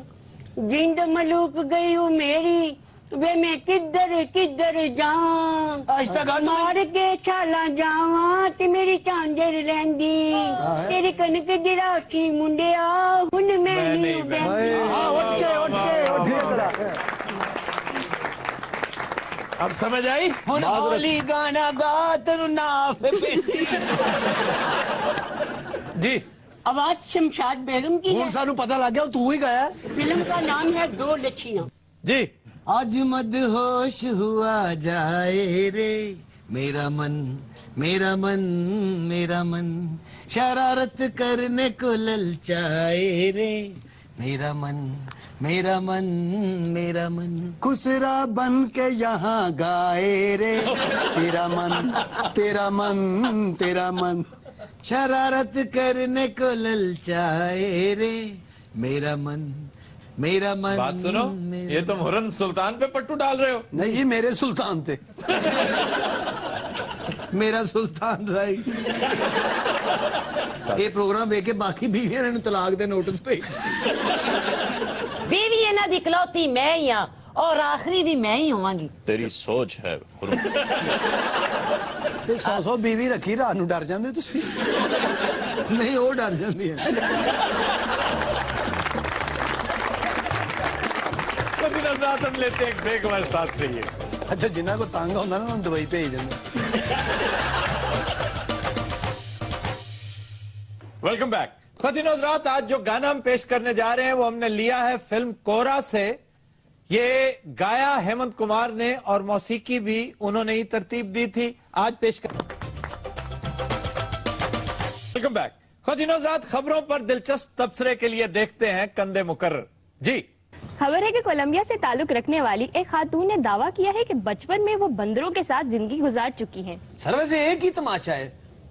جند ملوک گئی ہوں میری وے میں کدھر کدھر جاؤں. مار کے چھالا جاواں تے میری چانجر لیندی. تیری کنک دی راکھی منڈیا ہن میں نہیں بیندی. اٹھ کے اب سمجھ آئی؟ ہن ہولی گانا گا تینو ناف پینی. جی آواز شمشاد بیگم کی ہے. ہن سانو پتہ لگ گیا تو ہی گایا. فلم کا نام ہے دو لچھیاں. جی آج مد ہوش ہوا جائے رے میرا من میرا من میرا من شرارت کرنے کو للچائے رے میرا من میرا من میرا من خسرا بن کے یہاں گائے رے تیرا من تیرا من تیرا من شرارت کرنے کو للچائے رے میرا من میرا من. بات سنو یہ تم حرم سلطان پہ پٹو ڈال رہے ہو. نہیں یہ میرے سلطان تھے. میرا سلطان رائی. یہ پروگرام دیکھ کے باقی بیویاں نے طلاق دے نوٹس پہ. بیوی انہاں دی اکلوتی میں ہی ہاں اور آخری بھی میں ہی ہوں گی. تیری سوچ ہے حرم. 100 بیوی رکھی رات نو ڈر جاندے تسی. نہیں وہ ڈر جاندی ہے. نظرات ہم لیتے ہیں ایک بریک ہمارے ساتھ رہیے. اچھا جنہاں کو تانگ ہوندا نا انہوں دبئی بھیج دیندے. Welcome back. خواتین و حضرات آج جو گانا ہم پیش کرنے جا رہے ہیں وہ ہم نے لیا ہے فلم کورا سے. یہ گایا ہیمنت کمار نے اور موسیقی بھی انہوں نے ہی ترتیب دی تھی. آج پیش کر ویلکم بیک. خواتین و حضرات خبروں پر دلچسپ تبصرے کے لیے دیکھتے ہیں کندھے مقرر. جی خبر ہے کہ کولمبیا سے تعلق رکھنے والی ایک خاتون نے دعویٰ کیا ہے کہ بچپن میں وہ بندروں کے ساتھ زندگی گزار چکی ہیں. سر ویسے ایک ہی تماشا ہے،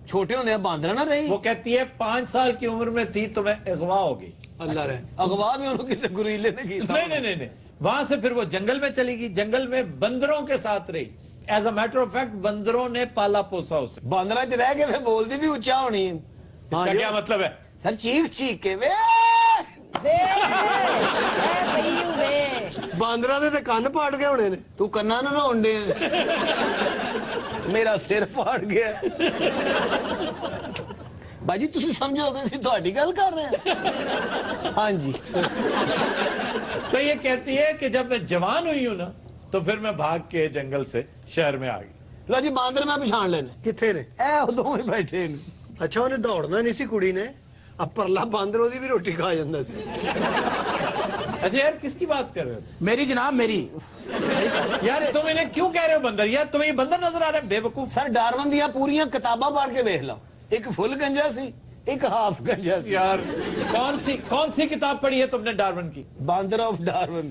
چھوٹے ہونے باندرا نہ رہی. وہ کہتی ہے 5 سال کی عمر میں تھی تو میں اغوا ہوگی. اللہ رہے اغوا بھی انہوں کی گریلے نے کی. نہیں وہاں سے پھر وہ جنگل میں چلی گئی. جنگل میں بندروں کے ساتھ رہی. As a matter of fact بندروں نے پالا پوسا اسے. باندرا چ رہ کے پھر بولتی بھی اونچا ہونی ہے. اس کا کیا مطلب ہے؟ سر چیخ چیخ کے باندرا دے تے کان پاٹ گئے ہونے نے. تو کنا نہ ہونڈے میرا سر پاٹ گیا. باجی تسی سمجھو گے سی تہاڈی گل کر رہے ہیں. ہاں جی. تو یہ کہتی ہے کہ جب میں جوان ہوئی ہوں نا تو پھر میں بھاگ کے جنگل سے شہر میں آ گئی. لو جی باندر میں پچھان لینے کتنے نے اے دو میں بیٹھے. اچھا انہیں دوڑنا نہیں سی کڑی نے. اب پرلا باندر وہ بھی روٹی کھا جاندہ سی. اچھا یار کس کی بات کر رہے ہو؟ میری جناب میری. یار تم انہیں کیوں کہہ رہے ہو بندر؟ یار تمہیں یہ بندر نظر آ رہے ہیں بے وقوف. سر ڈارون دیا پوریاں کتاباں پڑھ کے دیکھ لو. ایک فل گنجا سی ایک ہاف گنجا سی. یار کون سی کتاب پڑھی ہے تم نے ڈارون کی؟ باندر of Darwin.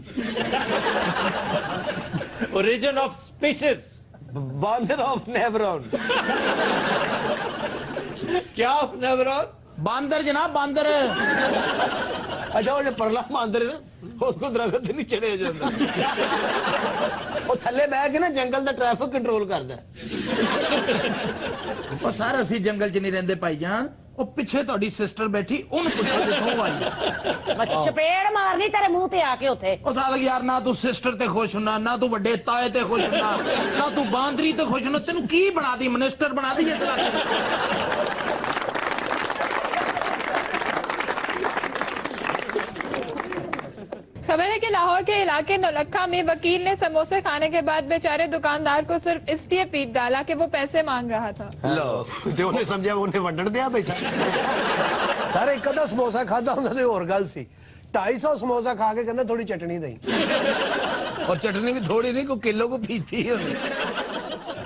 Origin of species. बांदर ऑफ नेवरॉन। क्या ऑफ नेवरॉन? बांदर जनाब, बांदर। अच्छा वो जो परला बांदर है ना, उसको दरख्त नहीं चढ़े जाता, वो थले बह के ना जंगल दा ट्रैफिक कंट्रोल करदा है। ਉਹ ਸਰ ਅਸੀਂ ਜੰਗਲ 'ਚ ਨਹੀਂ ਰਹਿੰਦੇ ਭਾਈਜਾਨ, ਉਹ ਪਿੱਛੇ ਤੁਹਾਡੀ ਸਿਸਟਰ ਬੈਠੀ, ਉਹਨੂੰ ਪੁੱਛੋ ਕਿੱਥੋਂ ਆਈ। ਚਪੇੜ ਮਾਰਨੀ ਤੇਰੇ ਮੂੰਹ ਤੇ ਆ ਕੇ ਉੱਥੇ। ਉਹ ਸਾਲਕ ਯਾਰ ਨਾ ਤੂੰ ਸਿਸਟਰ ਤੇ ਖੁਸ਼ ਹੁੰਨਾ, ਨਾ ਤੂੰ ਵੱਡੇ ਤਾਏ ਤੇ ਖੁਸ਼ ਹੁੰਨਾ, ਨਾ ਤੂੰ ਬਾਂਦਰੀ ਤੇ ਖੁਸ਼ ਹੁੰਨਾ, ਤੈਨੂੰ ਕੀ ਬਣਾਦੀ, ਮਿਨਿਸਟਰ ਬਣਾਦੀ ਇਸ ਇਲਾਕੇ ਦਾ। खबर है कि लाहौर के इलाके नौलखा में वकील ने समोसे खाने के बाद बेचारे दुकानदार को सिर्फ इसलिए पीट डाला कि वो पैसे मांग रहा था। लो ते उन्हें समझा उन्हें वंडण दिया बैठा। सारे एक अद्धा समोसा खादा ਹੁੰਦਾ ਤੇ ਹੋਰ ਗੱਲ ਸੀ। 250 समोसा खा के कहना थोड़ी चटनी नहीं, और चटनी भी थोड़ी नहीं, कोई किलो को पीती है।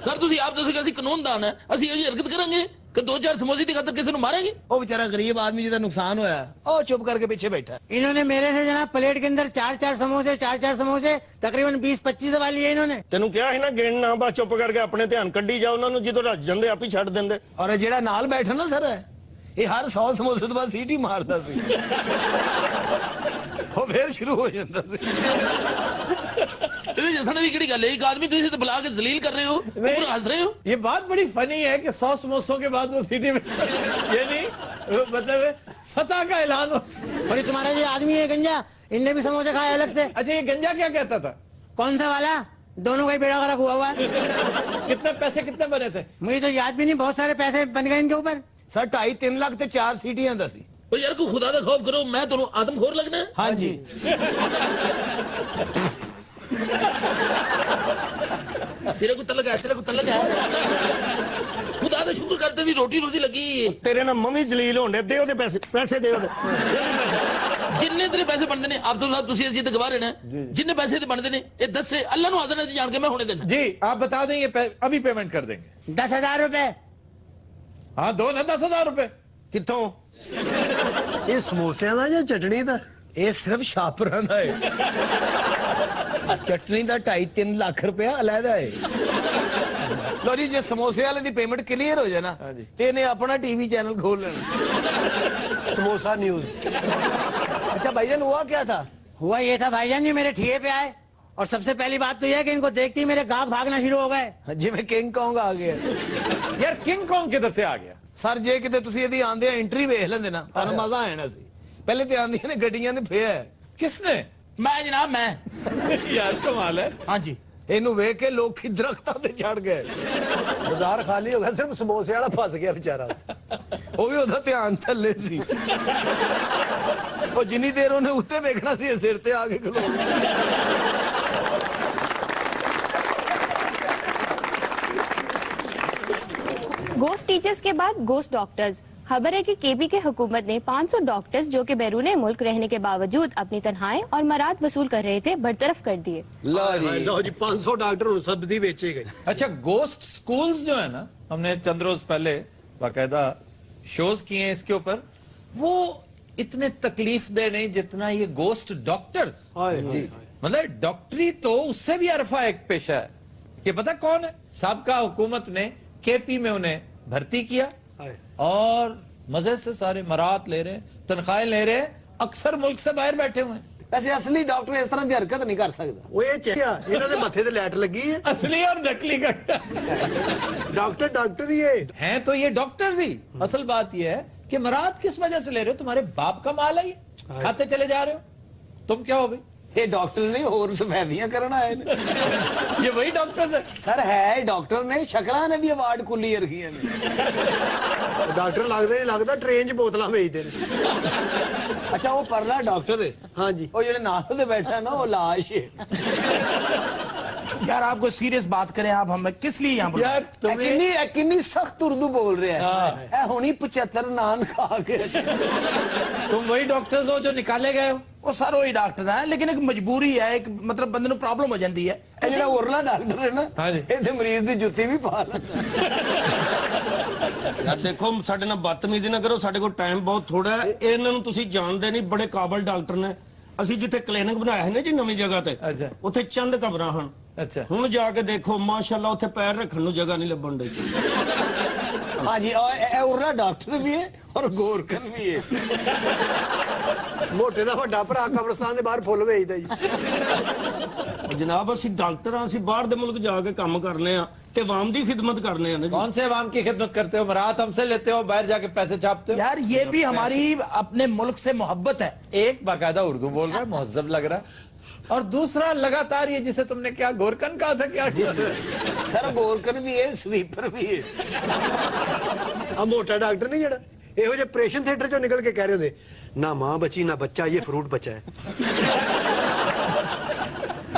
ਸਰ ਤੁਸੀਂ ਆਪ ਦੱਸੋ ਕਿ ਅਸੀਂ ਕਾਨੂੰਨਦਾਨ ਹੈ, ਅਸੀਂ ਇਹ ਹਰਕਤ ਕਰਾਂਗੇ कि 2-4 समोसे की खातर किसी को मारेंगे? वो बेचारा गरीब आदमी जिसका नुकसान होया, ओ चुप करके पीछे बैठा। इन्होंने मेरे से जनाब प्लेट के अंदर 4-4 समोसे तकरीबन 20-25 दबा लिए इन्होंने। तेनू क्या है ना गिनना, बस चुप करके अपने ध्यान कड्डी जाओ, उन्होंने जो रज जाते आप ही छड़ देंगे। और जेड़ा नाल बैठा ना सर, ये हर 100 समोसे तो बाद सीटी मारता सी, वो फिर शुरू हो जाता सी। एक आदमी तुझे तो बुला के जलील कर रहे हो, ऊपर हंस रहे हो। ये बात बड़ी फनी है कि 100 समोसों के बाद वो सिटी में ये नहीं मतलब फतह का ऐलान हो। और ये तुम्हारा जो आदमी है गंजा, इनने भी समोसे खाए अलग से। अच्छा ये गंजा क्या कहता था? कौन सा वाला? दोनों का ही बेड़ा खराब हुआ है। कितने पैसे कितने बने थे? मुझे तो याद भी नहीं, बहुत सारे पैसे बन गए इनके ऊपर। सर 2.5-3 लाख ते 4 सीटियां दसी। ओ यार को खुदा का खौफ करो, मैं दोनों आदमखोर लगना है। हाँ जी। तेरे को तलक है, तेरे को तलक है। खुदा का शुक्र करते भी रोटी रोजी लगी। तेरे ना मम्मी जलील होंडे, दे ओदे पैसे, पैसे दे ओदे। जिन्ने तेरे पैसे बनते ने अब्दुल साहब तुसी असीं ते गवाह रहना, जिन्ने पैसे ते बनते ने ये 10 से अल्लाह नु हाज़र है जान के मैं होने देना। जी आप बता दें, ये अभी पेमेंट कर देंगे। 10,000 रुपए। हाँ दो ना 10,000 रुपए। कितों? ये समोसियां दा या चटनी दा? ये सिर्फ शापरां दा है। चटनी दा 2.5-3 लाख रुपया अलहदा है। लो जी, जे समोसे वाले दी पेमेंट क्लियर हो जाए ना, ते इन्हें अपना टीवी चैनल खोल लेना, समोसा न्यूज। अच्छा भाईजान हुआ क्या था? हुआ ये था भाईजान, ये मेरे ठिये पे आए और सबसे पहली बात तो यह कि इनको देखते ही मेरे गाग भागना शुरू हो गए। जी मैं किंग कॉन्ग आ गया। यार किंग कॉन्ग किधर से आ गया? सर जे किते तुसी यदि आंदे एंट्री वेख लेंदे ना, तानू मजा आ जाना सी। पहले ते आंदियां ने गड्डियां ने फिर किसने? मैं जनाब, मैं। यार कमाल है। हाँ जी। इनू वेख के लोग दरख्तां ते चढ़ गए, बाजार खाली हो गया, सिर्फ समोसे वाला फस गया बेचारा। वो भी ओदा ध्यान थल्ले सी, और जिन्नी देर उन्हें उत्ते वेखना सी सिर ते आके खलो। गोस्ट टीचर्स के बाद गोस्ट डॉक्टर्स। खबर है कि केबी के हुकूमत ने 500 डॉक्टर्स जो कि बैरूने मुल्क रहने के बावजूद अपनी तनख्वाहें और मराद वसूल कर रहे थे बरतरफ कर दिए। लो जी 500 डॉक्टर सब दी बेचे गए। अच्छा गोस्ट स्कूल्स जो है ना, हमने चंद रोज पहले बाकायदा शोज किए हैं इसके ऊपर, वो इतने तकलीफ दे नहीं जितना ये गोस्ट डॉक्टर्स। मतलब डॉक्टरी तो उससे भी अरफा एक पेशा है। ये पता कौन है? साबका हुकूमत ने केपी में उन्हें भर्ती किया और मजे से सारे मरात ले रहे, तनख्वाहें ले रहे, अक्सर मुल्क से बाहर बैठे हुए हैं। वैसे असली डॉक्टर इस तरह की हरकत नहीं कर सकता। वो ये इन्हों दे मथे ते लैट लगी है। असली और नकली का डॉक्टर ये हैं तो ये डॉक्टर्स ही। असल बात ये है कि मराद किस वजह से ले रहे हो? तुम्हारे बाप का माल है ये, खाते चले जा रहे हो। तुम क्या हो भाई? ये डॉक्टर नहीं और सफेदियां करना है। ये वही डॉक्टर्स है सर, है डॉक्टर ने शक्लां ने दी अवार्ड कुली रखियां ने। डॉक्टर लगदे नहीं, लगदा ट्रेन च बोतलां बेचदे ने। अच्छा वो परला डॉक्टर है। हाँ जी, वो जेड़े नाल ते बैठा है ना, वो लाश है। यार आप कोई सीरियस बात करें, आप हमें किस लिए यहाँ पर? यार किन्नी सख्त उर्दू बोल रहे हैं। ए हुनी 75 नान खा के। तुम वही डॉक्टर्स हो जो निकाले गए हो? वो सर वही डॉक्टर है, लेकिन एक मजबूरी है, एक मतलब बंदे को प्रॉब्लम हो जाती है। जेड़ा उरला डॉक्टर है ना, ये मरीज की जुत्ती भी पा लेता। यार देखो साडे नाल बदतमीजी ना करो, साडे कोल टाइम बहुत थोड़ा है। इन्हां नूं तुसीं जानदे नहीं, बड़े काबल डॉक्टर ने। ਅਸੀਂ ਜਿੱਥੇ ਕਲੀਨਿਕ ਬਣਾਇਆ ਹੈ ਨਾ ਜੀ ਨਵੀਂ ਜਗ੍ਹਾ ਤੇ, ਉੱਥੇ ਚੰਦ ਕਬਰਾਂ ਹਨ। ਅੱਛਾ ਹੁਣ ਜਾ ਕੇ ਦੇਖੋ ਮਾਸ਼ਾਅੱਲਾ ਉੱਥੇ ਪੈਰ ਰੱਖਣ ਨੂੰ ਜਗ੍ਹਾ ਨਹੀਂ ਲੱਭਣ ਡਈ ਹਾਂਜੀ ਇਹ ਉਰਲਾ ਡਾਕਟਰ ਵੀ ਹੈ ਔਰ ਗੋਰਕਨ ਵੀ ਹੈ ਮੋਟੇ ਦਾ ਵੱਡਾ ਭਰਾ ਕਬਰਸਤਾਨ ਦੇ ਬਾਹਰ ਫੁੱਲ ਵੇਚਦਾ ਜੀ ਜਨਾਬ ਅਸੀਂ ਡਾਕਟਰ ਹਾਂ, ਅਸੀਂ ਬਾਹਰ ਦੇ ਮੁਲਕ ਜਾ ਕੇ ਕੰਮ ਕਰਨੇ ਆ ਤੇ ਆਵਾਮ ਦੀ ਖਿਦਮਤ करने हैं। कौन से अवाम की खिदमत करते हो? मराहत हमसे लेते हो, बाहर जाके पैसे छापते हो? यार ये भी हमारी अपने मुल्क से मोहब्बत है। एक बाकायदा उर्दू बोल रहा है, मुहज्जब लग रहा है, और दूसरा लगातार ये जिसे तुमने क्या गोरकन कहा था, क्या सर गोरकन भी है, स्वीपर भी है। ਆ ਮੋਟਾ ਡਾਕਟਰ ਨਹੀਂ ਜਿਹੜਾ ਇਹੋ ਜਿਹੇ ਆਪਰੇਸ਼ਨ ਥੀਏਟਰ ਚੋਂ ਨਿਕਲ ਕੇ ਕਹਿ ਰਹੇ ਹੁੰਦੇ ਨਾ ਮਾਂ बची ना बच्चा, ये फ्रूट बचा है।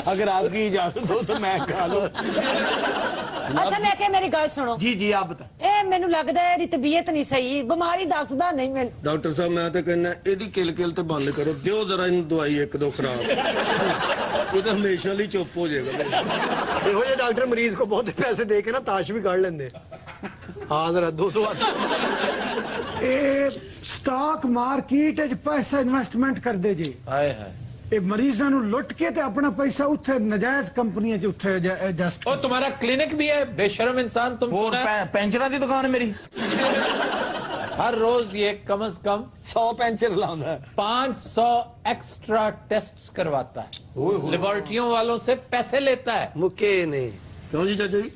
अगर आपकी इजाजत हो तो मैं खा लूं। अच्छा मैं क्या, मेरी गल सुनो जी जी आप बता। ए मैनू लगदा है इहदी तबीयत नहीं सही, बीमारी दसदा नहीं मैं। डॉक्टर साहब मैं तो कहना ਇਹਦੀ ਕਿਲ ਤੇ ਬੰਦ ਕਰੋ, ਦਿਓ ਜ਼ਰਾ ਇਹਨੂੰ ਦਵਾਈ ਇੱਕ ਦੋ ਖਰਾਬ, ਇਹ ਤਾਂ ਹਮੇਸ਼ਾ ਲਈ ਚੁੱਪ ਹੋ ਜਾਏਗਾ। ਇਹੋ ਜਿਹੇ ਡਾਕਟਰ ਮਰੀਜ਼ ਕੋ ਬਹੁਤ ਪੈਸੇ ਦੇ ਕੇ ਨਾ ਤਾਸ਼ ਵੀ ਕੱਢ ਲੈਂਦੇ ਹਾਂ ਜ਼ਰਾ ਦੋ ਇਹ ਸਟਾਕ ਮਾਰਕੀਟ ਵਿੱਚ ਪੈਸਾ ਇਨਵੈਸਟਮੈਂਟ ਕਰਦੇ ਜੀ। ਹਾਏ ਹਾਏ ਇਹ ਮਰੀਜ਼ਾਂ ਨੂੰ ਲੁੱਟ ਕੇ ਤੇ ਆਪਣਾ ਪੈਸਾ ਉੱਥੇ ਨਜਾਇਜ਼ ਕੰਪਨੀਆਂ 'ਚ ਉੱਥੇ ਐਡਜਸਟ। और तुम्हारा क्लिनिक भी है, बेशरम इंसान तुम। और पेंचरा की दुकान है मेरी। हर रोज ये कम से कम 100 पेंचर लाता है, 500 एक्स्ट्रा टेस्ट्स करवाता है, लेबोरेटरियों वालों से पैसे लेता है। मुके नहीं क्यों जी चाचा जी?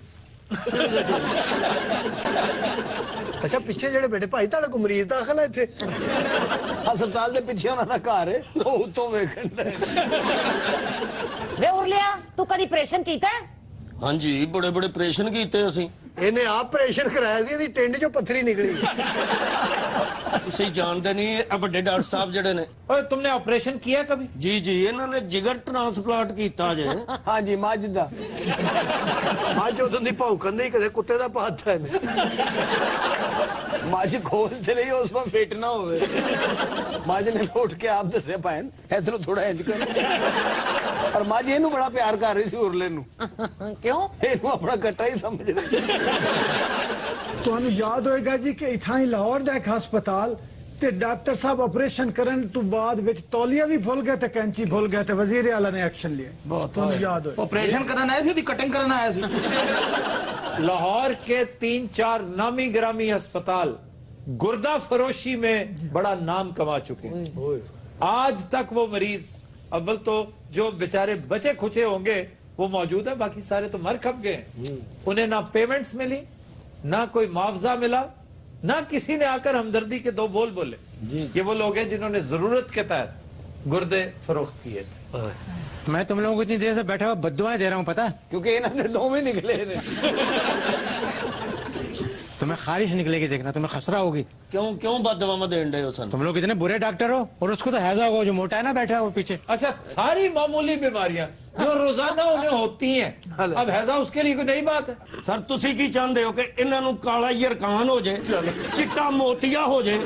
ਅੱਛਾ ਪਿੱਛੇ ਜਿਹੜੇ ਬੇਟੇ ਭਾਈ ਤੁਹਾਡੇ ਕੋ ਮਰੀਜ਼ ਦਾਖਲ ਹੈ ਇੱਥੇ ਹਸਪਤਾਲ ਦੇ ਪਿੱਛੇ ਉਹਨਾਂ ਦਾ ਘਰ ਹੈ, ਉਹ ਉੱਤੋਂ ਵੇਖਣ ਦਾ। ਵੇ ਉਰਲਿਆ ਤੂੰ ਕਦੀ ਆਪਰੇਸ਼ਨ ਕੀਤਾ ਹੈ? ਹਾਂਜੀ ਬੜੇ ਬੜੇ ਆਪਰੇਸ਼ਨ ਕੀਤੇ ਅਸੀਂ। ਇਹਨੇ ਆਪਰੇਸ਼ਨ ਕਰਾਇਆ ਸੀ, ਇਹਦੀ ਟਿੰਡ ਚੋਂ ਪੱਥਰੀ ਨਿਕਲੀ। ਤੁਸੀਂ ਜਾਣਦੇ ਨਹੀਂ ਇਹ ਵੱਡੇ ਡਾਕਟਰ ਸਾਹਿਬ ਜਿਹੜੇ ਨੇ। ओए तुमने ऑपरेशन किया कभी? ਜੀ ਜੀ ਇਹਨਾਂ ਨੇ ਜਿਗਰ ਟ੍ਰਾਂਸਪਲਾਂਟ ਕੀਤਾ ਜੇ। ਹਾਂਜੀ ਮੱਝ ਦਾ। ਮੱਝ ਉਦੋਂ ਦੀ ਭੌਂਕਣ ਨਹੀਂ, ਕਦੇ ਕੁੱਤੇ ਦਾ ਪਾਤਾ ਇਹਨੇ। ਮੱਝ ਖੋਲ ਤੇ ਲਈ ਉਸ ਵਿੱਚ ਫਿੱਟ ਨਾ ਹੋਵੇ। ਮੱਝ ਨੇ ਉੱਠ ਕੇ ਆਪ ਦੱਸਿਆ ਭੈਣ ਇਧਰੋਂ ਥੋੜਾ ਇੰਜ ਕਰ, ਪਰ ਮੱਝ ਇਹਨੂੰ ਬੜਾ ਪਿਆਰ ਕਰ ਰਹੀ ਸੀ ਉਰਲੇ ਨੂੰ। ਕਿਉਂ? ਇਹਨੂੰ ਆਪਣਾ ਕੱਟਾ ਹੀ ਸਮਝ ਰਹੀ। ਤੁਹਾਨੂੰ ਯਾਦ ਹੋਏਗਾ ਜੀ ਕਿ ਇਥਾਂ ਹੀ ਲਾਹੌਰ ਦਾ ਇੱਕ ਹਸਪਤਾਲ ਤੇ ਡਾਕਟਰ ਸਾਹਿਬ ਆਪਰੇਸ਼ਨ ਕਰਨ ਤੋਂ ਬਾਅਦ ਵਿੱਚ ਤੌਲੀਆ ਵੀ ਭੁੱਲ ਗਏ ਤੇ ਕੈਂਚੀ ਭੁੱਲ ਗਏ ਤੇ ਵਜ਼ੀਰ ਆਲਾ ਨੇ ਐਕਸ਼ਨ ਲਿਆ। ਤੁਹਾਨੂੰ ਯਾਦ ਹੋਏ ऑपरेशन करना आया थी, कटिंग करना आया थी। लाहौर के 3-4 नामी गिरामी अस्पताल गुर्दा फरोशी में बड़ा नाम कमा चुके हैं। आज तक वो मरीज, अव्वल तो जो बेचारे बचे खुचे होंगे वो मौजूद है, बाकी सारे तो मर खप गए। उन्हें ना पेमेंट्स मिली, ना कोई मुआवजा मिला, ना किसी ने आकर हमदर्दी के दो बोल बोले। ये वो लोग हैं जिन्होंने जरूरत के तहत गुर्दे फरोख्त किए थे। मैं तुम लोगों को इतनी देर से बैठा हुआ बद्दुआएं दे रहा हूँ, पता है? क्योंकि इन्होंने दो में निकले ने। तुम्हें खारिश निकलेगी, देखना तुम्हें खसरा होगी। क्यों क्यों बददुआ देन डे हो सन? तुम लोग इतने बुरे डॉक्टर हो, और उसको तो हैजा होगा जो मोटा है ना बैठा है वो पीछे। अच्छा सारी मामूली बीमारियां जो रोजाना उन्हें होती हैं, अब हैजा उसके लिए कोई नई बात है। सर तुसी की चाहते हो कि इन्हां नूं काला यरकान हो जाए, चिट्टा मोतिया हो जाए,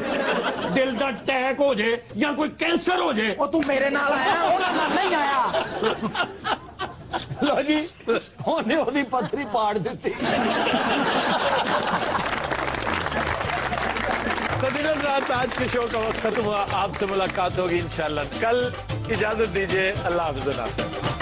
दिल दा अटैक हो जाए, या कोई कैंसर हो जाए? और तू मेरे नाल आया और मैं नहीं आया। लो जी ਉਹਨੇ ਉਹਦੀ ਪੱਥਰੀ ਪਾੜ ਦਿੱਤੀ। तो दिनों रात आज के शो का वक्त खत्म हुआ, आपसे मुलाकात होगी इंशाल्लाह कल। इजाजत दीजिए, अल्लाह हाफ़िज़।